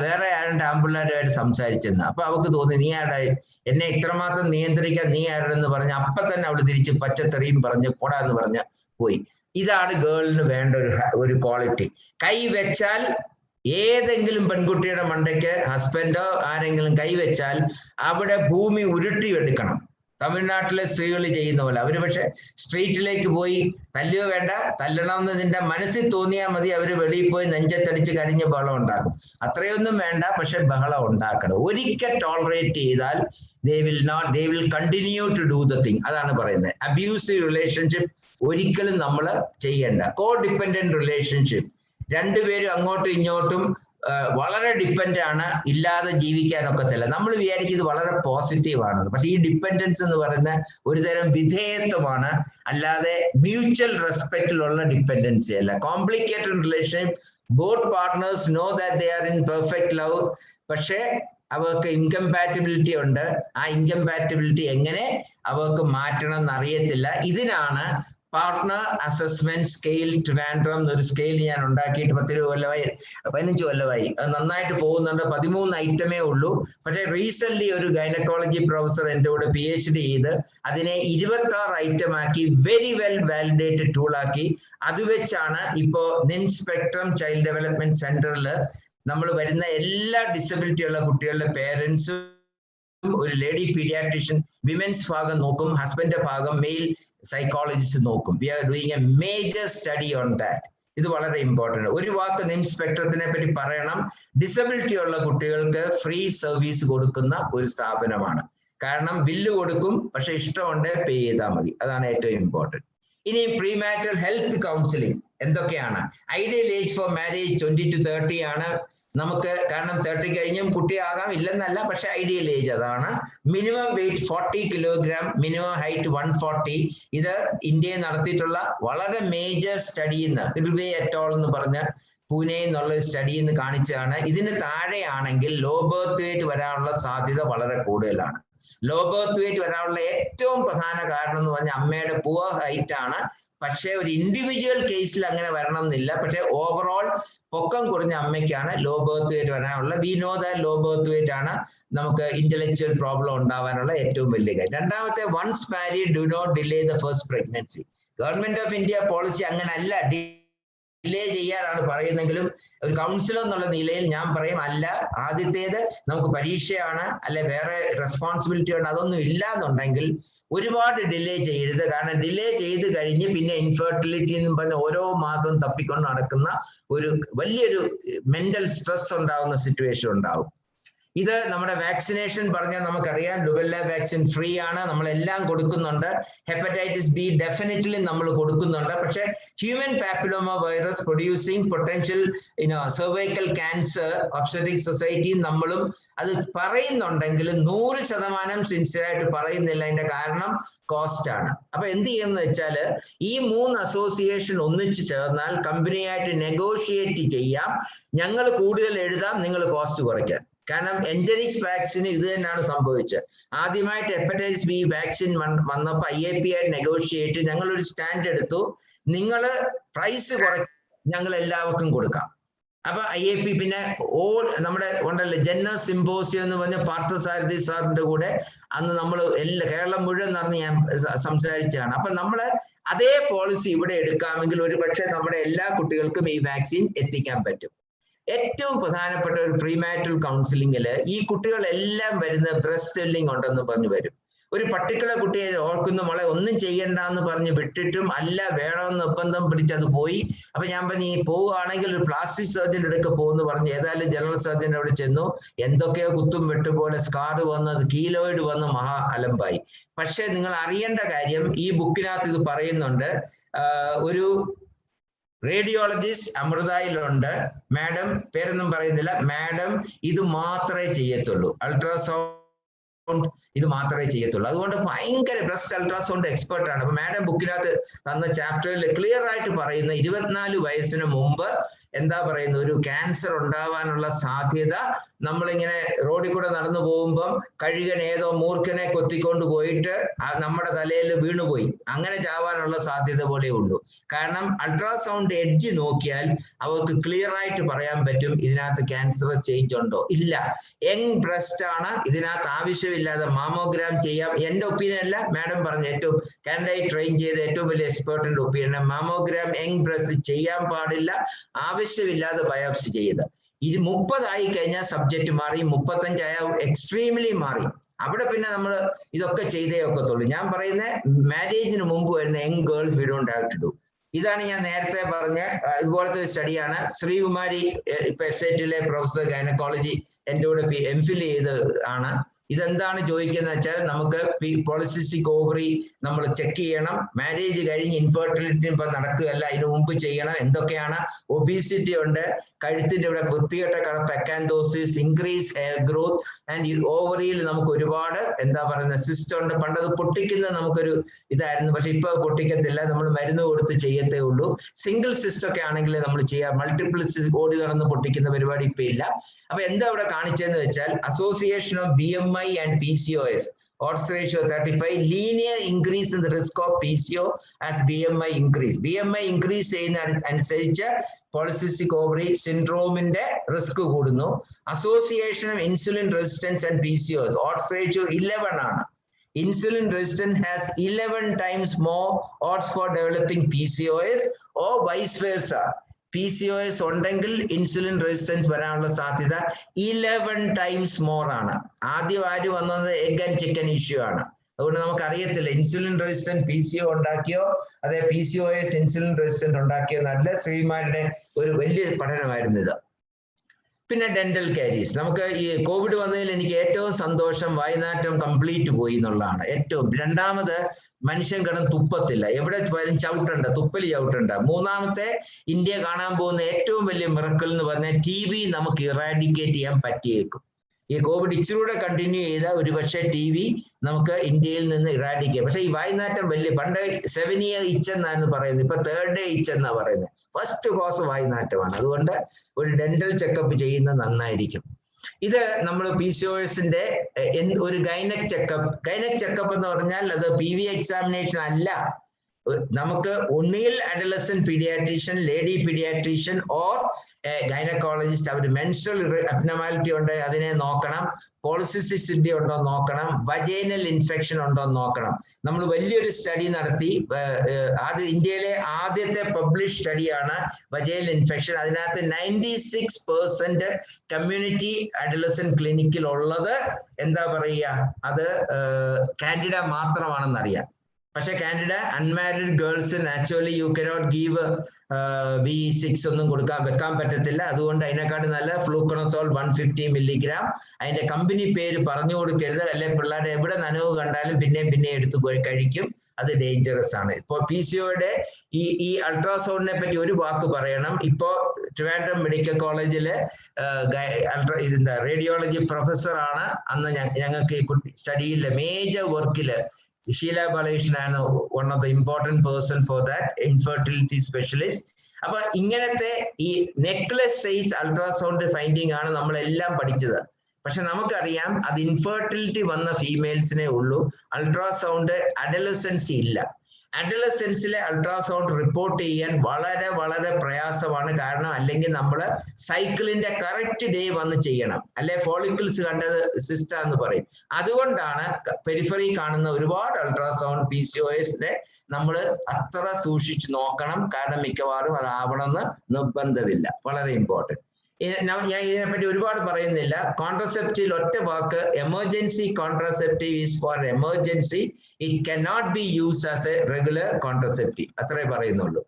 വേറെ ആരുടെ ആമ്പിള്ളേരുമായിട്ട് സംസാരിച്ചെന്ന്. അപ്പൊ അവൾക്ക് തോന്നി നീ ആരുടെ എന്നെ ഇത്രമാത്രം നിയന്ത്രിക്കാൻ നീ ആരുടെന്ന് പറഞ്ഞ് അപ്പൊ തന്നെ അവള് തിരിച്ച് പച്ചത്തെറിയും പറഞ്ഞ് പോടാന്ന് പറഞ്ഞ് പോയി. ഇതാണ് ഗേളിന് വേണ്ട ഒരു ക്വാളിറ്റി. കൈ വെച്ചാൽ ഏതെങ്കിലും പെൺകുട്ടിയുടെ മണ്ടയ്ക്ക് ഹസ്ബൻഡോ ആരെങ്കിലും കൈവച്ചാൽ അവിടെ ഭൂമി ഉരുട്ടിയെടുക്കണം. തമിഴ്നാട്ടിലെ സ്ത്രീകൾ ചെയ്യുന്ന പോലെ. അവര് പക്ഷെ സ്ട്രീറ്റിലേക്ക് പോയി തല്ലുക വേണ്ട, തല്ലണമെന്ന് നിന്റെ മനസ്സിൽ തോന്നിയാൽ മതി. അവര് വെളിയിൽ പോയി നെഞ്ചത്തടിച്ച് കരിഞ്ഞ് ബഹളം ഉണ്ടാക്കും. അത്രയൊന്നും വേണ്ട, പക്ഷെ ബഹളം ഉണ്ടാക്കണം. ഒരിക്കൽ ടോളറേറ്റ് ചെയ്താൽ they will continue to do the thing. അതാണ് പറയുന്നത്. അബ്യൂസീവ് റിലേഷൻഷിപ്പ് ഒരിക്കലും നമ്മൾ ചെയ്യേണ്ട. കോ ഡിപ്പെൻഡന്റ് റിലേഷൻഷിപ്പ്, രണ്ടുപേരും അങ്ങോട്ടും ഇങ്ങോട്ടും വളരെ ഡിപ്പെൻഡ് ആണ്, ഇല്ലാതെ ജീവിക്കാനൊക്കത്തില്ല. നമ്മൾ വിചാരിച്ചത് വളരെ പോസിറ്റീവ് ആണെന്ന്. പക്ഷെ ഈ ഡിപ്പെൻഡൻസ് എന്ന് പറയുന്ന ഒരു തരം വിധേയത്വമാണ്, അല്ലാതെ മ്യൂച്വൽ റെസ്പെക്റ്റിലുള്ള ഡിപ്പെൻഡൻസി അല്ല. Complicated relationship, both partners know that they are in perfect love, പക്ഷേ അവർക്ക് ഇൻകമ്പാറ്റബിലിറ്റി ഉണ്ട്. ആ ഇൻകമ്പാറ്റബിലിറ്റി എങ്ങനെ അവർക്ക് മാറ്റണം എന്നറിയത്തില്ല. ഇതിനാണ് പാർട്ട്ണർ അസസ്മെന്റ് സ്കെയിൽ ട്രിവാൻഡ്രം എന്നൊരു സ്കെയിൽ ഞാൻ ഉണ്ടാക്കിയിട്ട് 15 കൊല്ലമായി. അത് നന്നായിട്ട് പോകുന്നുണ്ട്. 13 ഐറ്റമേ ഉള്ളൂ. പക്ഷേ റീസെന്റ് ഒരു ഗൈനക്കോളജി പ്രൊഫസർ എൻ്റെ കൂടെ PhD ചെയ്ത് അതിനെ 26 ഐറ്റം ആക്കി, വെരി വെൽ വാലിഡേറ്റഡ് ടൂൾ ആക്കി. അത് വെച്ചാണ് ഇപ്പോ നിൻ സ്പെക്ട്രം ചൈൽഡ് ഡെവലപ്മെന്റ് സെന്ററിൽ നമ്മൾ വരുന്ന എല്ലാ ഡിസബിലിറ്റി ഉള്ള കുട്ടികളുടെ പേരൻസും ഒരു ലേഡി പീഡിയാട്രീഷ്യൻ വിമൻസ് ഭാഗം നോക്കും, ഹസ്ബൻഡ് ഭാഗം മെയിൽ സൈക്കോളജിസ്റ്റ് നോക്കും. We are doing a major study on that. ഇത് വളരെ ഇമ്പോർട്ടൻ്റ്. ഒരു വാക്ക് നിം സ്പെക്ട്രത്തിനെ പറ്റി പറയണം. ഡിസബിലിറ്റി ഉള്ള കുട്ടികൾക്ക് ഫ്രീ സർവീസ് കൊടുക്കുന്ന ഒരു സ്ഥാപനമാണ്. കാരണം ബില്ല് കൊടുക്കും, പക്ഷെ ഇഷ്ടമുണ്ട് പേ ചെയ്താൽ മതി. അതാണ് ഏറ്റവും ഇമ്പോർട്ടൻറ്റ്. ഇനി പ്രീമാരിറ്റൽ ഹെൽത്ത് കൗൺസിലിംഗ് എന്തൊക്കെയാണ്? Ideal age for marriage 20 to 30 ആണ് നമുക്ക്. കാരണം 30 കഴിഞ്ഞും കുട്ടിയാകാം, ഇല്ലെന്നല്ല, പക്ഷെ ഐഡിയൽ ഏജ് അതാണ്. Minimum weight 40 kilogram, minimum height 140. ഇത് ഇന്ത്യയിൽ നടത്തിയിട്ടുള്ള വളരെ മേജർ സ്റ്റഡിയിൽ നിന്ന്, ഹിർവേ എറ്റോൾ എന്ന് പറഞ്ഞ പൂനെ എന്നുള്ള സ്റ്റഡിയിൽ നിന്ന് കാണിച്ചതാണ്. ഇതിന് താഴെയാണെങ്കിൽ ലോ ബർത്ത് വെയിറ്റ് വരാനുള്ള സാധ്യത വളരെ കൂടുതലാണ്. ലോ ബർത്ത് വെയിറ്റ് വരാനുള്ള ഏറ്റവും പ്രധാന കാരണം എന്ന് പറഞ്ഞാൽ അമ്മയുടെ പുവർ ഹൈറ്റ് ആണ്. പക്ഷേ ഒരു ഇൻഡിവിജ്വൽ കേസിൽ അങ്ങനെ വരണം എന്നില്ല. പക്ഷെ ഓവറോൾ പൊക്കം കുറഞ്ഞ അമ്മയ്ക്കാണ് ലോ ബർത്ത് വെയിറ്റ് വരാനുള്ള. We know that low birth weight ആണ് നമുക്ക് ഇന്റലക്ച്വൽ പ്രോബ്ലം ഉണ്ടാവാനുള്ള ഏറ്റവും വലിയ കാര്യം. രണ്ടാമത്തെ, once married do not delay the first pregnancy. Government of India policy അങ്ങനെ അല്ല, ഡിലേ ചെയ്യാനാണ് പറയുന്നെങ്കിലും ഒരു കൗൺസിലർ എന്നുള്ള നിലയിൽ ഞാൻ പറയും അല്ല. ആദ്യത്തേത് നമുക്ക് പരീക്ഷയാണ്, അല്ലെ വേറെ റെസ്പോൺസിബിലിറ്റി ഉണ്ട്, അതൊന്നും ഇല്ലാന്നുണ്ടെങ്കിൽ ഒരുപാട് ഡിലേ ചെയ്യരുത്. കാരണം ഡിലേ ചെയ്ത് കഴിഞ്ഞ് പിന്നെ ഇൻഫെർട്ടിലിറ്റി എന്ന് പറഞ്ഞ ഓരോ മാസം തപ്പിക്കൊണ്ട് നടക്കുന്ന ഒരു വലിയൊരു മെന്റൽ സ്ട്രെസ് ഉണ്ടാകുന്ന സിറ്റുവേഷൻ ഉണ്ടാവും. ഇത് നമ്മുടെ വാക്സിനേഷൻ പറഞ്ഞാൽ നമുക്കറിയാം, ലുബെല്ല വാക്സിൻ ഫ്രീ ആണ്, നമ്മളെല്ലാം കൊടുക്കുന്നുണ്ട്. ഹെപ്പറ്റൈറ്റിസ് ബി ഡെഫിനറ്റ്ലി നമ്മൾ കൊടുക്കുന്നുണ്ട്. പക്ഷെ human papilloma virus producing potential cervical cancer obstetric society നമ്മളും അത് പറയുന്നുണ്ടെങ്കിലും 100% സിൻസിയറായിട്ട് പറയുന്നില്ല. അതിന്റെ കാരണം കോസ്റ്റ് ആണ്. അപ്പൊ എന്ത് ചെയ്യുന്നത് വെച്ചാൽ ഈ 3 അസോസിയേഷൻ ഒന്നിച്ചു ചേർന്നാൽ കമ്പനിയായിട്ട് നെഗോഷിയേറ്റ് ചെയ്യാം. ഞങ്ങൾ കൂടുതൽ എഴുതാം, നിങ്ങൾ കോസ്റ്റ് കുറയ്ക്കാം. കാരണം എൻജനിക്സ് വാക്സിന് ഇത് തന്നെയാണ് സംഭവിച്ചത്. ആദ്യമായിട്ട് ഹെപ്പറ്റൈറ്റിസ് ബി വാക്സിൻ വന്നപ്പോൾ IAP ആയിട്ട് നെഗോഷിയേറ്റ് ഞങ്ങളൊരു സ്റ്റാൻഡ് എടുത്തു, നിങ്ങൾ പ്രൈസ് കുറയ്ക്കും, ഞങ്ങൾ എല്ലാവർക്കും കൊടുക്കാം. അപ്പൊ IAP പിന്നെ നമ്മുടെ ഉണ്ടല്ലോ ജനറൽ സിംപോസിയം എന്ന് പറഞ്ഞ പാർത്ഥസാരഥി സാറിന്റെ കൂടെ അന്ന് നമ്മൾ കേരളം മുഴുവൻ നടന്ന് ഞാൻ സംസാരിച്ചതാണ്. അപ്പൊ നമ്മള് അതേ പോളിസി ഇവിടെ എടുക്കാമെങ്കിൽ ഒരു പക്ഷേ നമ്മുടെ എല്ലാ കുട്ടികൾക്കും ഈ വാക്സിൻ എത്തിക്കാൻ പറ്റും. ഏറ്റവും പ്രധാനപ്പെട്ട ഒരു പ്രീമാരിറ്റൽ കൗൺസിലിംഗിൽ ഈ കുട്ടികളെല്ലാം വരുന്ന ബ്രസ്റ്റ് സെല്ലിംഗ് ഉണ്ടെന്ന് പറഞ്ഞു വരും. ഒരു പർട്ടിക്കുലർ കുട്ടിയെ ഓർക്കുന്ന മോളെ ഒന്നും ചെയ്യണ്ട എന്ന് പറഞ്ഞ് വിട്ടിട്ടും അല്ല വേണമെന്ന് നിർബന്ധം പിടിച്ചത് പോയി. അപ്പൊ ഞാൻ പറഞ്ഞു ഈ പോവുകയാണെങ്കിൽ ഒരു പ്ലാസ്റ്റിക് സർജന്റെ അടുക്ക പോകുന്നു പറഞ്ഞ് ഏതായാലും ജനറൽ സർജന്റെ അവിടെ ചെന്നു. എന്തൊക്കെയോ കുത്തും വെട്ടുപോലെ സ്കാർ വന്നത് കീലോയിഡ് വന്ന് മഹാ അലമ്പായി. പക്ഷെ നിങ്ങൾ അറിയേണ്ട കാര്യം, ഈ ബുക്കിനകത്ത് ഇത് പറയുന്നുണ്ട്. ഒരു റേഡിയോളജിസ്റ്റ് അമൃതയിലുണ്ട്, മാഡം പേരൊന്നും പറയുന്നില്ല, മാഡം ഇത് മാത്രമേ ചെയ്യത്തുള്ളൂ, അൾട്രാസൗണ്ട് ഇത് മാത്രമേ ചെയ്യത്തുള്ളൂ. അതുകൊണ്ട് ഭയങ്കര ബ്രസ്റ്റ് അൾട്രാസൗണ്ട് എക്സ്പെർട്ട് ആണ്. അപ്പൊ മാഡം ബുക്കിനകത്ത് തന്ന ചാപ്റ്ററിൽ ക്ലിയർ ആയിട്ട് പറയുന്ന 24 വയസ്സിന് മുമ്പ് എന്താ പറയുന്നത്, ഒരു ക്യാൻസർ ഉണ്ടാവാനുള്ള സാധ്യത നമ്മളിങ്ങനെ റോഡിൽ കൂടെ നടന്നു പോകുമ്പം കഴുകൻ ഏതോ മൂർഖനെ കൊത്തിക്കൊണ്ട് പോയിട്ട് നമ്മുടെ തലയിൽ വീണുപോയി, അങ്ങനെ ചാവാനുള്ള സാധ്യത പോലെ ഉള്ളൂ. കാരണം അൾട്രാസൗണ്ട് എഡ്ജ് നോക്കിയാൽ അവർക്ക് ക്ലിയർ ആയിട്ട് പറയാൻ പറ്റും ഇതിനകത്ത് ക്യാൻസർ ചേഞ്ച് ഉണ്ടോ ഇല്ല. യങ് ബ്രസ്റ്റ് ആണ്, ഇതിനകത്ത് ആവശ്യമില്ലാതെ മാമോഗ്രാം ചെയ്യാം. എന്റെ ഒപ്പീനിയൻ അല്ല, മാഡം പറഞ്ഞ ഏറ്റവും കാനഡയിൽ ട്രെയിൻ ചെയ്ത ഏറ്റവും വലിയ എക്സ്പേർട്ടിന്റെ ഒപ്പീനിയൻ, മാമോഗ്രാം യങ് ബ്രസ്റ്റ് ചെയ്യാൻ പാടില്ല, ആവശ്യമില്ലാതെ ബയോപ്സി ചെയ്ത്. ഇത് 30 ആയി കഴിഞ്ഞാൽ സബ്ജക്റ്റ് മാറി, 35 ആയ എക്സ്ട്രീംലി മാറി. അവിടെ പിന്നെ നമ്മൾ ഇതൊക്കെ ചെയ്തേ ഒക്കത്തുള്ളൂ. ഞാൻ പറയുന്ന മാരേജിന് മുമ്പ് വരുന്ന young girls we don't have to do. ഇതാണ് ഞാൻ നേരത്തെ പറഞ്ഞ ഇതുപോലത്തെ ഒരു സ്റ്റഡിയാണ്. ശ്രീകുമാരി ഇപ്പൊ എസ്ഐറ്റിലെ പ്രൊഫസർ ഗൈനക്കോളജി എൻ്റെ കൂടെ എംഫിൽ ചെയ്ത് ആണ്. ഇതെന്താണ് ചോദിക്കുന്നത് വെച്ചാൽ നമുക്ക് പോളിസിസ്റ്റിക് ഓവറി നമ്മൾ ചെക്ക് ചെയ്യണം. മാരേജ് കഴിഞ്ഞ് ഇൻഫെർട്ടിലിറ്റി ഇപ്പൊ നടക്കുകയല്ല, അതിന് മുമ്പ് ചെയ്യണം. എന്തൊക്കെയാണ്? ഒബീസിറ്റി ഉണ്ട്, കഴുത്തിന്റെ ഇവിടെ വൃത്തികെട്ട കടപ്പ്, acanthosis, increase hair growth and ഓവറിയിൽ നമുക്ക് ഒരുപാട് എന്താ പറയുന്ന സിസ്റ്റം ഉണ്ട്. പണ്ടത് പൊട്ടിക്കുന്നത് നമുക്കൊരു ഇതായിരുന്നു, പക്ഷെ ഇപ്പൊ പൊട്ടിക്കത്തില്ല, നമ്മൾ മരുന്ന് കൊടുത്ത് ചെയ്യത്തേ ഉള്ളൂ. സിംഗിൾ സിസ്റ്റം ഒക്കെ ആണെങ്കിൽ നമ്മൾ ചെയ്യാം. മൾട്ടിപ്പിൾ ഓടി നടന്ന് പൊട്ടിക്കുന്ന പരിപാടി ഇപ്പൊ ഇല്ല. അപ്പൊ എന്താ ഇവിടെ കാണിച്ചതെന്ന് വെച്ചാൽ association of BMI and PCOS odds ratio 35 linear increase in the risk of PCO as BMI increase. BMI increase ചെയ്യുന്ന അനുസരിച്ച് polycystic ovary syndromeന്റെ റിസ്ക് കൂടുന്നു. Association of insulin resistance and PCOS odds ratio 11 ആണ്. Insulin resistance has 11 times more odds for developing PCOS or vice versa. PCOS ഉണ്ടെങ്കിൽ insulin resistance വരാനുള്ള സാധ്യത 11 times more ആണ്. ആദ്യം ആര് വന്നത് എഗ് ആൻഡ് ചിക്കൻ ഇഷ്യൂ ആണ്. അതുകൊണ്ട് നമുക്ക് അറിയത്തില്ല ഇൻസുലിൻ റെസിസ്റ്റന്റ് PCO ഉണ്ടാക്കിയോ അതെ PCOS ഇൻസുലിൻ റെസിസ്റ്റന്റ് ഉണ്ടാക്കിയോ എന്നല്ല. ശ്രീമാരുടെ ഒരു വലിയ പഠനമായിരുന്നു ഇത്. പിന്നെ ഡെന്റൽ കാരീസ്. നമുക്ക് ഈ കോവിഡ് വന്നതിൽ എനിക്ക് ഏറ്റവും സന്തോഷം വായ്നാറ്റം കംപ്ലീറ്റ് പോയി എന്നുള്ളതാണ് ഏറ്റവും. രണ്ടാമത് മനുഷ്യൻ കിടന്ന് തുപ്പത്തില്ല, എവിടെ വരും ചവിട്ടണ്ട, തുപ്പല് ചവിട്ടണ്ട. മൂന്നാമത്തെ ഇന്ത്യ കാണാൻ പോകുന്ന ഏറ്റവും വലിയ മിറക്കിൾ എന്ന് പറഞ്ഞാൽ TB നമുക്ക് ഇറാഡിക്കേറ്റ് ചെയ്യാൻ പറ്റിയേക്കും. ഈ കോവിഡ് ഇച്ചിലൂടെ കണ്ടിന്യൂ ചെയ്ത ഒരു പക്ഷേ TB നമുക്ക് ഇന്ത്യയിൽ നിന്ന് ഇറാഡിക്കേറ്റ്. പക്ഷെ ഈ വായ്നാറ്റം വലിയ പണ്ട് 7 year itch എന്നാണ് പറയുന്നത്, ഇപ്പൊ 3rd day itch എന്നാ പറയുന്നത്. ഫസ്റ്റ് കോസ് വായ്നാറ്റമാണ്. അതുകൊണ്ട് ഒരു ഡെന്റൽ ചെക്കപ്പ് ചെയ്യുന്നത് നന്നായിരിക്കും. ഇത് നമ്മൾ PCOSന്റെ ഒരു ഗൈനക് ചെക്കപ്പ് എന്ന് പറഞ്ഞാൽ അത് PV എക്സാമിനേഷൻ അല്ല. നമുക്ക് ഒന്നുകിൽ adolescent paediatrician, lady paediatrician or gynaecologist അവർ മെൻസ്ട്രൽ അബ്നോർമാലിറ്റി ഉണ്ട് അതിനെ നോക്കണം, പോളിസിസിറ്റി ഉണ്ടോ നോക്കണം, വജൈനൽ ഇൻഫെക്ഷൻ ഉണ്ടോ നോക്കണം. നമ്മൾ വലിയൊരു സ്റ്റഡി നടത്തി, അത് ഇന്ത്യയിലെ ആദ്യത്തെ പബ്ലിഷ് സ്റ്റഡിയാണ് വജൈനൽ ഇൻഫെക്ഷൻ. അതിനകത്ത് 96% കമ്മ്യൂണിറ്റി അഡലസന്റ് ക്ലിനിക്കിൽ ഉള്ളത് എന്താ പറയുക, അത് കാൻഡിഡ മാത്രമാണെന്നറിയാം. പക്ഷെ Candida unmarried girls naturally you cannot give V6 ഒന്നും വെക്കാൻ പറ്റത്തില്ല. അതുകൊണ്ട് അതിനെക്കാട്ടും നല്ല ഫ്ലൂക്കണസോൾ 150 mg. അതിന്റെ കമ്പനി പേര് പറഞ്ഞു കൊടുക്കരുത്, അല്ലെ പിള്ളേരെ എവിടെ നനവ് കണ്ടാലും പിന്നെ എടുത്തു കഴിക്കും, അത് ഡേഞ്ചറസ് ആണ്. ഇപ്പോൾ PCOയുടെ ഈ അൾട്രാസൗണ്ടിനെ പറ്റി ഒരു വാക്ക് പറയണം. ഇപ്പോ ട്രിവാൻഡ്രം മെഡിക്കൽ കോളേജില് റേഡിയോളജി പ്രൊഫസർ ആണ്. അന്ന് ഞങ്ങൾക്ക് ഈ സ്റ്റഡിയിലെ മേജർ വർക്കില് Sheila Balation ആണ് one of the important person for that, infertility specialist. അപ്പൊ ഇങ്ങനത്തെ ഈ നെക്ലസ് സൈസ് അൾട്രാസൗണ്ട് ഫൈൻഡിങ് ആണ് നമ്മളെല്ലാം പഠിച്ചത്. പക്ഷെ നമുക്കറിയാം അത് ഇൻഫെർട്ടിലിറ്റി വന്ന ഫീമെയിൽസിനെ ഉള്ളൂ, അൾട്രാസൗണ്ട് അഡലസൻസി ഇല്ല. അഡലസൻസിലെ അൾട്രാസൗണ്ട് റിപ്പോർട്ട് ചെയ്യാൻ വളരെ വളരെ പ്രയാസമാണ്. കാരണം അല്ലെങ്കിൽ നമ്മൾ സൈക്കിളിന്റെ കറക്റ്റ് ഡേ വന്ന് ചെയ്യണം, അല്ലെ ഫോളിക്കിൾസ് കണ്ടത് സിസ്റ്റ എന്ന് പറയും. അതുകൊണ്ടാണ് പെരിഫറി കാണുന്ന ഒരുപാട് അൾട്രാസൗണ്ട് PCOSനെ നമ്മൾ അത്ര സൂക്ഷിച്ച് നോക്കണം. കാരണം മിക്കവാറും അതാവണമെന്ന് നിർബന്ധമില്ല. വളരെ ഇമ്പോർട്ടൻറ്റ്. ഞാൻ ഇതിനെപ്പറ്റി ഒരുപാട് പറയുന്നില്ല. കോൺട്രസെപ്റ്റീവ് ഒറ്റ വാക്ക്, emergency contraceptive is for emergency, it cannot be use as a regular contraceptive. അത്രേ പറയുന്നുള്ളൂ.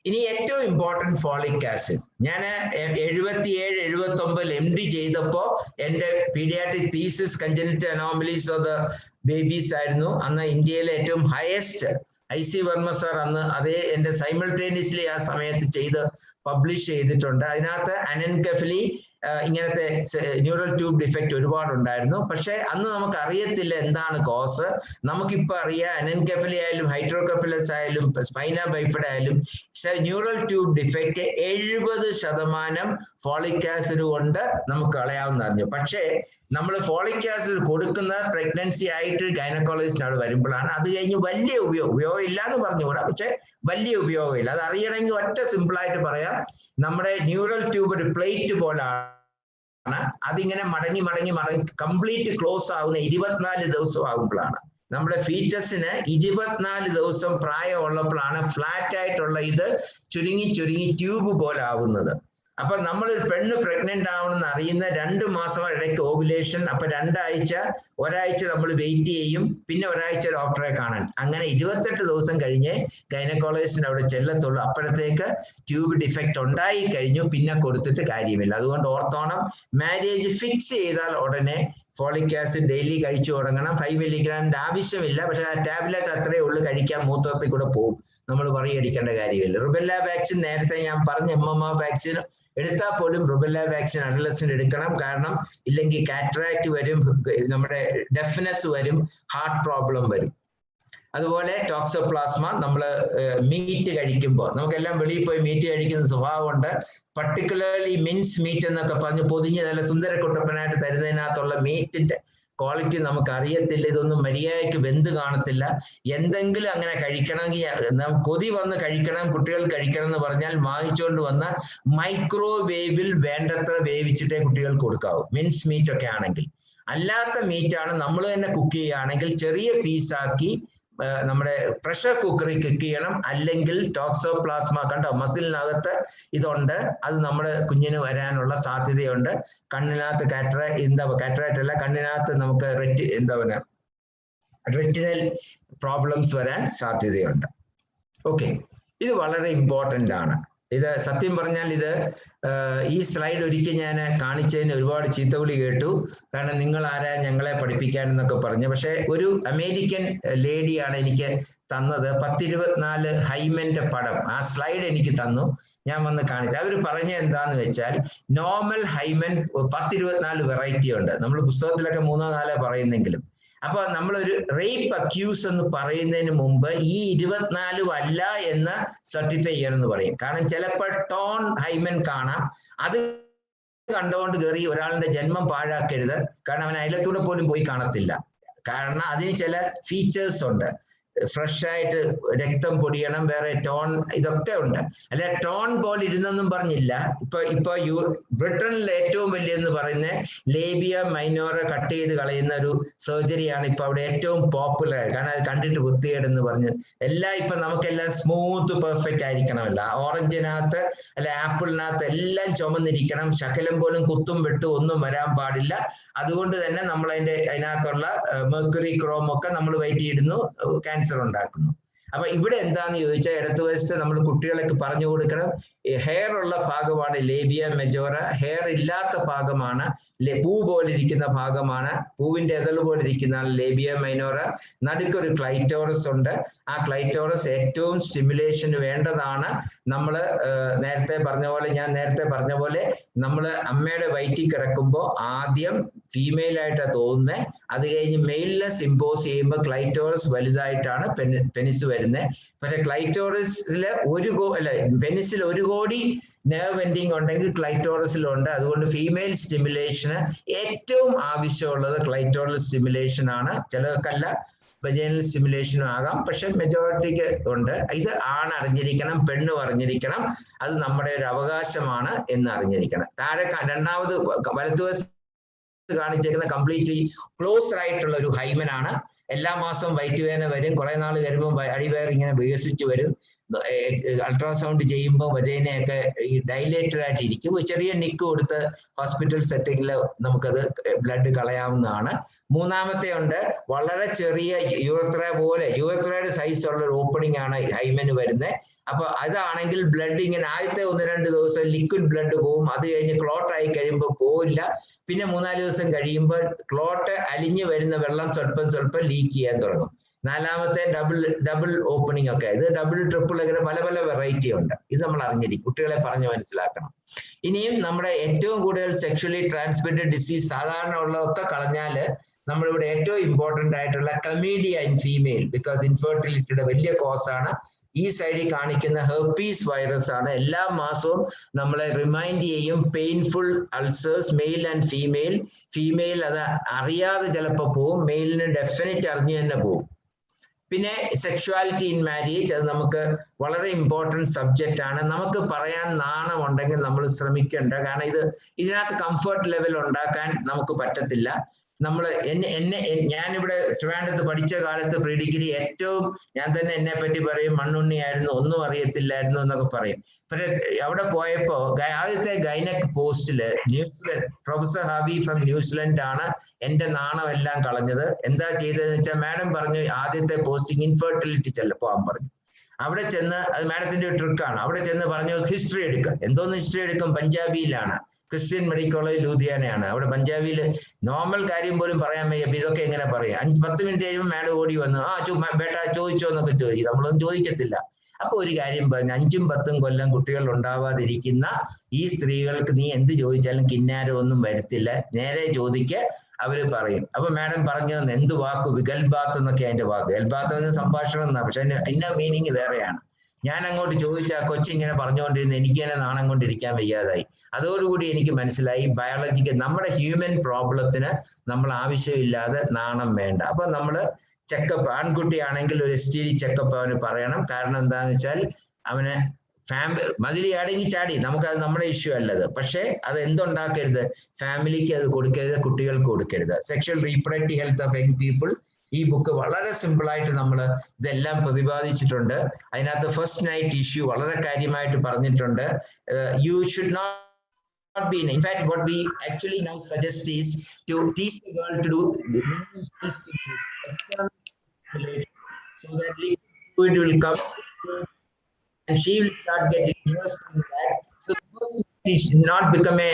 ഇനി ഏറ്റവും ഇമ്പോർട്ടൻറ്റ് ഫോളിക് ആസിഡ്. ഞാൻ 77-79 MD ചെയ്തപ്പോ എൻ്റെ paediatric thesis congenital anomalies of the babies ആയിരുന്നു. അന്ന് ഇന്ത്യയിലെ ഏറ്റവും ഹയസ്റ്റ് IC വർമ്മ സാർ അന്ന് അതേ എൻ്റെ സൈമൾട്ടേനിയസ്ലി ആ സമയത്ത് ചെയ്ത് പബ്ലിഷ് ചെയ്തിട്ടുണ്ട്. അതിനകത്ത് അനൻകെഫലി ഇങ്ങനത്തെ ന്യൂറൽ ട്യൂബ് ഡിഫക്റ്റ് ഒരുപാടുണ്ടായിരുന്നു. പക്ഷെ അന്ന് നമുക്ക് അറിയത്തില്ല എന്താണ് കോസ്. നമുക്കിപ്പോൾ അറിയാം അനൻകെഫലി ആയാലും ഹൈഡ്രോകെഫലസ് ആയാലും സ്പൈന ബൈഫഡ് ആയാലും neural tube defect 70% folic acid കൊണ്ട് നമുക്ക് കളയാവുന്ന അറിഞ്ഞു. പക്ഷേ നമ്മൾ ഫോളിക് ആസിഡ് കൊടുക്കുന്ന പ്രഗ്നൻസി ആയിട്ട് ഗൈനക്കോളജിസ്റ്റിനോട് വരുമ്പോഴാണ് അത് കഴിഞ്ഞ് വലിയ ഉപയോഗം ഇല്ല എന്ന് പറഞ്ഞുകൂടാ, പക്ഷെ വലിയ ഉപയോഗമില്ല. അത് അറിയണമെങ്കിൽ ഒറ്റ സിമ്പിളായിട്ട് പറയാം, നമ്മുടെ ന്യൂറൽ ട്യൂബ് ഒരു പ്ലേറ്റ് പോലാണ്. അതിങ്ങനെ മടങ്ങി കംപ്ലീറ്റ് ക്ലോസ് ആവുന്ന 24 ദിവസം ആകുമ്പോഴാണ്. നമ്മുടെ ഫീറ്റസിന് 24 ദിവസം പ്രായമുള്ളപ്പോഴാണ് ഫ്ലാറ്റ് ആയിട്ടുള്ള ഇത് ചുരുങ്ങി ട്യൂബ് പോലെ ആവുന്നത്. അപ്പൊ നമ്മൾ പെണ്ണ് പ്രഗ്നന്റ് ആവണമെന്ന് അറിയുന്ന 2 മാസം ഇടയ്ക്ക് ഓവുലേഷൻ. അപ്പൊ 2 ആഴ്ച, ഒരാഴ്ച നമ്മൾ വെയിറ്റ് ചെയ്യും, പിന്നെ ഒരാഴ്ച ഡോക്ടറെ കാണാൻ. അങ്ങനെ 28 ദിവസം കഴിഞ്ഞ് ഗൈനക്കോളജിസ്റ്റിന് അവിടെ ചെല്ലത്തുള്ളൂ. അപ്പോഴത്തേക്ക് ട്യൂബ് ഡിഫക്റ്റ് ഉണ്ടായി കഴിഞ്ഞു, പിന്നെ കൊടുത്തിട്ട് കാര്യമില്ല. അതുകൊണ്ട് ഓർത്തോണം, മാരേജ് ഫിക്സ് ചെയ്താൽ ഉടനെ ഫോളിക് ആസിഡ് ഡെയിലി കഴിച്ചു തുടങ്ങണം. 5 മില്ലിഗ്രാമിന്റെ ആവശ്യമില്ല, പക്ഷെ ആ ടാബ്ലറ്റ് അത്രയേ ഉള്ളൂ കഴിക്കാൻ, മൂത്രത്തിൽ കൂടെ പോകും. നമ്മൾ പറയടിക്കേണ്ട കാര്യമില്ല. റുബെല്ല വാക്സിൻ നേരത്തെ ഞാൻ പറഞ്ഞ MMR വാക്സിൻ എടുത്താൽ പോലും റുബെല്ല വാക്സിൻ അഡലസന്റ് എടുക്കണം. കാരണം ഇല്ലെങ്കിൽ കാറ്ററാക്ട് വരും, നമ്മുടെ ഡെഫ്നെസ് വരും, ഹാർട്ട് പ്രോബ്ലം വരും. അതുപോലെ ടോക്സോപ്ലാസ്മ നമ്മൾ മീറ്റ് കഴിക്കുമ്പോൾ, നമുക്കെല്ലാം വെളിയിൽ പോയി മീറ്റ് കഴിക്കുന്ന സ്വഭാവമുണ്ട്. പർട്ടിക്കുലർലി മിൻസ് മീറ്റ് എന്നൊക്കെ പറഞ്ഞ് പൊതിഞ്ഞ് നല്ല സുന്ദരക്കുട്ടപ്പനായിട്ട് തരുന്നതിനകത്തുള്ള മീറ്റിന്റെ ക്വാളിറ്റി നമുക്ക് അറിയത്തില്ല. ഇതൊന്നും മര്യാദയ്ക്ക് വെന്ത് കാണത്തില്ല. എന്തെങ്കിലും അങ്ങനെ കഴിക്കണമെങ്കിൽ കൊതി വന്ന് കഴിക്കണം, കുട്ടികൾ കഴിക്കണം എന്ന് പറഞ്ഞാൽ വാങ്ങിച്ചുകൊണ്ട് വന്ന മൈക്രോവേവിൽ വേണ്ടത്ര വേവിച്ചിട്ടേ കുട്ടികൾക്ക് കൊടുക്കാവൂ, മിൻസ് മീറ്റ് ഒക്കെ ആണെങ്കിൽ. അല്ലാത്ത മീറ്റാണ് നമ്മൾ തന്നെ കുക്ക് ചെയ്യുകയാണെങ്കിൽ ചെറിയ പീസാക്കി നമ്മുടെ പ്രഷർ കുക്കറിൽ കുക്ക് ചെയ്യണം. അല്ലെങ്കിൽ ടോക്സോപ്ലാസ്മ കണ്ടോ, മസിലിനകത്ത് ഇതുണ്ട്, അത് നമ്മുടെ കുഞ്ഞിന് വരാനുള്ള സാധ്യതയുണ്ട്. കണ്ണിനകത്ത് കാറ്ററാക്ട് അല്ല, കണ്ണിനകത്ത് നമുക്ക് റെറ്റിനൽ പ്രോബ്ലംസ് വരാൻ സാധ്യതയുണ്ട്. ഓക്കെ, ഇത് വളരെ ഇമ്പോർട്ടൻ്റ് ആണ്. ഇത് സത്യം പറഞ്ഞാൽ ഇത് ഈ സ്ലൈഡ് ഒരിക്കൽ ഞാൻ കാണിച്ചതിന് ഒരുപാട് ചീത്തവിളി കേട്ടു. കാരണം നിങ്ങൾ ആരാ ഞങ്ങളെ പഠിപ്പിക്കാൻ എന്നൊക്കെ പറഞ്ഞു. പക്ഷെ ഒരു അമേരിക്കൻ ലേഡിയാണ് എനിക്ക് തന്നത് 10-24 ഹൈമന്റെ പടം, ആ സ്ലൈഡ് എനിക്ക് തന്നു. ഞാൻ വന്ന് കാണിച്ചു. അവർ പറഞ്ഞ എന്താന്ന് വെച്ചാൽ, നോർമൽ ഹൈമൻ 10-24 വെറൈറ്റി ഉണ്ട്. നമ്മൾ പുസ്തകത്തിലൊക്കെ 3-4 പറയുന്നെങ്കിലും. അപ്പൊ നമ്മളൊരു റേപ്പ് അക്യൂസ് എന്ന് പറയുന്നതിന് മുമ്പ് ഈ 24 അല്ല എന്ന് സർട്ടിഫൈ ചെയ്യണമെന്ന് പറയും. കാരണം ചിലപ്പോൾ ടോൺ ഹൈമൻ കാണാം. അത് കണ്ടുകൊണ്ട് കയറി ഒരാളുടെ ജന്മം പാഴാക്കരുത്. കാരണം അവൻ അയലത്തൂടെ പോലും പോയി കാണത്തില്ല. കാരണം അതിന് ചില ഫീച്ചേഴ്സ് ഉണ്ട്. ഫ്രഷ് ആയിട്ട് രക്തം പൊടിയണം, വേറെ ടോൺ, ഇതൊക്കെ ഉണ്ട്. അല്ലെ ടോൺ പോലെ ഇരുന്നെന്നും പറഞ്ഞില്ല. ഇപ്പൊ ബ്രിട്ടനിൽ ഏറ്റവും വലിയെന്ന് പറയുന്ന ലേബിയ മൈനോറ കട്ട് ചെയ്ത് കളയുന്ന ഒരു സർജറിയാണ് ഇപ്പൊ അവിടെ ഏറ്റവും പോപ്പുലർ. കാരണം അത് കണ്ടിട്ട് വൃത്തികേടെന്ന് പറഞ്ഞ് ഇപ്പൊ നമുക്കെല്ലാം സ്മൂത്ത് പെർഫെക്റ്റ് ആയിരിക്കണമല്ല. ഓറഞ്ചിനകത്ത് അല്ലെ ആപ്പിളിനകത്ത് എല്ലാം ചുമന്നിരിക്കണം, ശകലം പോലും കുത്തും വെട്ടും ഒന്നും വരാൻ പാടില്ല. അതുകൊണ്ട് തന്നെ നമ്മൾ അതിനകത്തുള്ള മെർക്കുറി ക്രോം ഒക്കെ നമ്മൾ വയറ്റിയിടുന്നു, ക്യാൻസർ ഉണ്ടാക്കുന്നു. അപ്പൊ ഇവിടെ എന്താന്ന് ചോദിച്ചാൽ, ഇടതുവശത്ത് നമ്മൾ കുട്ടികളൊക്കെ പറഞ്ഞു കൊടുക്കണം, ഹെയർ ഉള്ള ഭാഗമാണ് ലേബിയ മെജോറ, ഹെയർ ഇല്ലാത്ത ഭാഗമാണ് പൂ പോലിരിക്കുന്ന ഭാഗമാണ്, പൂവിന്റെ എതൾ പോലെ ഇരിക്കുന്നതാണ് ലേബിയ മൈനോറ. നടുക്കൊരു ക്ലൈറ്റോറസ് ഉണ്ട്. ആ ക്ലൈറ്റോറസ് ഏറ്റവും സ്റ്റിമുലേഷന് വേണ്ടതാണ്. നമ്മൾ ഞാൻ നേരത്തെ പറഞ്ഞ പോലെ നമ്മൾ അമ്മയുടെ വയറ്റിൽ കിടക്കുമ്പോൾ ആദ്യം ഫീമെയിൽ ആയിട്ടാണ് തോന്നുന്നത്. അത് കഴിഞ്ഞ് മെയിൽനെസ് ഇമ്പോസ് ചെയ്യുമ്പോൾ ക്ലൈറ്റോറസ് വലുതായിട്ടാണ് പെനിസ് വരുന്നത്. പക്ഷെ ക്ലൈറ്റോറസില് പെനിസിൽ 1 കോടി നെർവ് എൻഡിങ് ഉണ്ടെങ്കിൽ ക്ലൈറ്റോറസിലുണ്ട്. അതുകൊണ്ട് ഫീമെയിൽ സ്റ്റിമുലേഷന് ഏറ്റവും ആവശ്യമുള്ളത് ക്ലൈറ്റോറൽ സ്റ്റിമുലേഷൻ ആണ്. ചിലർക്കല്ല, വജൈനൽ സ്റ്റിമുലേഷനും ആകാം, പക്ഷെ മെജോറിറ്റിക്ക് ഉണ്ട്. ഇത് ആണ് അറിഞ്ഞിരിക്കണം, പെണ്ണും അറിഞ്ഞിരിക്കണം. അത് നമ്മുടെ ഒരു അവകാശമാണ് എന്ന് അറിഞ്ഞിരിക്കണം. താഴെ രണ്ടാമത് വലതുവശത്ത് കാണിച്ചേക്കുന്ന കംപ്ലീറ്റ്ലി ക്ലോസ് ആയിട്ടുള്ള ഒരു ഹൈമനാണ്. എല്ലാ മാസവും വയറ്റുവേദന വരും, കുറെ നാൾ കഴിയുമ്പോൾ അടിവയർ ഇങ്ങനെ വികസിച്ച് വരും. അൾട്രാസൗണ്ട് ചെയ്യുമ്പോൾ വജൈനയൊക്കെ ഈ ഡൈലേറ്റഡ് ആയിട്ട് ഇരിക്കും. ചെറിയ നിക്ക് കൊടുത്ത് ഹോസ്പിറ്റൽ സെറ്റിംഗിൽ നമുക്കത് ബ്ലഡ് കളയാവുന്നതാണ്. മൂന്നാമത്തെ ഉണ്ട്, വളരെ ചെറിയ യുവത്രയുടെ സൈസ് ഉള്ള ഒരു ഓപ്പണിംഗ് ആണ് ഹൈമന് വരുന്നത്. അപ്പൊ അതാണെങ്കിൽ ബ്ലഡ് ഇങ്ങനെ ആദ്യത്തെ 1-2 ദിവസം ലിക്വിഡ് ബ്ലഡ് പോകും. അത് കഴിഞ്ഞ് ക്ലോട്ട് ആയി കഴിയുമ്പോൾ പോവില്ല. പിന്നെ 3-4 ദിവസം കഴിയുമ്പോൾ ക്ലോട്ട് അലിഞ്ഞു വരുന്ന വെള്ളം സ്വല്പം ലീക്ക് ചെയ്യാൻ തുടങ്ങും. നാലാമത്തെ ഡബിൾ ഓപ്പണിംഗ് ഒക്കെ. ഇത് ഡബിൾ ട്രിപ്പിൾ അങ്ങനെ പല വെറൈറ്റി ഉണ്ട്. ഇത് നമ്മൾ അറിഞ്ഞിരിക്കും, കുട്ടികളെ പറഞ്ഞു മനസ്സിലാക്കണം. ഇനിയും നമ്മുടെ ഏറ്റവും കൂടുതൽ സെക്ഷലി ട്രാൻസ്മിറ്റഡ് ഡിസീസ് സാധാരണ ഉള്ളതൊക്കെ കളഞ്ഞാല് നമ്മളിവിടെ ഏറ്റവും ഇമ്പോർട്ടന്റ് ആയിട്ടുള്ള ക്ലമീഡിയ ഇൻ ഫീമെയിൽ, ബിക്കോസ് ഇൻഫെർട്ടിലിറ്റിയുടെ വലിയ കോസ് ആണ്. ഈ സൈഡിൽ കാണിക്കുന്ന ഹെർപ്പീസ് വൈറസ് ആണ്. എല്ലാ മാസവും നമ്മളെ റിമൈൻഡ് ചെയ്യും, painful ulcers male and female അത് അറിയാതെ ചിലപ്പോൾ പോവും, മെയിലിന് ഡെഫിനറ്റ് അറിഞ്ഞു തന്നെ പോവും. പിന്നെ സെക്ഷുവാലിറ്റി ഇൻ മാരേജ്, അത് നമുക്ക് വളരെ ഇമ്പോർട്ടൻറ്റ് സബ്ജക്റ്റ് ആണ്. നമുക്ക് പറയാൻ നാണം ഉണ്ടെങ്കിൽ നമ്മൾ ശ്രമിക്കേണ്ട. കാരണം ഇതിനകത്ത് കംഫർട്ട് ലെവൽ ഉണ്ടാക്കാൻ നമുക്ക് പറ്റത്തില്ല. ഞാനിവിടെ ട്രിവാൻഡ്രത്ത് പഠിച്ച കാലത്ത് പ്രീ ഡിഗ്രി ഏറ്റവും ഞാൻ തന്നെ എന്നെ പറ്റി പറയും മണ്ണുണ്ണിയായിരുന്നു, ഒന്നും അറിയത്തില്ലായിരുന്നു എന്നൊക്കെ പറയും. പക്ഷെ അവിടെ പോയപ്പോ ആദ്യത്തെ ഗൈനക് പോസ്റ്റില് ന്യൂസിലൻഡ് പ്രൊഫസർ ഹാബി ഫ്രം ന്യൂസിലൻഡ് ആണ് എന്റെ നാണമെല്ലാം കളഞ്ഞത്. എന്താ ചെയ്തതെന്ന് വെച്ചാൽ മാഡം പറഞ്ഞു ആദ്യത്തെ പോസ്റ്റിംഗ് ഇൻഫെർട്ടിലിറ്റി പോകാൻ പറഞ്ഞു. അവിടെ ചെന്ന് അത് മാഡത്തിന്റെ ഒരു ട്രിക്കാണ്. അവിടെ ചെന്ന് പറഞ്ഞു ഹിസ്റ്ററി എടുക്കുക. എന്തോന്ന് ഹിസ്റ്ററി എടുക്കും? പഞ്ചാബിയിലാണ്, ക്രിസ്ത്യൻ മെഡിക്കൽ കോളേജ് ലൂധിയാനയാണ്. അവിടെ പഞ്ചാബിയിൽ നോർമൽ കാര്യം പോലും പറയാൻ വയ്യ. അപ്പൊ ഇതൊക്കെ എങ്ങനെ പറയാം? 10 മിനിറ്റ് കഴിയുമ്പോൾ മാഡം ഓടി വന്നു, ബേട്ടാ ചോദിച്ചോ എന്നൊക്കെ ചോദിക്കും. നമ്മളൊന്നും ചോദിക്കത്തില്ല. അപ്പൊ ഒരു കാര്യം പറഞ്ഞു, 5ഉം 10ഉം കൊല്ലം കുട്ടികൾ ഉണ്ടാവാതിരിക്കുന്ന ഈ സ്ത്രീകൾക്ക് നീ എന്ത് ചോദിച്ചാലും കിന്നാരം ഒന്നും വരുത്തില്ല, നേരെ ചോദിക്ക്, അവര് പറയും. അപ്പൊ മാഡം പറഞ്ഞു എന്ത് വാക്ക്, വികൽബാത്ത് എന്നൊക്കെ അതിന്റെ വാക്ക്. ഗൽബാത്ത് എന്ന സംഭാഷണം എന്നാ, പക്ഷെ അതിന്റെ മീനിങ് വേറെയാണ്. ഞാൻ അങ്ങോട്ട് ചോദിച്ചാൽ കൊച്ചിങ്ങനെ പറഞ്ഞുകൊണ്ടിരുന്ന എനിക്ക് തന്നെ നാണം കൊണ്ടിരിക്കാൻ വയ്യാതായി. അതോടുകൂടി എനിക്ക് മനസ്സിലായി ബയോളജിക്കൽ നമ്മുടെ ഹ്യൂമൻ പ്രോബ്ലത്തിന് നമ്മൾ ആവശ്യമില്ലാതെ നാണം വേണ്ട. അപ്പൊ നമ്മള് ചെക്കപ്പ്, ആൺകുട്ടിയാണെങ്കിൽ ഒരു STD ചെക്കപ്പ് അവന് പറയണം. കാരണം എന്താന്ന് വെച്ചാൽ അവന് മതിലി ചാടിയെങ്കിൽ ചാടി, നമുക്കത് നമ്മുടെ ഇഷ്യൂ അല്ലത്. പക്ഷെ അത് എന്തുണ്ടാക്കരുത്, ഫാമിലിക്ക് അത് കൊടുക്കരുത്, കുട്ടികൾക്ക് കൊടുക്കരുത്. Sexual reproductive health of young people ഈ ബുക്ക് വളരെ സിമ്പിൾ ആയിട്ട് നമ്മൾ ഇതെല്ലാം പ്രതിപാദിച്ചിട്ടുണ്ട്. അതിനകത്ത് ഫസ്റ്റ് നൈറ്റ് ഇഷ്യൂ വളരെ കാര്യമായിട്ട് പറഞ്ഞിട്ടുണ്ട്. You should not be in fact what we actually now suggest is to teach the girl to do the external stimulation so that it will come and she will start getting interest in that. So the first it should not become a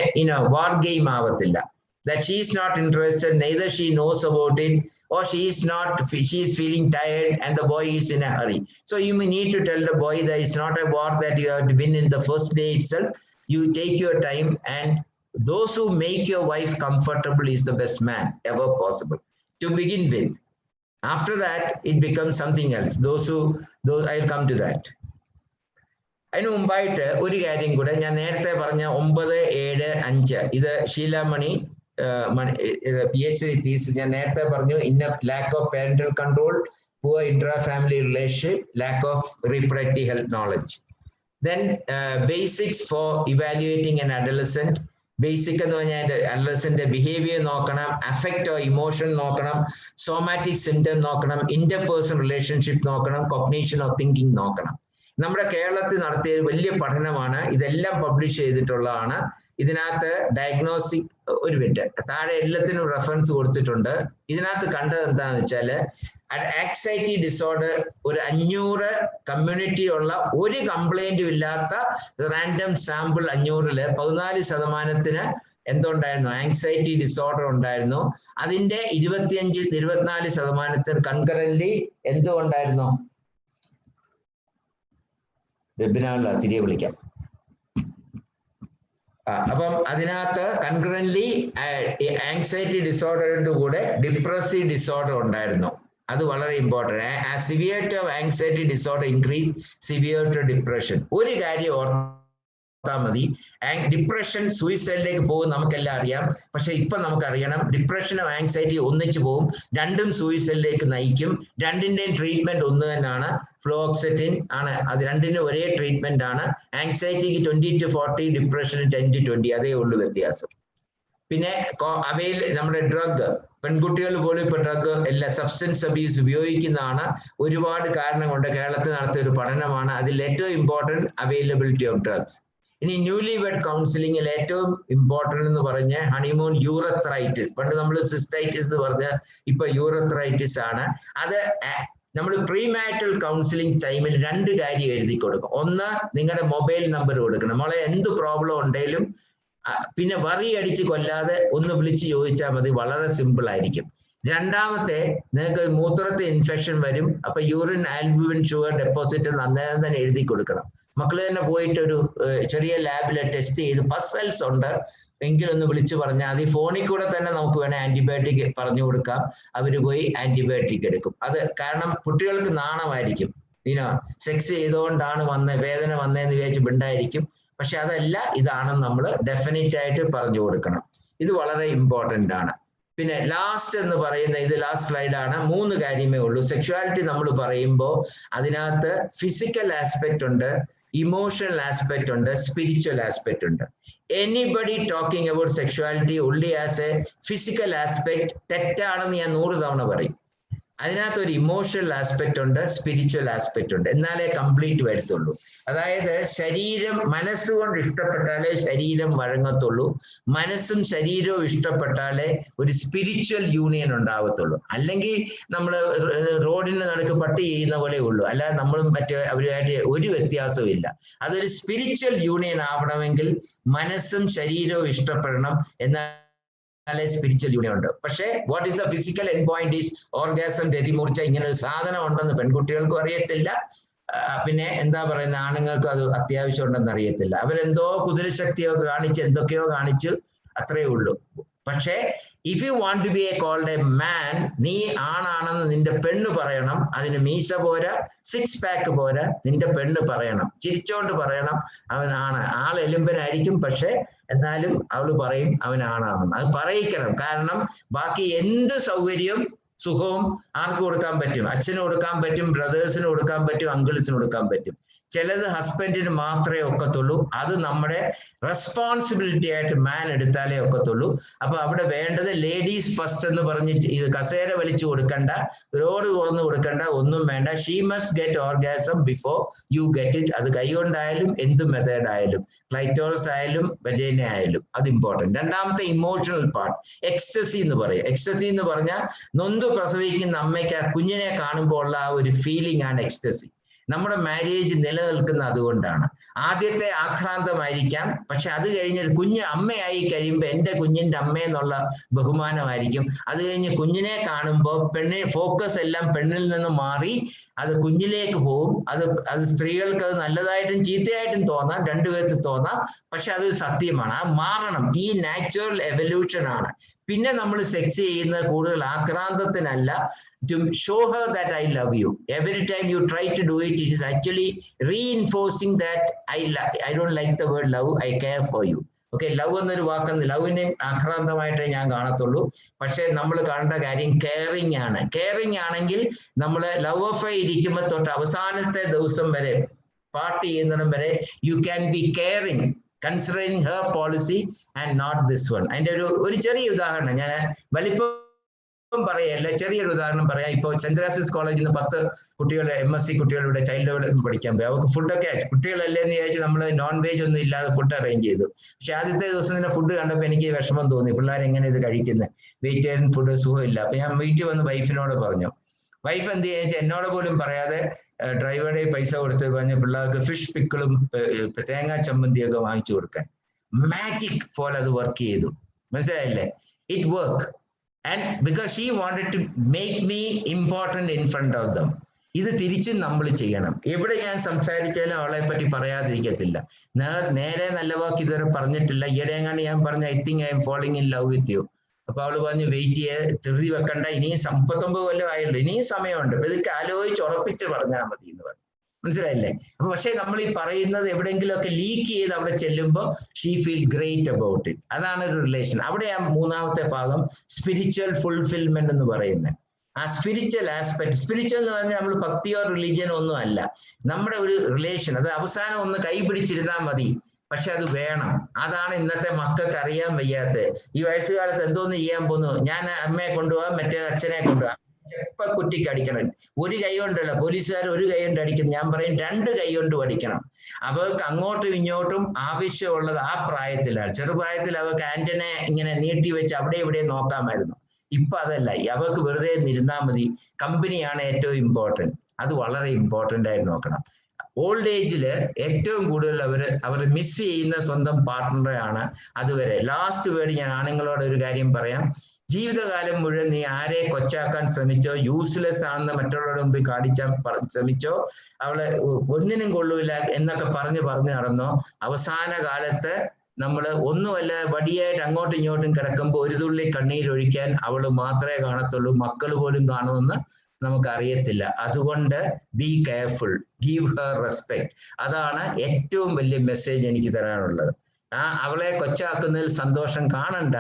war game avathilla, that she is not interested, neither she knows about it, or she is feeling tired and the boy is in a hurry. So you may need to tell the boy that it's not a war that you have to win in the first day itself. You take your time, and those who make your wife comfortable is the best man ever possible to begin with. After that it becomes something else. I'll come to that. അതിനു മുമ്പായിട്ട് ഒരു കാര്യം കൂടെ, ഞാൻ നേരത്തെ പറഞ്ഞ 9, 7, 5 ഇത് Sheelamani PhD thesis ഞാൻ നേരത്തെ പറഞ്ഞു. Lack of parental control, poor intra family relationship, lack of reproductive health knowledge. Then basics for evaluating an adolescent. Basic എന്ന് പറഞ്ഞാൽ അഡലസന്റ് ബിഹേവിയർ നോക്കണം, അഫക്റ്റ് ഇമോഷൻ നോക്കണം, സോമാറ്റിക് സിംറ്റം നോക്കണം, ഇന്റർപേഴ്സണൽ റിലേഷൻഷിപ്പ് നോക്കണം, കോഗ്നിഷൻ ഓഫ് തിങ്കിങ് നോക്കണം. നമ്മുടെ കേരളത്തിൽ നടത്തിയ ഒരു വലിയ പഠനമാണ്, ഇതെല്ലാം പബ്ലിഷ് ചെയ്തിട്ടുള്ളതാണ്. ഇതിനകത്ത് ഡയഗ്നോസ്റ്റിക്, ഒരു മിനിറ്റ്, താഴെ എല്ലാത്തിനും റെഫറൻസ് കൊടുത്തിട്ടുണ്ട്. ഇതിനകത്ത് കണ്ടത് എന്താണെന്ന് വെച്ചാല് ആക്സൈറ്റി ഡിസോർഡർ ഒരു 500 കമ്മ്യൂണിറ്റി ഉള്ള ഒരു കംപ്ലൈന്റും ഇല്ലാത്ത റാൻഡം സാമ്പിൾ 500-ല് 14% എന്തുണ്ടായിരുന്നു, ആങ്സൈറ്റി ഡിസോർഡർ ഉണ്ടായിരുന്നു. അതിന്റെ 24% കൺകറന്റ്ലി എന്തുകൊണ്ടായിരുന്നു, വെബിനാറിൽ തിരികെ വിളിക്കാം. അപ്പം അതിനകത്ത് കൺകറന്റ്ലി ആങ്സൈറ്റി ഡിസോർഡറിന്റെ കൂടെ ഡിപ്രസീവ് ഡിസോർഡർ ഉണ്ടായിരുന്നു. അത് വളരെ important. Severity of anxiety disorder increase severity of depression. ഒരു കാര്യം ഓർത്താൽ മതി, ഡിപ്രഷൻ സൂയിസൈഡിലേക്ക് പോകും, നമുക്കെല്ലാം അറിയാം. പക്ഷെ ഇപ്പൊ നമുക്കറിയണം ഡിപ്രഷനും ആങ്സൈറ്റി ഒന്നിച്ചു പോകും, രണ്ടും സൂയിസൈഡിലേക്ക് നയിക്കും. രണ്ടിന്റെയും ട്രീറ്റ്മെന്റ് ഒന്ന് തന്നെയാണ്, ഫ്ലോക്സെറ്റിൻ ആണ്. അത് രണ്ടിനും ഒരേ ട്രീറ്റ്മെന്റ് ആണ്. ആങ്സൈറ്റിക്ക് 20 to 40, ഡിപ്രഷന് 10 to 20, അതേ ഉള്ളൂ വ്യത്യാസം. പിന്നെ അവയിൽ നമ്മുടെ ഡ്രഗ്, പെൺകുട്ടികൾ പോലും ഇപ്പൊ ഡ്രഗ് എല്ലാ സബ്സ്റ്റൻസ് അബ്യൂസ് ഉപയോഗിക്കുന്നതാണ്. ഒരുപാട് കാരണം കൊണ്ട് കേരളത്തിൽ നടത്തിയ ഒരു പഠനമാണ്. അതിൽ ഏറ്റവും ഇമ്പോർട്ടൻറ്റ് അവൈലബിലിറ്റി ഓഫ് ഡ്രഗ്സ്. ഇനി ന്യൂലി വെഡ് കൗൺസിലിംഗിൽ ഏറ്റവും ഇമ്പോർട്ടൻ്റ് എന്ന് പറഞ്ഞ ഹണിമൂൺ യൂറത്രൈറ്റിസ്. പണ്ട് നമ്മൾ സിസ്റ്റൈറ്റിസ് എന്ന് പറഞ്ഞ ഇപ്പൊ യൂറത്രൈറ്റിസ് ആണ്. അത് നമ്മൾ പ്രീമാരിറ്റൽ കൗൺസിലിംഗ് ടൈമിൽ 2 കാര്യം എഴുതി കൊടുക്കും. ഒന്ന്, നിങ്ങളുടെ മൊബൈൽ നമ്പർ കൊടുക്കണം. നമ്മളെ എന്ത് പ്രോബ്ലം ഉണ്ടെങ്കിലും പിന്നെ വറി അടിച്ച് കൊല്ലാതെ ഒന്ന് വിളിച്ച് ചോദിച്ചാൽ മതി, വളരെ സിമ്പിൾ ആയിരിക്കും. രണ്ടാമത്തെ, നിങ്ങൾക്ക് മൂത്രത്തിൽ ഇൻഫെക്ഷൻ വരും, അപ്പൊ യൂറിൻ ആൽബുമിൻ ഷുഗർ ഡെപ്പോസിറ്റ് അന്നേരം തന്നെ എഴുതി കൊടുക്കണം. മക്കള് തന്നെ പോയിട്ട് ഒരു ചെറിയ ലാബില് ടെസ്റ്റ് ചെയ്ത് പസൽസ് ഉണ്ട് എങ്കിലൊന്ന് വിളിച്ചു പറഞ്ഞാൽ മതി. ഫോണിൽ കൂടെ തന്നെ നമുക്ക് വേണേൽ ആന്റിബയോട്ടിക് പറഞ്ഞു കൊടുക്കാം. അവര് പോയി ആന്റിബയോട്ടിക് എടുക്കും. അത് കാരണം കുട്ടികൾക്ക് നാണമായിരിക്കും, സെക്സ് ചെയ്തുകൊണ്ടാണ് വേദന വന്നതെന്ന് വിചാരിച്ച് ബിണ്ടായിരിക്കും. പക്ഷെ അതല്ല, ഇതാണെന്ന് നമ്മൾ ഡെഫിനറ്റ് ആയിട്ട് പറഞ്ഞു കൊടുക്കണം. ഇത് വളരെ ഇമ്പോർട്ടൻ്റ് ആണ്. പിന്നെ ലാസ്റ്റ് എന്ന് പറയുന്ന ഇത് ലാസ്റ്റ് സ്ലൈഡാണ്. 3 കാര്യമേ ഉള്ളൂ. സെക്ഷുവാലിറ്റി നമ്മൾ പറയുമ്പോൾ അതിനകത്ത് ഫിസിക്കൽ ആസ്പെക്ട് ഉണ്ട്, ഇമോഷണൽ ആസ്പെക്ട് ഉണ്ട്, സ്പിരിച്വൽ ആസ്പെക്ട് ഉണ്ട്. Anybody talking about sexuality only as A physical aspect തെറ്റാണെന്ന് ഞാൻ 100 തവണ പറയും. അതിനകത്ത് ഒരു ഇമോഷണൽ ആസ്പെക്ട് ഉണ്ട്, സ്പിരിച്വൽ ആസ്പെക്ട് ഉണ്ട്. എന്നാലേ കംപ്ലീറ്റ് വരത്തുള്ളൂ. അതായത് ശരീരം മനസ്സുകൊണ്ട് ഇഷ്ടപ്പെട്ടാലേ ശരീരം വഴങ്ങത്തുള്ളൂ, മനസ്സും ശരീരവും ഇഷ്ടപ്പെട്ടാലേ ഒരു സ്പിരിച്വൽ യൂണിയൻ ഉണ്ടാവത്തുള്ളൂ. അല്ലെങ്കിൽ നമ്മൾ റോഡിന് നടുക്ക് പട്ടി ചെയ്യുന്ന പോലെ ഉള്ളൂ, അല്ലാതെ നമ്മളും മറ്റേ അവരുമായിട്ട് ഒരു വ്യത്യാസവും ഇല്ല. അതൊരു സ്പിരിച്വൽ യൂണിയൻ ആവണമെങ്കിൽ മനസ്സും ശരീരവും ഇഷ്ടപ്പെടണം, എന്നാൽ സ്പിരിച്വൽ യൂണിയൻ ഉണ്ട്. പക്ഷേ what is the physical end point is orgasm, രതിമൂർച്ച. ഇങ്ങനെ ഒരു സാധനം ഉണ്ടെന്ന് പെൺകുട്ടികൾക്കും അറിയത്തില്ല, പിന്നെ എന്താ പറയുന്ന ആണുങ്ങൾക്കും അത് അത്യാവശ്യം ഉണ്ടെന്ന് അറിയത്തില്ല. അവരെന്തോ കുതിരശക്തിയോ കാണിച്ച് എന്തൊക്കെയോ കാണിച്ചു, അത്രയേ ഉള്ളൂ. പക്ഷേ if you want to be called a man, നീ ആണാണെന്ന് നിന്റെ പെണ്ണ് പറയണം. അതിന് മീശ പോരാ, 6 പാക്ക് പോരാ, നിന്റെ പെണ്ണ് പറയണം, ചിരിച്ചോണ്ട് പറയണം അവനാണ്. ആൾ എലുമ്പനായിരിക്കും, പക്ഷെ എന്നാലും അവള് പറയും അവനാണെന്ന്. അത് പറയിക്കണം. കാരണം ബാക്കി എന്ത് സൗകര്യവും സുഖവും ആർക്ക് കൊടുക്കാൻ പറ്റും? അച്ഛന് കൊടുക്കാൻ പറ്റും, ബ്രദേഴ്സിന് കൊടുക്കാൻ പറ്റും, അങ്കിൾസിന് കൊടുക്കാൻ പറ്റും. ചിലത് ഹസ്ബൻഡിന് മാത്രമേ ഒക്കത്തുള്ളൂ. അത് നമ്മുടെ റെസ്പോൺസിബിലിറ്റി ആയിട്ട് മാൻ എടുത്താലേ ഒക്കത്തുള്ളൂ. അപ്പൊ അവിടെ വേണ്ടത് ലേഡീസ് ഫസ്റ്റ് എന്ന് പറഞ്ഞ് ഇത് കസേര വലിച്ചു കൊടുക്കണ്ട, റോഡ് തുറന്നു കൊടുക്കണ്ട, ഒന്നും വേണ്ട. She must get orgasm before you get it. അത് കൈകൊണ്ടായാലും എന്ത് മെത്തേഡ് ആയാലും, ക്ലൈറ്റോറസ് ആയാലും വജൈന ആയാലും, അത് ഇമ്പോർട്ടൻറ്റ്. രണ്ടാമത്തെ ഇമോഷണൽ പാർട്ട്, എക്സ്റ്റസി എന്ന് പറയും. എക്സ്റ്റസി എന്ന് പറഞ്ഞാൽ നൊന്ത് പ്രസവിക്കുന്ന അമ്മയ്ക്ക് ആ കുഞ്ഞിനെ കാണുമ്പോൾ ഉള്ള ആ ഒരു ഫീലിംഗ് ആണ് എക്സ്റ്റസി. നമ്മുടെ മാരേജ് നിലനിൽക്കുന്ന അതുകൊണ്ടാണ്. ആദ്യത്തെ ആക്രാന്തമായിരിക്കാം, പക്ഷെ അത് കഴിഞ്ഞ് കുഞ്ഞ് അമ്മയായി കഴിയുമ്പോൾ എൻ്റെ കുഞ്ഞിൻ്റെ അമ്മയെന്നുള്ള ബഹുമാനമായിരിക്കും. അത് കഴിഞ്ഞ് കുഞ്ഞിനെ കാണുമ്പോൾ ഫോക്കസ് എല്ലാം പെണ്ണിൽ നിന്ന് മാറി അത് കുഞ്ഞിലേക്ക് പോകും. അത് സ്ത്രീകൾക്ക് അത് നല്ലതായിട്ടും ചീത്തയായിട്ടും തോന്നാം, രണ്ടുപേർക്ക് തോന്നാം, പക്ഷെ അത് സത്യമാണ്. അത് മാറണം. ഈ നാച്ചുറൽ എവല്യൂഷൻ ആണ്. പിന്നെ നമ്മൾ സെക്സ് ചെയ്യുന്നത് കൂടുതൽ ആക്രാന്തത്തിനല്ല, to show her that I love you. Every time you try to do it, it is actually reinforcing that I don't like the word love, I care for you. Okay, love എന്നൊരു വാക്കെന്ന് ലവിനെ ആക്രാന്തമായിട്ടേ ഞാൻ കാണത്തുള്ളൂ. പക്ഷെ നമ്മൾ കാണേണ്ട കാര്യം caring ആണ്. Caring ആണെങ്കിൽ നമ്മൾ ലവ് അഫെയർ ഇരിക്കുമ്പോൾ തൊട്ട് അവസാനത്തെ ദിവസം വരെ, പാർട്ടി ചെയ്യുന്നിടം വരെ, you can be caring considering her policy and not this one. അതിന്റെ ഒരു ചെറിയ ഉദാഹരണം ഞാൻ വലിപ്പം പറയല്ല, ചെറിയൊരു ഉദാഹരണം പറയാം. ഇപ്പോൾ സെന്റ് ജോസഫ്സ് കോളേജിൽ നിന്ന് 10 കുട്ടികളെ MSc കുട്ടികളുടെ ചൈൽഡ് ഡെവലപ്മെന്റ് പഠിക്കാൻ പോയി. അവർക്ക് ഫുഡൊക്കെ കുട്ടികളല്ലേ എന്ന് വിചാരിച്ച് നമ്മൾ നോൺ വെജ് ഒന്നും ഇല്ലാതെ ഫുഡ് അറേഞ്ച് ചെയ്തു. പക്ഷെ ആദ്യത്തെ ദിവസം തന്നെ ഫുഡ് കണ്ടപ്പോൾ എനിക്ക് വിഷമം തോന്നി, പിള്ളേർ എങ്ങനെ ഇത് കഴിക്കുന്നത്, വെജിറ്റേറിയൻ ഫുഡ് സുഖമില്ല. അപ്പൊ ഞാൻ വീട്ടിൽ വന്ന് വൈഫിനോട് പറഞ്ഞു. വൈഫ് എന്ത് ചെയ്യുക, എന്നോട് പോലും പറയാതെ ഡ്രൈവറുടെ പൈസ കൊടുത്ത് പറഞ്ഞ് പിള്ളേർക്ക് ഫിഷ് പിക്കിളും തേങ്ങാ ചമ്മന്തിയൊക്കെ വാങ്ങിച്ചു കൊടുക്കാൻ. മാജിക് പോലെ അത് വർക്ക് ചെയ്തു. മനസ്സിലായില്ലേ? It work. And because she wanted to make me important in front of them. ഇത് തിരിച്ചും നമ്മൾ ചെയ്യണം. എവിടെ ഞാൻ സംസാരിച്ചാലും അവളെ പറ്റി പറയാതിരിക്കത്തില്ല. നേരെ നല്ല വാക്ക് ഇതുവരെ പറഞ്ഞിട്ടില്ല. ഈയിടെയെങ്ങാണ്ട് ഞാൻ പറഞ്ഞ I think I am falling in love with you. അപ്പൊ അവള് പറഞ്ഞു വെയിറ്റ് ചെയ്ത് ധൃതി വെക്കണ്ട, ഇനിയും 39 കൊല്ലം ആയല്ലോ, ഇനിയും സമയമുണ്ട്, അപ്പൊ ഇതൊക്കെ ആലോചിച്ച് ഉറപ്പിച്ച് പറഞ്ഞാൽ മതി എന്ന് പറഞ്ഞു. മനസ്സിലായില്ലേ? അപ്പൊ പക്ഷെ നമ്മൾ ഈ പറയുന്നത് എവിടെയെങ്കിലും ഒക്കെ ലീക്ക് ചെയ്ത് അവിടെ ചെല്ലുമ്പോൾ she feel great about it. അതാണ് ഒരു റിലേഷൻ. അവിടെയാണ് മൂന്നാമത്തെ ഭാഗം സ്പിരിച്വൽ ഫുൾഫിൽമെന്റ് എന്ന് പറയുന്നത്. ആ സ്പിരിച്വൽ ആസ്പെക്ട്, സ്പിരിച്വൽ എന്ന് പറഞ്ഞാൽ നമ്മൾ ഭക്തിയോ റിലീജിയനോ ഒന്നും അല്ല, നമ്മുടെ ഒരു റിലേഷൻ. അത് അവസാനം ഒന്ന് കൈ പിടിച്ചിരുന്നാൽ മതി, പക്ഷെ അത് വേണം. അതാണ് ഇന്നത്തെ മക്കൾക്ക് അറിയാൻ വയ്യാത്തത്. ഈ വയസ്സുകാലത്ത് എന്തോന്ന് ചെയ്യാൻ പോകുന്നു, ഞാൻ അമ്മയെ കൊണ്ടുപോകാം, മറ്റേ അച്ഛനെ കൊണ്ടുപോകാം, ചെപ്പ കുറ്റിക്ക് അടിക്കണം. ഒരു കൈ കൊണ്ടല്ല, പോലീസുകാർ ഒരു കൈ കൊണ്ട് അടിക്കുന്നു. ഞാൻ പറയും 2 കൈ കൊണ്ട് അടിക്കണം. അവർക്ക് അങ്ങോട്ടും ഇങ്ങോട്ടും ആവശ്യമുള്ളത് ആ പ്രായത്തിലാണ്. ചെറുപ്രായത്തിൽ അവർക്ക് ആന്റനെ ഇങ്ങനെ നീട്ടി വെച്ച് അവിടെ ഇവിടെ നോക്കാമായിരുന്നു. ഇപ്പൊ അതല്ല, അവർക്ക് വെറുതെ ഇരുന്നാൽ മതി. കമ്പനിയാണ് ഏറ്റവും ഇമ്പോർട്ടൻറ്റ്. അത് വളരെ ഇമ്പോർട്ടൻ്റ് ആയിട്ട് നോക്കണം. ഓൾഡ് ഏജില് ഏറ്റവും കൂടുതൽ അവർ മിസ് ചെയ്യുന്ന സ്വന്തം പാർട്ട്ണറെ ആണ്. അതുവരെ ലാസ്റ്റ് വേർഡ് ഞാൻ ആണുങ്ങളോട് ഒരു കാര്യം പറയാം. ജീവിതകാലം മുഴുവൻ നീ ആരെ കൊച്ചാക്കാൻ ശ്രമിച്ചോ, യൂസ്ലെസ് ആണെന്ന് മറ്റുള്ളവരുടെ മുമ്പിൽ കാണിച്ചാൻ ശ്രമിച്ചോ, അവളെ ഒന്നിനും കൊള്ളൂല എന്നൊക്കെ പറഞ്ഞു നടന്നോ, അവസാന കാലത്ത് നമ്മൾ ഒന്നുമല്ല വടിയായിട്ട് അങ്ങോട്ടും ഇങ്ങോട്ടും കിടക്കുമ്പോൾ ഒരു തുള്ളി കണ്ണീരൊഴിക്കാൻ അവൾ മാത്രമേ കാണത്തുള്ളൂ, മക്കൾ പോലും കാണുമെന്ന് നമുക്കറിയത്തില്ല. അതുകൊണ്ട് be careful, give Har respect. അതാണ് ഏറ്റവും വലിയ മെസ്സേജ് എനിക്ക് തരാനുള്ളത്. അവളെ കൊച്ചാക്കുന്നതിൽ സന്തോഷം കാണണ്ട,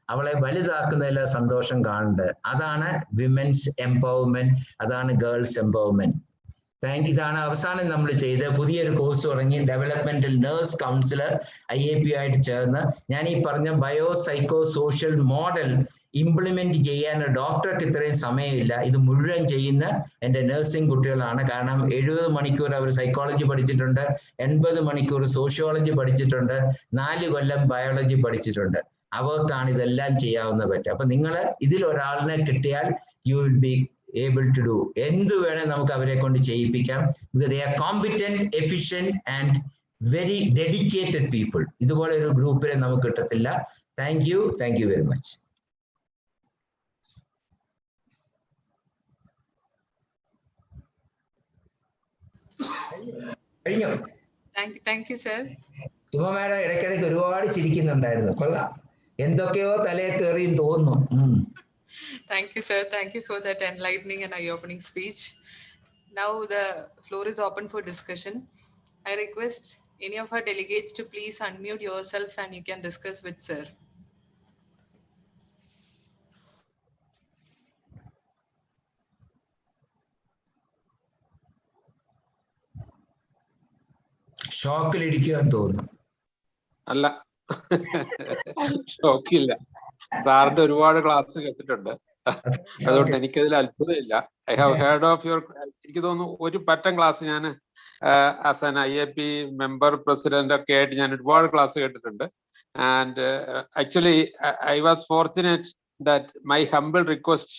അവളെ വലുതാക്കുന്നതിൽ സന്തോഷം കാണുന്നുണ്ട്. അതാണ് വിമൻസ് എംപവർമെന്റ്, അതാണ് ഗേൾസ് എംപവർമെന്റ്. ഇതാണ് അവസാനം നമ്മൾ ചെയ്ത് പുതിയൊരു കോഴ്സ് തുടങ്ങി, ഡെവലപ്മെന്റൽ നേഴ്സ് കൗൺസിലർ IAP ആയിട്ട് ചേർന്ന് ഞാൻ ഈ പറഞ്ഞ bio psycho social model implement ചെയ്യാൻ ഡോക്ടർക്ക് ഇത്രയും സമയമില്ല. ഇത് മുഴുവൻ ചെയ്യുന്ന എൻ്റെ നഴ്സിംഗ് കുട്ടികളാണ്. കാരണം 70 മണിക്കൂർ അവർ സൈക്കോളജി പഠിച്ചിട്ടുണ്ട്, 80 മണിക്കൂർ സോഷ്യോളജി പഠിച്ചിട്ടുണ്ട്, 4 കൊല്ലം ബയോളജി പഠിച്ചിട്ടുണ്ട്. അവർക്കാണ് ഇതെല്ലാം ചെയ്യാവുന്ന പറ്റുക. അപ്പൊ നിങ്ങൾ ഇതിൽ ഒരാളിനെ കിട്ടിയാൽ you will be able to do എന്ത് വേണേ നമുക്ക് അവരെ കൊണ്ട് ചെയ്യിപ്പിക്കാം. because they are competent, efficient and very dedicated people. ഇതുപോലെ ഒരു ഗ്രൂപ്പിനെ നമുക്ക് കിട്ടത്തില്ല. Thank you very much. കഴിഞ്ഞോ? Thank you, sir. Suma madam ഇടയ്ക്കിടയ്ക്ക് ഒരുപാട് ചിരിക്കുന്നുണ്ടായിരുന്നു. കൊള്ളാം, എന്തൊക്കെയോ തലയെ കയറിയും തോന്നുന്നു. Thank you, sir. Thank you for that enlightening and eye-opening speech. Now the floor is open for discussion. I request any of our delegates to please unmute yourself and you can discuss with sir. ഷോക്കിലിരിക്കാൻ തോന്നുന്നു. അല്ല, ഷോക്കില്ല. സാറിന്റെ ഒരുപാട് class കേട്ടിട്ടുണ്ട്, അതുകൊണ്ട് എനിക്കതിൽ അത്ഭുതമില്ല. I have heard of your, എനിക്ക് തോന്നുന്നു ഒരു പറ്റം ക്ലാസ് ഞാൻ as an IAP member president ഒക്കെ ആയിട്ട് ഞാൻ ഒരുപാട് ക്ലാസ് കേട്ടിട്ടുണ്ട്. And actually I was fortunate that my humble request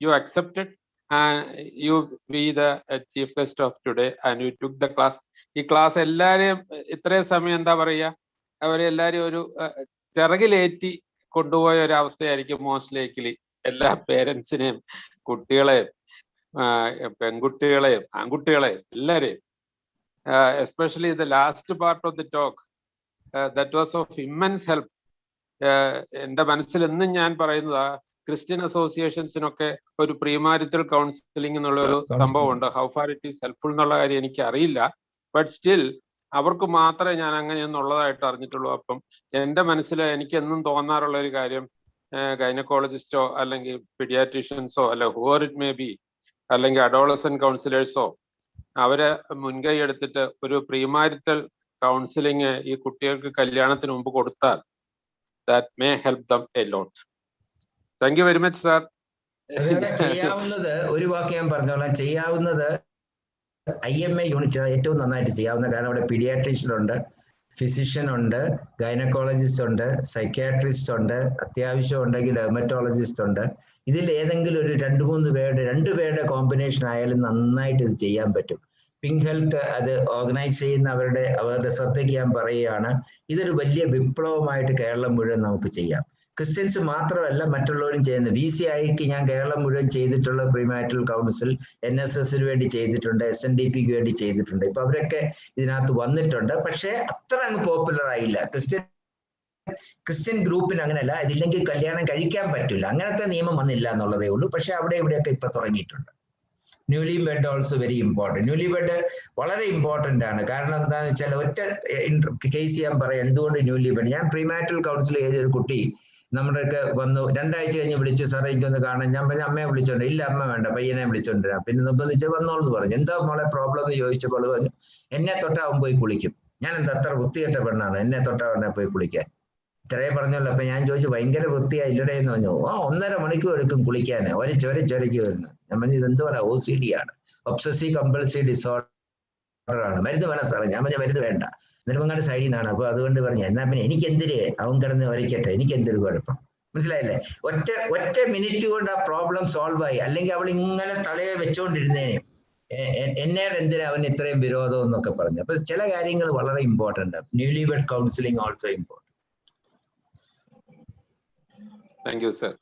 you accepted and you be the chief guest of today and you took the class. ഈ class എല്ലാരെയും ഇത്രയും സമയം എന്താ പറയുക, അവരെല്ലാരും ഒരു ചിറകിലേറ്റി കൊണ്ടുപോയ ഒരു അവസ്ഥയായിരിക്കും മോസ്റ്റ് ലൈക്ലി എല്ലാ പേരൻസിനെയും, കുട്ടികളെയും, പെൺകുട്ടികളെയും ആൺകുട്ടികളെയും എല്ലാരെയും. Especially the last part of the talk that was of immense help. എൻ്റെ മനസ്സിൽ എന്നും ഞാൻ പറയുന്നതാ, ക്രിസ്ത്യൻ അസോസിയേഷൻസിനൊക്കെ ഒരു പ്രീമാരിറ്റൽ കൗൺസിലിംഗ് എന്നുള്ള ഒരു സംഭവം ഉണ്ട്. How far it is helpful എന്നുള്ള കാര്യം എനിക്ക് അറിയില്ല, ബട്ട് സ്റ്റിൽ അവർക്ക് മാത്രമേ ഞാൻ അങ്ങനെയൊന്നുള്ളതായിട്ട് അറിഞ്ഞിട്ടുള്ളൂ. അപ്പം എൻ്റെ മനസ്സിൽ എനിക്ക് എന്നും തോന്നാറുള്ള ഒരു കാര്യം, ഗൈനക്കോളജിസ്റ്റോ അല്ലെങ്കിൽ പീഡിയാട്രീഷ്യൻസോ അല്ലെ ഹൂവർ ഇറ്റ് മേ ബി, അല്ലെങ്കിൽ അഡോളസന്റ് കൗൺസിലേഴ്സോ അവരെ മുൻകൈ എടുത്തിട്ട് ഒരു പ്രീമാരിറ്റൽ കൗൺസിലിംഗ് ഈ കുട്ടികൾക്ക് കല്യാണത്തിന് മുമ്പ് കൊടുത്താൽ that may help them a lot. Thank you very much sir. ചെയ്യാവുന്നത് ഒരു വാക്ക് ഞാൻ പറഞ്ഞോളാം. ചെയ്യാവുന്നത് IMA യൂണിറ്റ് ഏറ്റവും നന്നായിട്ട് ചെയ്യാവുന്ന, കാരണം അവിടെ പീഡിയാട്രീഷ്യൻ ഉണ്ട്, ഫിസിഷ്യൻ ഉണ്ട്, ഗൈനക്കോളജിസ്റ്റ് ഉണ്ട്, സൈക്യാട്രിസ്റ്റ് ഉണ്ട്, അത്യാവശ്യം ഉണ്ടെങ്കിൽ ഡെർമറ്റോളജിസ്റ്റ് ഉണ്ട്. ഇതിൽ ഏതെങ്കിലും ഒരു 2-3 പേരുടെ കോമ്പിനേഷൻ ആയാലും നന്നായിട്ട് ഇത് ചെയ്യാൻ പറ്റും. പിങ്ക് ഹെൽത്ത് അത് ഓർഗനൈസ് ചെയ്യുന്ന അവരുടെ ശ്രദ്ധയ്ക്ക് ഞാൻ പറയുകയാണ്, ഇതൊരു വലിയ വിപ്ലവമായിട്ട് കേരളം മുഴുവൻ നമുക്ക് ചെയ്യാം. ക്രിസ്ത്യൻസ് മാത്രമല്ല മറ്റുള്ളവരും ചെയ്യുന്നത്. VCIക്ക് ഞാൻ കേരളം മുഴുവൻ ചെയ്തിട്ടുള്ള പ്രീമാരിറ്റൽ കൗൺസിൽ NSSന് വേണ്ടി ചെയ്തിട്ടുണ്ട്, SNDPക്ക് വേണ്ടി ചെയ്തിട്ടുണ്ട്. ഇപ്പൊ അവരൊക്കെ ഇതിനകത്ത് വന്നിട്ടുണ്ട്. പക്ഷെ അത്ര അങ്ങ് പോപ്പുലർ ആയില്ല. ക്രിസ്ത്യൻ ഗ്രൂപ്പിന് അങ്ങനെയല്ല, ഇതില്ലെങ്കിൽ കല്യാണം കഴിക്കാൻ പറ്റില്ല, അങ്ങനത്തെ നിയമം വന്നില്ല എന്നുള്ളതേ ഉള്ളൂ. പക്ഷെ അവിടെ ഇവിടെയൊക്കെ ഇപ്പൊ തുടങ്ങിയിട്ടുണ്ട്. Newly bed also very important. Newly bed വളരെ ഇമ്പോർട്ടൻ്റ് ആണ്. കാരണം എന്താണെന്ന് വെച്ചാൽ ഒറ്റ കേസ് ഞാൻ പറയാം എന്തുകൊണ്ട് ന്യൂലി ബെഡ്. ഞാൻ പ്രീമാരിറ്റൽ കൗൺസിൽ ചെയ്തൊരു കുട്ടി നമ്മുടെയൊക്കെ വന്നു, 2 ആഴ്ച കഴിഞ്ഞ് വിളിച്ചു, സാറേ എനിക്കൊന്ന് കാണാൻ. ഞാൻ പറഞ്ഞു അമ്മയെ വിളിച്ചോണ്ട്. ഇല്ല അമ്മ വേണ്ട, പയ്യനെ വിളിച്ചോണ്ടിരാം. പിന്നെ നിർബന്ധിച്ച് വന്നോളെന്ന് പറഞ്ഞു. എന്താ മോളെ പ്രോബ്ലം എന്ന് ചോദിച്ചപ്പോൾ പറഞ്ഞു, എന്നെ തൊട്ടാവൻ പോയി കുളിക്കും. ഞാൻ എന്താ അത്ര വൃത്തികെട്ട പെണ്ണാണ്, എന്നെ തൊട്ടാവനെ പോയി കുളിക്കാൻ. ഇത്രേ പറഞ്ഞല്ലോ. അപ്പൊ ഞാൻ ചോദിച്ചു ഭയങ്കര വൃത്തിയായില്ലടേ എന്ന് പറഞ്ഞു. 1.5 മണിക്കൂർ എടുക്കും കുളിക്കാന്, ഒരച്ചൊരച്ച് വരുന്നു. ഞാൻ പറഞ്ഞു ഇതെന്ത് പറയാ, OCD ആണ്, ഒബ്സസീവ് കമ്പൾസീവ് ഡിസോർഡർ ആണ്, മരുന്ന് വേണം സാറേ. ഞാൻ പറഞ്ഞ മരുന്ന് വേണ്ട, നെടുമങ്ങാട് സൈഡിൽ നിന്നാണ്. അപ്പൊ അതുകൊണ്ട് പറഞ്ഞു എന്നാ പിന്നെ എനിക്ക് എന്തിര്, അവൻ കിടന്ന് വരയ്ക്കട്ടെ, എനിക്ക് എന്തൊരു കുഴപ്പം. മനസ്സിലായില്ലേ? ഒറ്റ മിനിറ്റ് കൊണ്ട് ആ പ്രോബ്ലം സോൾവ് ആയി. അല്ലെങ്കിൽ അവൾ ഇങ്ങനെ തലയെ വെച്ചോണ്ടിരുന്നേനെ, എന്നോട് എന്തിനാ അവൻ ഇത്രയും വിരോധം എന്നൊക്കെ പറഞ്ഞു. അപ്പൊ ചില കാര്യങ്ങൾ വളരെ important. Newly bed counselling also important. Thank you sir.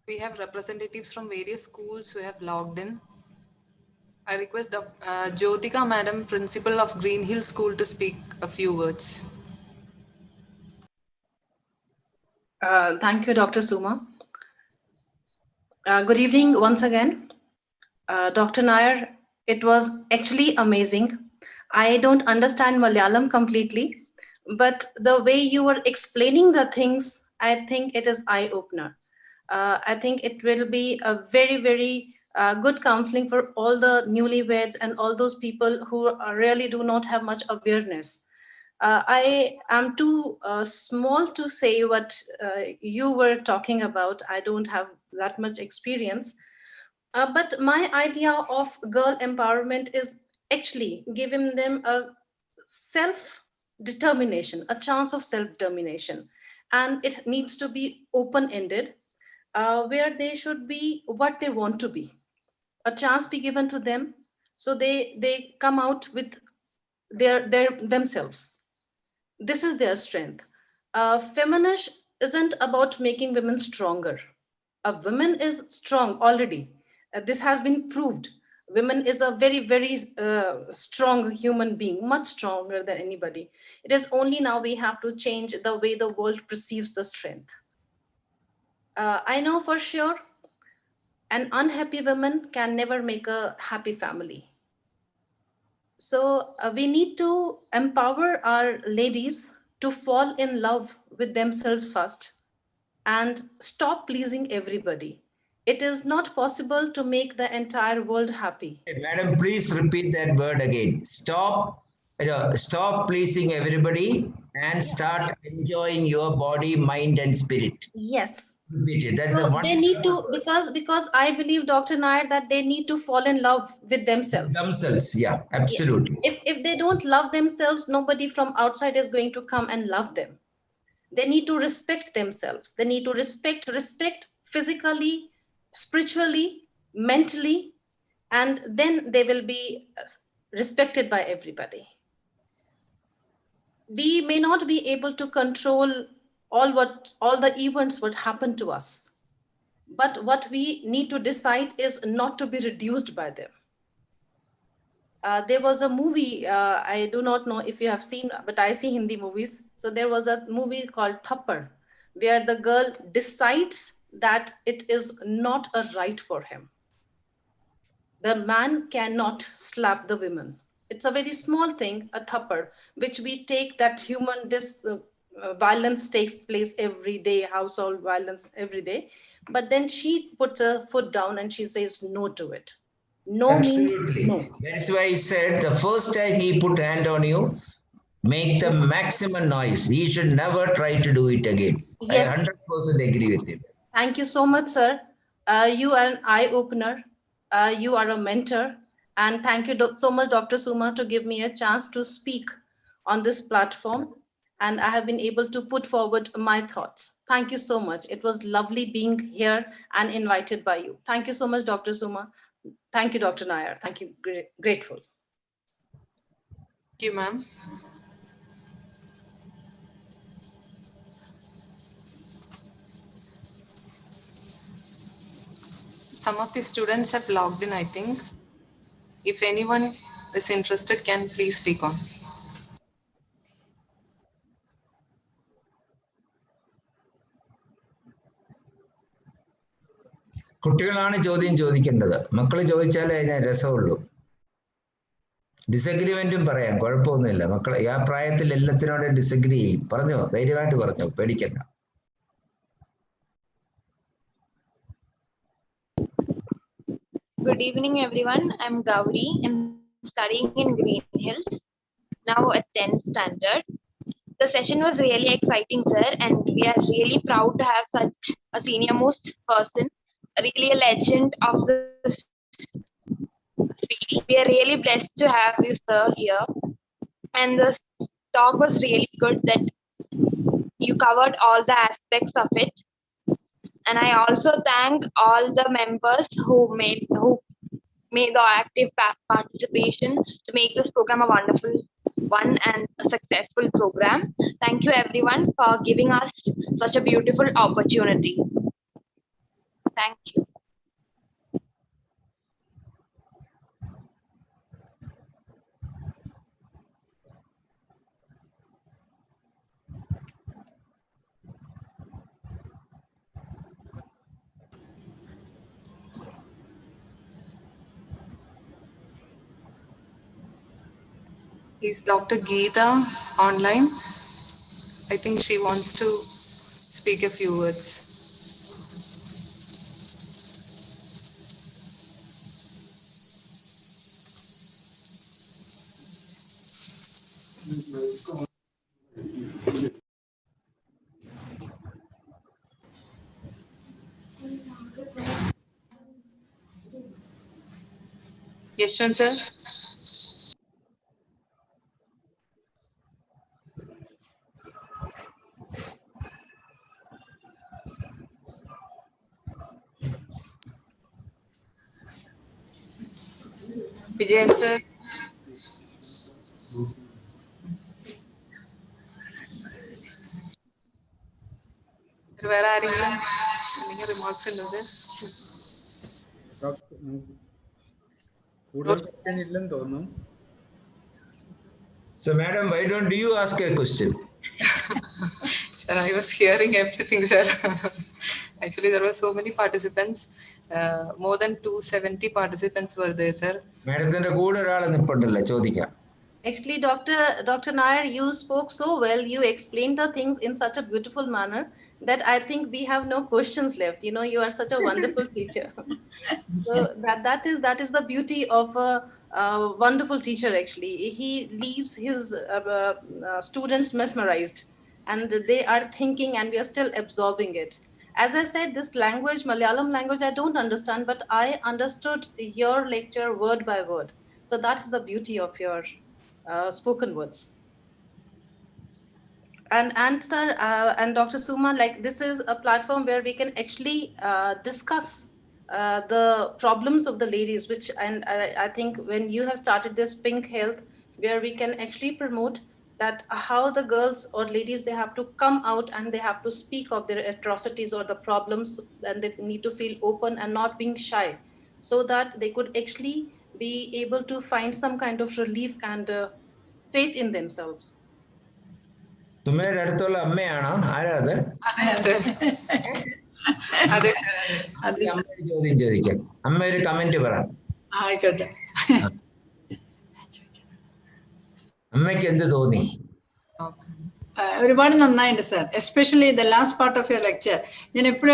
We have representatives from various schools who have logged in. I request Jyotika Madam, Principal of Green Hill School, to speak a few words. Thank you, Dr. Suma. Good evening once again. Dr. Nair, it was actually amazing I don't understand Malayalam completely, but the way you were explaining the things, I think it is eye-opener. I think it will be a very, very good counseling for all the newlyweds and all those people who really do not have much awareness. I am too small to say what you were talking about. I don't have that much experience. But my idea of girl empowerment is actually giving them a self-determination, a chance of self-determination. And it needs to be open-ended, where they should be what they want to be. A chance be given to them, so they come out with their themselves. This is their strength. Feminist isn't about making women stronger. A woman is strong already. This has been proved. Women is a very, very strong human being, much stronger than anybody. It is only now we have to change the way the world perceives the strength. I know for sure an unhappy woman can never make a happy family. So we need to empower our ladies to fall in love with themselves first and stop pleasing everybody. It is not possible to make the entire world happy. Hey, madam, please repeat that word again. Stop pleasing everybody and start enjoying your body, mind, and spirit. Yes. Repeat it. That's So a they need to, wonderful because I believe, Dr. Nair, that they need to fall in love with themselves. themselves. Yeah, absolutely. If they don't love themselves, nobody from outside is going to come and love them. They need to respect themselves. They need to respect physically, spiritually, mentally, and then they will be respected by everybody. We may not be able to control all the events what happen to us, but what we need to decide is not to be reduced by them. There was a movie, I do not know if you have seen, but I see Hindi movies. So there was a movie called Thappad, where the girl decides that it is not a right for him. The man cannot slap the women. It's a very small thing, a thappad, which we take that violence takes place every day, household violence every day. But then she puts her foot down and she says no to it. No Absolutely. means no. That's why I said the first time he put hand on you, make the maximum noise. He should never try to do it again. Yes. I 100% agree with him. Thank you so much, sir. You are an eye-opener. You are a mentor. And thank you so much, Dr. Suma, to give me a chance to speak on this platform. And I have been able to put forward my thoughts. Thank you so much. It was lovely being here and invited by you. Thank you so much, Dr. Suma. Thank you, Dr. Nair. Thank you. Grateful. Thank you, ma'am. Some of the students have logged in, I think. If anyone is interested, can please speak on. കുട്ടികളാണ് ചോദ്യം ചോദിക്കേണ്ടത്. മക്കൾ ചോദിച്ചാലേ അതിന് രസമുള്ളൂ. ഡിസഗ്രിമെന്റും പറയാം, കുഴപ്പമൊന്നുമില്ല. മക്കളെ ആ പ്രായത്തിൽ എല്ലാത്തിനോടും ഡിസഗ്രി ചെയ്യും. പറഞ്ഞോ, ധൈര്യമായിട്ട് പറഞ്ഞോ, പേടിക്കണ്ട. Good evening, everyone. I'm Gauri. I'm studying in Green Hills, now at 10th standard. The session was really exciting, sir, and we are really proud to have such a senior most person, really a legend of the field. We are really blessed to have you, sir, here. And the talk was really good that you covered all the aspects of it. And I also thank all the members who made the active participation to make this program a wonderful one and a successful program. Thank you everyone for giving us such a beautiful opportunity. Thank you. Is Dr. Geeta online? I think she wants to speak a few words. Yeshwant sir? Vijayan sir? Sir, where are you? Any remarks ഉണ്ടോ sir? കൂടുതൽ question ഇല്ലെന്ന് തോന്നുന്നു. So, madam, why don't you ask a question? Sir, I was hearing everything, sir. Actually, there were so many participants. More than 270 participants were there, sir. Madam, കൂടെ ഒരാൾ നിൽപ്പുണ്ടല്ലോ ചോദിക്കാം. Actually, Dr. Nair, you spoke so well. You explained the things in such a beautiful manner that I think we have no questions left. You know, you are such a wonderful teacher. So that is the beauty of a wonderful teacher. Actually, he leaves his students mesmerized, and they are thinking, and we are still absorbing it. As I said, this language, Malayalam language, I don't understand, but I understood your lecture word by word. So that is the beauty of your spoken words. And sir and Dr. Suma, like this is a platform where we can actually discuss the problems of the ladies, which and I think when you have started this Pink Health, where we can actually promote that how the girls or ladies, they have to come out and they have to speak of their atrocities or the problems, and they need to feel open and not being shy, so that they could actually be able to find some kind of relief and faith in themselves. സുമയുടെ അടുത്തുള്ള അമ്മയാണോ? ആരാ അത്? അമ്മയൊരു ചോദ്യം ചോദിക്കാം. അമ്മ ഒരു comment പറ. ആയിക്കോട്ടെ. അമ്മയ്ക്ക് എന്ത് തോന്നി? ഒരുപാട് നന്നായിട്ടുണ്ട് sir, especially the last part of your lecture. ഞാൻ എപ്പോഴും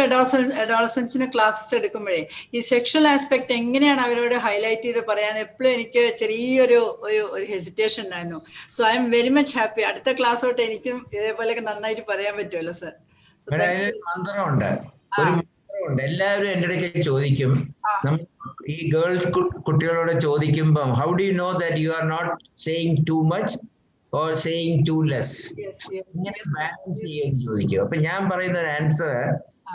അഡോളസൻസിന് ക്ലാസ്സസ് എടുക്കുമ്പോഴേ ഈ സെക്ഷൽ ആസ്പെക്ട് എങ്ങനെയാണ് അവരോട് ഹൈലൈറ്റ് ചെയ്ത് പറയാൻ എപ്പോഴും എനിക്ക് ചെറിയൊരു ഒരു ഹെസിറ്റേഷൻ ഉണ്ടായിരുന്നു. So I am very much happy. അടുത്ത ക്ലാസ് തൊട്ട് എനിക്കും ഇതേപോലെയൊക്കെ നന്നായിട്ട് പറയാൻ പറ്റുമല്ലോ സാർ. മന്ത്രമുണ്ട്, ഒരു മന്ത്രമുണ്ട്. എല്ലാവരും എൻ്റെ ഇടയ്ക്ക് ചോദിക്കും, ഈ ഗേൾസ് കുട്ടികളോട് ചോദിക്കുമ്പം how do you know that you are not saying too much or saying too less? ഇങ്ങനെ ബാലൻസ് ചെയ്യാൻ ചോദിക്കും. അപ്പൊ ഞാൻ പറയുന്ന ഒരു answer,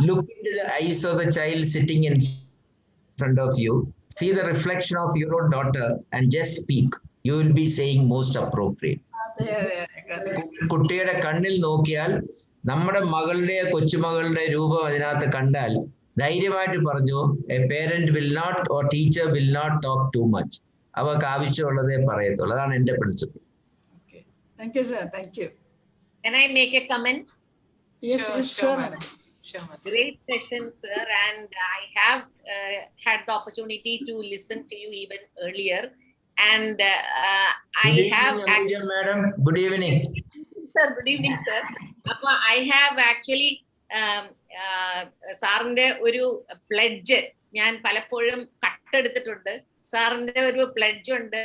look into the eyes of the child sitting in front of you, see the reflection of your own daughter and just speak. You will be saying most appropriate. കുട്ടിയുടെ കണ്ണിൽ നോക്കിയാൽ നമ്മുടെ മകളുടെ കൊച്ചുമകളുടെ രൂപം അതിനകത്ത് കണ്ടാൽ ധൈര്യമായിട്ട് പറഞ്ഞു, a parent will not or teacher will not talk too much. അവർക്ക് ആവശ്യമുള്ളതേ പറയത്തുള്ളൂ. അതാണ് എൻ്റെ principle. Thank you, sir. Thank you. Can I make a comment? Yes, sure. Great session, sir. And I have had the opportunity to listen to you even earlier. And I have actually... Madam, good evening. Sir, good evening, sir. I have actually സാറിന്റെ ഒരു pledge ഞാൻ പലപ്പോഴും കട്ടെടുത്തിട്ടുണ്ട്. സാറിന്റെ ഒരു pledge ഉണ്ട്,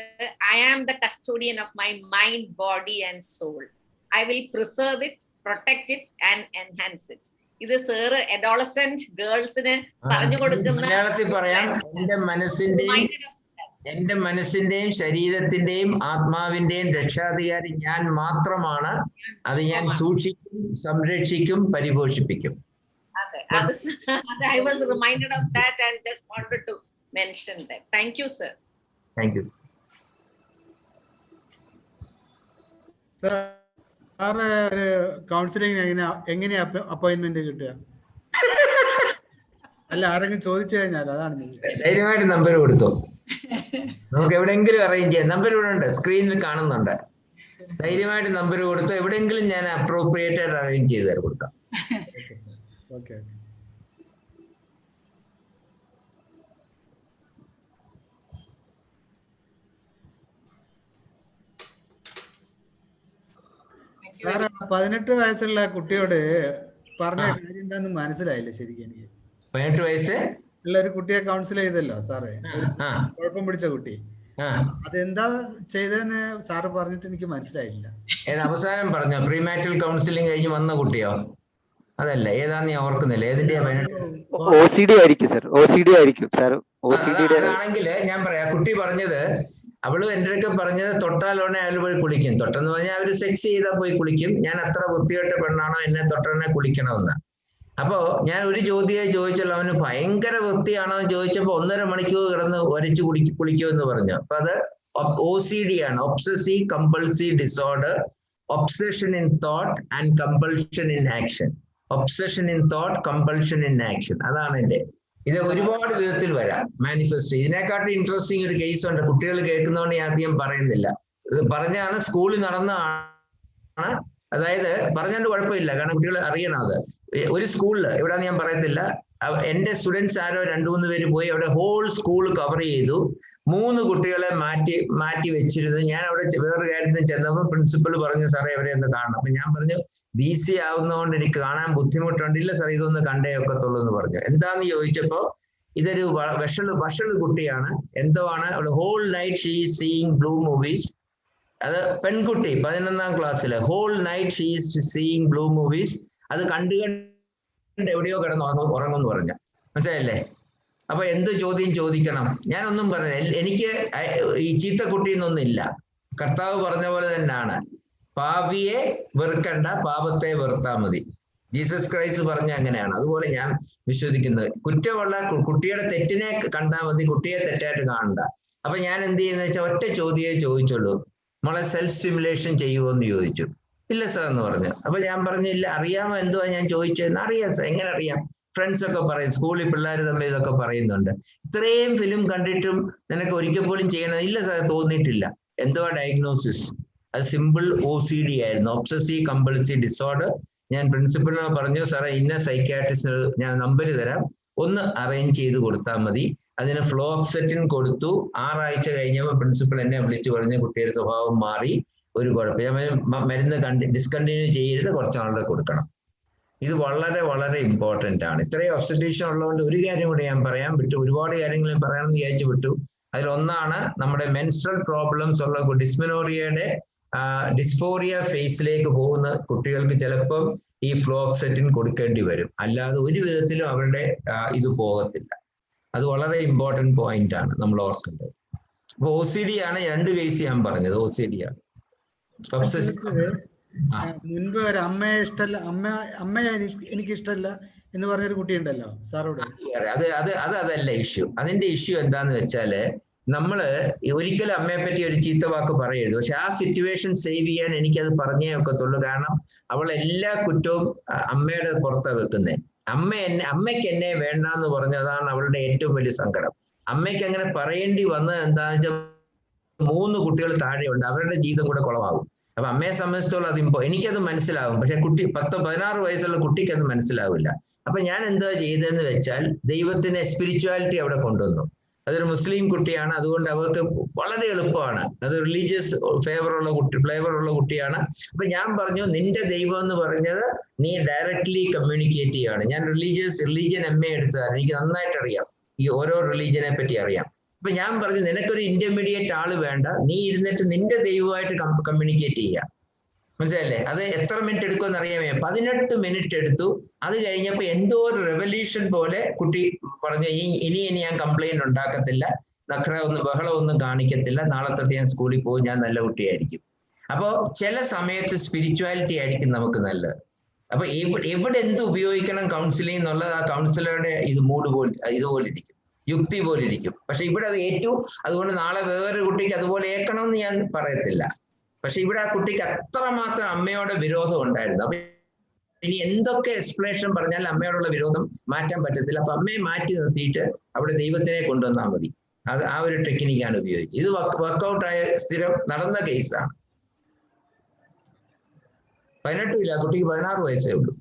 I am the custodian of my mind, body and soul. I will preserve it, protect it and enhance it. ഇത് sir adolescent ഗേൾസിന് പറഞ്ഞു കൊടുക്കുന്ന, എന്റെ മനസ്സിന്റെയും ശരീരത്തിന്റെയും ആത്മാവിന്റെയും രക്ഷാധികാരി ഞാൻ മാത്രമാണ്. അത് ഞാൻ സൂക്ഷിക്കും, സംരക്ഷിക്കും, പരിപോഷിപ്പിക്കും. I was reminded of that and just wanted to mention that. Thank you, sir. Thank you. Counselling എങ്ങനെയാ അപ്പോയിന്റ്മെന്റ് കിട്ടുക? അല്ല, ആരെങ്കിലും ചോദിച്ചു കഴിഞ്ഞാൽ അതാണ്. ധൈര്യമായിട്ട് നമ്പർ കൊടുത്തു, നമുക്ക് എവിടെയെങ്കിലും അറേഞ്ച് ചെയ്യാം. നമ്പർ ഇവിടെ ഉണ്ട്, സ്ക്രീനിൽ കാണുന്നുണ്ട്. ധൈര്യമായിട്ട് നമ്പർ കൊടുത്തു, എവിടെയെങ്കിലും ഞാൻ അപ്രോപ്രിയേറ്റ് ആയിട്ട് അറേഞ്ച് ചെയ്ത് കൊടുക്കാം. ഓക്കെ. സാറ് 18 വയസ്സുള്ള കുട്ടിയോട് പറഞ്ഞ കാര്യം എന്താന്ന് മനസ്സിലായില്ല ശരിക്കും എനിക്ക്. 18 വയസ്സ് ഉള്ള ഒരു കുട്ടിയെ കൗൺസിൽ ചെയ്തല്ലോ സാറേ, ഒരു കുഴപ്പം പിടിച്ച കുട്ടി. അതെന്താ ചെയ്തതെന്ന് സാറ് പറഞ്ഞിട്ട് എനിക്ക് മനസ്സിലായില്ല. അവസാനം പറഞ്ഞോ? പ്രീമാറ്റൽ കൗൺസിലിംഗ് കഴിഞ്ഞ് വന്ന കുട്ടിയോ? അതല്ല, ഏതാന്ന് ഞാൻ ഓർക്കുന്നില്ല. ഏതിന്റെ OCD ആയിരിക്കും സാർ, OCD ആയിരിക്കും സാർ. അതാണെങ്കിൽ ഞാൻ പറയാം, കുട്ടി പറഞ്ഞത്, അവള് എൻ്റെ അടുക്ക പറഞ്ഞത് തൊട്ടാലോടെ അയാൾ പോയി കുളിക്കും. തൊട്ടെന്ന് പറഞ്ഞാൽ അവര് സെക്സ് ചെയ്താൽ പോയി കുളിക്കും. ഞാൻ അത്ര വൃത്തികെട്ട പെണ്ണാണോ എന്നെ തൊട്ടനെ കുളിക്കണമെന്ന്. അപ്പോ ഞാൻ ഒരു ചോദ്യമേ ചോദിച്ചല്ലോ, അവന് ഭയങ്കര വൃത്തിയാണോ എന്ന് ചോദിച്ചപ്പോ 1.5 മണിക്കൂർ കിടന്ന് വരച്ച് കുളിക്കുമെന്ന് പറഞ്ഞു. അപ്പൊ അത് OCD ആണ്, obsessive compulsive disorder, obsession in thought and compulsion in action. Obsession in thought, compulsion in action, അതാണ് എൻ്റെ. ഇത് ഒരുപാട് വിധത്തിൽ വരാം മാനിഫെസ്റ്റ്. ഇതിനെക്കാട്ടും ഇൻട്രസ്റ്റിംഗ് ഒരു കേസ് ഉണ്ട്, കുട്ടികൾ കേൾക്കുന്നതുകൊണ്ട് ഞാൻ അധികം പറയുന്നില്ല. ഇത് പറഞ്ഞാണ്, സ്കൂളിൽ നടന്നതാണ്. അതായത് പറഞ്ഞുകൊണ്ട് കുഴപ്പമില്ല, കാരണം കുട്ടികൾ അറിയണം അത്. ഒരു സ്കൂളിൽ, എവിടെയാന്ന് ഞാൻ പറയത്തില്ല, എന്റെ സ്റ്റുഡൻസ് ആരോ 2-3 പേര് പോയി അവിടെ ഹോൾ സ്കൂൾ കവർ ചെയ്തു. 3 കുട്ടികളെ മാറ്റി വെച്ചിരുന്നു. ഞാൻ അവിടെ വേറൊരു കാര്യത്തിൽ ചെന്നപ്പോൾ പ്രിൻസിപ്പൽ പറഞ്ഞു, സാറേ അവരെ ഒന്ന് കാണണം. അപ്പൊ ഞാൻ പറഞ്ഞു, BC ആവുന്നതുകൊണ്ട് എനിക്ക് കാണാൻ ബുദ്ധിമുട്ടുണ്ട്. ഇല്ല സാർ, ഇതൊന്ന് കണ്ടേ ഒക്കത്തുള്ളൂ എന്ന് പറഞ്ഞു. എന്താന്ന് ചോദിച്ചപ്പോ, ഇതൊരു വഷള് കുട്ടിയാണ്. എന്തോ ആണ്, അവിടെ whole night she is seeing blue movies. അത് പെൺകുട്ടി 11ാം ക്ലാസ്സില്, whole night she is seeing blue movies. അത് കണ്ടു എവിടെയോ കിടന്ന് ഉറങ്ങുമെന്ന് പറഞ്ഞു. മനസ്സിലായില്ലേ? അപ്പൊ എന്ത് ചോദ്യം ചോദിക്കണം? ഞാനൊന്നും പറഞ്ഞ, എനിക്ക് ഈ ചീത്ത കുട്ടിയെന്നൊന്നും ഇല്ല. കർത്താവ് പറഞ്ഞ പോലെ തന്നെയാണ്, പാപിയെ വെറുക്കണ്ട, പാപത്തെ വെറുത്താൽ മതി. ജീസസ് ക്രൈസ്റ്റ് പറഞ്ഞ അങ്ങനെയാണ്. അതുപോലെ ഞാൻ വിശ്വസിക്കുന്നത്, കുറ്റമുള്ള കുട്ടിയുടെ തെറ്റിനെ കണ്ടാൽ മതി, കുട്ടിയെ തെറ്റായിട്ട് കാണണ്ട. അപ്പൊ ഞാൻ എന്ത് ചെയ്യുന്ന വെച്ചാൽ, ഒറ്റ ചോദ്യമേ ചോദിച്ചുള്ളൂ, മോളെ സെൽഫ് സ്റ്റിമുലേഷൻ ചെയ്യുമോ എന്ന് ചോദിച്ചു. ഇല്ല സാർ എന്ന് പറഞ്ഞു. അപ്പൊ ഞാൻ പറഞ്ഞില്ല, അറിയാമോ എന്തുവാ ഞാൻ ചോദിച്ചതെന്ന്? അറിയാം സാർ. എങ്ങനെ അറിയാം? ഫ്രണ്ട്സ് ഒക്കെ പറയും, സ്കൂളിൽ പിള്ളേർ തമ്മിൽ ഇതൊക്കെ പറയുന്നുണ്ട്. ഇത്രയും ഫിലിം കണ്ടിട്ടും നിനക്ക് ഒരിക്കൽ പോലും ചെയ്യണം? ഇല്ല സാർ, തോന്നിയിട്ടില്ല. എന്തുവാ ഡയഗ്നോസിസ്? അത് സിമ്പിൾ OCD ആയിരുന്നു, ഒബ്സസീവ് കമ്പൾസീവ് ഡിസോർഡർ. ഞാൻ പ്രിൻസിപ്പലിനോട് പറഞ്ഞു, സാറേ ഇന്ന സൈക്യാട്രിസ്റ്റിന് ഞാൻ നമ്പർ തരാം, ഒന്ന് അറേഞ്ച് ചെയ്ത് കൊടുത്താൽ മതി. അതിന് ഫ്ലോക്സെറ്റിൻ കൊടുത്തു. 6 ആഴ്ച കഴിഞ്ഞപ്പോൾ പ്രിൻസിപ്പൽ എന്നെ വിളിച്ചു പറഞ്ഞു, കുട്ടിയുടെ സ്വഭാവം മാറി, ഒരു കുഴപ്പമില്ല, മരുന്ന് ഡിസ്കണ്ടിന്യൂ ചെയ്യരുത്, കുറച്ചാളുടെ കൊടുക്കണം. ഇത് വളരെ വളരെ ഇമ്പോർട്ടന്റ് ആണ്. ഇത്രയും ഒബ്സർവേഷൻ ഉള്ളതുകൊണ്ട് ഒരു കാര്യം കൂടി ഞാൻ പറയാൻ വിട്ടു, ഒരുപാട് കാര്യങ്ങൾ പറയാമെന്ന് വിചാരിച്ചു വിട്ടു. അതിലൊന്നാണ് നമ്മുടെ മെൻസ്ട്രൽ പ്രോബ്ലംസ് ഉള്ള ഡിസ്മെനോറിയയുടെ ഡിസ്ഫോറിയ ഫേസിലേക്ക് പോകുന്ന കുട്ടികൾക്ക് ചിലപ്പം ഈ ഫ്ലോക്സെറ്റിൻ കൊടുക്കേണ്ടി വരും. അല്ലാതെ ഒരു വിധത്തിലും അവരുടെ ഇത് പോകത്തില്ല. അത് വളരെ ഇമ്പോർട്ടന്റ് പോയിന്റ് ആണ് നമ്മൾ ഓർക്കേണ്ടത്. അപ്പൊ OCD ആണ് 2 കേസ് ഞാൻ പറഞ്ഞത്, OCD ആണ്. മുൻപ് ഒരു അമ്മയെ ഇഷ്ടമല്ല, അമ്മയെ എനിക്ക് ഇഷ്ടമല്ല എന്ന് പറഞ്ഞൊരു കുട്ടി ഉണ്ടല്ലോ സാറോട്. അതല്ല ഇഷ്യൂ. അതിന്റെ ഇഷ്യൂ എന്താന്ന് വെച്ചാല്, നമ്മള് ഒരിക്കലും അമ്മയെ പറ്റി ഒരു ചീത്ത വാക്ക് പറയരുത്. പക്ഷെ ആ സിറ്റുവേഷൻ സേവ് ചെയ്യാൻ എനിക്കത് പറഞ്ഞേ ഒക്കത്തുള്ളൂ. കാരണം അവൾ എല്ലാ കുറ്റവും അമ്മയുടെ പുറത്താണ് വെക്കുന്നത്. അമ്മയ്ക്ക് എന്നെ വേണ്ടാന്ന് പറഞ്ഞതാണ് അവളുടെ ഏറ്റവും വലിയ സങ്കടം. അമ്മയ്ക്ക് അങ്ങനെ പറയേണ്ടി വന്നത് എന്താന്ന് വെച്ചാൽ, 3 കുട്ടികൾ താഴെയുണ്ട്, അവരുടെ ജീവിതം കൂടെ കുളമാകും. അപ്പൊ അമ്മയെ സംബന്ധിച്ചോളം എനിക്കത് മനസ്സിലാകും. പക്ഷെ 16 വയസ്സുള്ള കുട്ടിക്ക് അത് മനസ്സിലാവില്ല. അപ്പൊ ഞാൻ എന്താ ചെയ്തതെന്ന് വെച്ചാൽ, ദൈവത്തിന്റെ സ്പിരിച്വാലിറ്റി അവിടെ കൊണ്ടുവന്നു. അതൊരു മുസ്ലിം കുട്ടിയാണ്, അതുകൊണ്ട് അവർക്ക് വളരെ എളുപ്പമാണ്. അത് റിലീജിയസ് ഫ്ലേവർ ഉള്ള കുട്ടിയാണ്. അപ്പൊ ഞാൻ പറഞ്ഞു, നിന്റെ ദൈവം എന്ന് പറഞ്ഞത് നീ ഡയറക്ട്ലി കമ്മ്യൂണിക്കേറ്റ് ചെയ്യാണ്. ഞാൻ റിലീജിയൻ MA എടുത്തതാണ്, എനിക്ക് നന്നായിട്ട് അറിയാം, ഈ ഓരോ റിലീജിയനെ പറ്റി അറിയാം. അപ്പൊ ഞാൻ പറഞ്ഞു, നിനക്കൊരു ഇന്റർമീഡിയറ്റ് ആള് വേണ്ട, നീ ഇരുന്നിട്ട് നിന്റെ ദൈവമായിട്ട് കമ്മ്യൂണിക്കേറ്റ് ചെയ്യുക. മനസ്സിലല്ലേ? അത് എത്ര മിനിറ്റ് എടുക്കുമെന്ന് അറിയാമേ? 18 മിനിറ്റ് എടുത്തു. അത് കഴിഞ്ഞപ്പോ എന്തോ ഒരു റെവല്യൂഷൻ പോലെ കുട്ടി പറഞ്ഞു, ഇനി ഞാൻ കംപ്ലൈന്റ് ഉണ്ടാക്കത്തില്ല, ബഹളമൊന്നും കാണിക്കത്തില്ല, നാളെ തൊട്ട് ഞാൻ സ്കൂളിൽ പോകും, ഞാൻ നല്ല കുട്ടിയായിരിക്കും. അപ്പോ ചില സമയത്ത് സ്പിരിച്വാലിറ്റി ആയിരിക്കും നമുക്ക് നല്ലത്. അപ്പൊ എവിടെ എന്ത് ഉപയോഗിക്കണം കൗൺസിലിംഗ് എന്നുള്ളത് ആ കൗൺസിലറുടെ ഇതുപോലെ ഇരിക്കും, യുക്തി പോലെ ഇരിക്കും. പക്ഷെ ഇവിടെ അത് ഏറ്റവും, അതുകൊണ്ട് നാളെ വേറൊരു കുട്ടിക്ക് അതുപോലെ ഏൽക്കണമെന്ന് ഞാൻ പറയത്തില്ല. പക്ഷെ ഇവിടെ ആ കുട്ടിക്ക് അത്രമാത്രം അമ്മയോടെ വിരോധം ഉണ്ടായിരുന്നു. അപ്പൊ ഇനി എന്തൊക്കെ എക്സ്പ്ലനേഷൻ പറഞ്ഞാൽ അമ്മയോടുള്ള വിരോധം മാറ്റാൻ പറ്റത്തില്ല. അപ്പൊ അമ്മയെ മാറ്റി നിർത്തിയിട്ട് അവിടെ ദൈവത്തിനെ കൊണ്ടുവന്നാൽ മതി. അത് ആ ഒരു ടെക്നിക്കാണ് ഉപയോഗിച്ചത്. ഇത് വർക്ക്ഔട്ട് ആയ സ്ഥിരം നടന്ന കേസാണ്. 18 ഇല്ല, കുട്ടിക്ക് 16 വയസ്സേ ഉള്ളൂ.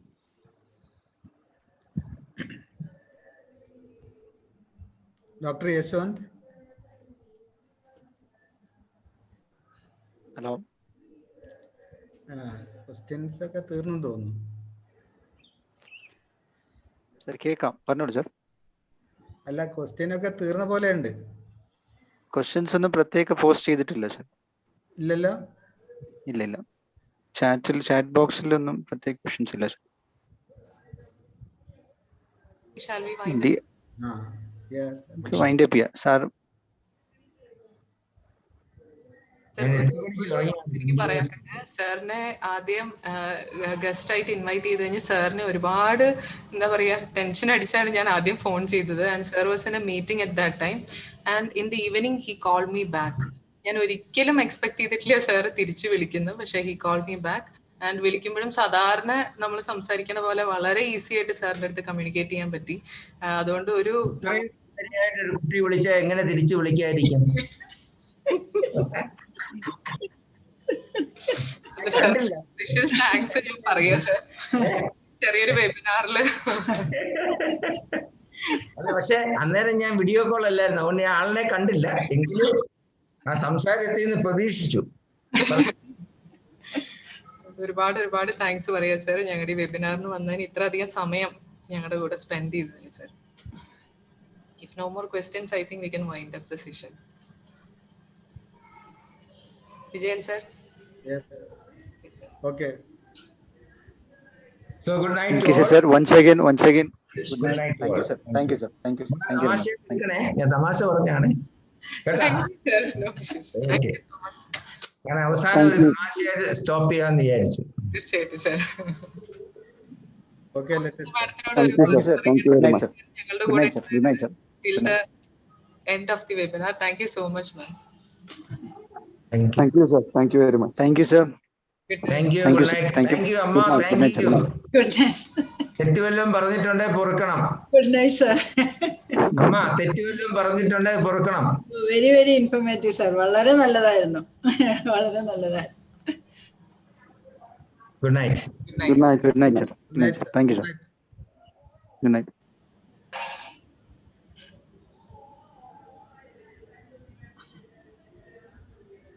ഡോക്ടർ യശ്വന്ത്. ഹലോ. ക്വസ്റ്റ്യൻസ് ഒക്കെ തീർന്നു തോന്നുന്നു. സർ കേൾക്കാം, പറഞ്ഞോളൂ സർ. അല്ല, ക്വസ്റ്റ്യൻ ഒക്കെ തീർന്ന പോലെ ഉണ്ട്. ക്വസ്റ്റ്യൻസ് ഒന്നും പ്രത്യേക പോസ്റ്റ് ചെയ്തിട്ടില്ല സർ. ഇല്ലല്ലോ. ഇല്ല. ചാറ്റ് ബോക്സിലൊന്നും പ്രത്യേക ക്വസ്റ്റ്യൻസ് ഇല്ല sir. Shall we wind up? Yes. Wind up ചെയ്യാം സാർ. എനിക്ക് പറയാൻ സാറിനെ ആദ്യം ഗസ്റ്റ് ആയിട്ട് ഇൻവൈറ്റ് ചെയ്ത് കഴിഞ്ഞ് സാറിന് ഒരുപാട് എന്താ പറയാ ടെൻഷൻ അടിച്ചാണ് ഞാൻ ആദ്യം ഫോൺ ചെയ്തത്. And sir was in a meeting at that time and in the evening he call me back. ഞാൻ ഒരിക്കലും എക്സ്പെക്ട് ചെയ്തിട്ടില്ല സാർ തിരിച്ചു വിളിക്കുന്നു, പക്ഷെ ഹി കോൾ മീ ബാക്ക്. ആൻഡ് വിളിക്കുമ്പോഴും സാധാരണ നമ്മൾ സംസാരിക്കുന്ന പോലെ വളരെ ഈസി ആയിട്ട് സാറിന്റെ അടുത്ത് കമ്മ്യൂണിക്കേറ്റ് ചെയ്യാൻ പറ്റി. അതുകൊണ്ട് ഒരു കുട്ടി വിളിച്ചാൽ എങ്ങനെ തിരിച്ചു വിളിക്കാതിരിക്കും? സ്പെഷ്യൽ താങ്ക്സ് ഞാൻ പറയാ സാർ, ചെറിയൊരു വെബിനാറില്. പക്ഷെ അന്നേരം ഞാൻ വീഡിയോ കോൾ അല്ലായിരുന്നു, അതുകൊണ്ട് ഞാൻ ആളിനെ കണ്ടില്ല. എങ്കിലും ആ സംസാരത്തിൽ നിന്ന് പ്രതീക്ഷിച്ചു. ഒരുപാട് താങ്ക്സ് പറയാ സാർ, ഞങ്ങളുടെ ഈ വെബിനാറിന് വന്നതിന് ഇത്ര അധികം സമയം ഞങ്ങളുടെ കൂടെ സ്പെൻഡ് ചെയ്തതിന് sir. If no more questions, I think we can wind up the session. Vijayan sir? Yes. Okay. So good night Thank to you all. sir. Once again. Good night to all. Thank you sir. ഞാൻ തമാശ പറഞ്ഞാണ് കേട്ടോ. ഞാൻ അവസാനം ഒരു തമാശയായിട്ട് stop ചെയ്യാന്ന് വിചാരിച്ചു. തീർച്ചയായിട്ടും sir. Okay, let us. Thank you sir. Thank you very much. Good night sir. Till the end of the webinar. Thank you so much, ma'am. Thank you sir. Thank you very much. Thank you sir. Thank you. Thank Good you, sir. night. Thank you. Thank you അമ്മ. Thank you. Good night. തെറ്റുവല്ലം പറഞ്ഞിട്ടുണ്ടെങ്കിൽ പൊറുക്കണം. Good night, sir. അമ്മ തെറ്റുവല്ലം പറഞ്ഞിട്ടുണ്ടെങ്കിൽ പൊറുക്കണം. Very, very informative, sir. വളരെ നല്ലതായിരുന്നു. വളരെ നല്ലതായിരുന്നു. Good night. Good night sir. Thank you sir. Good night.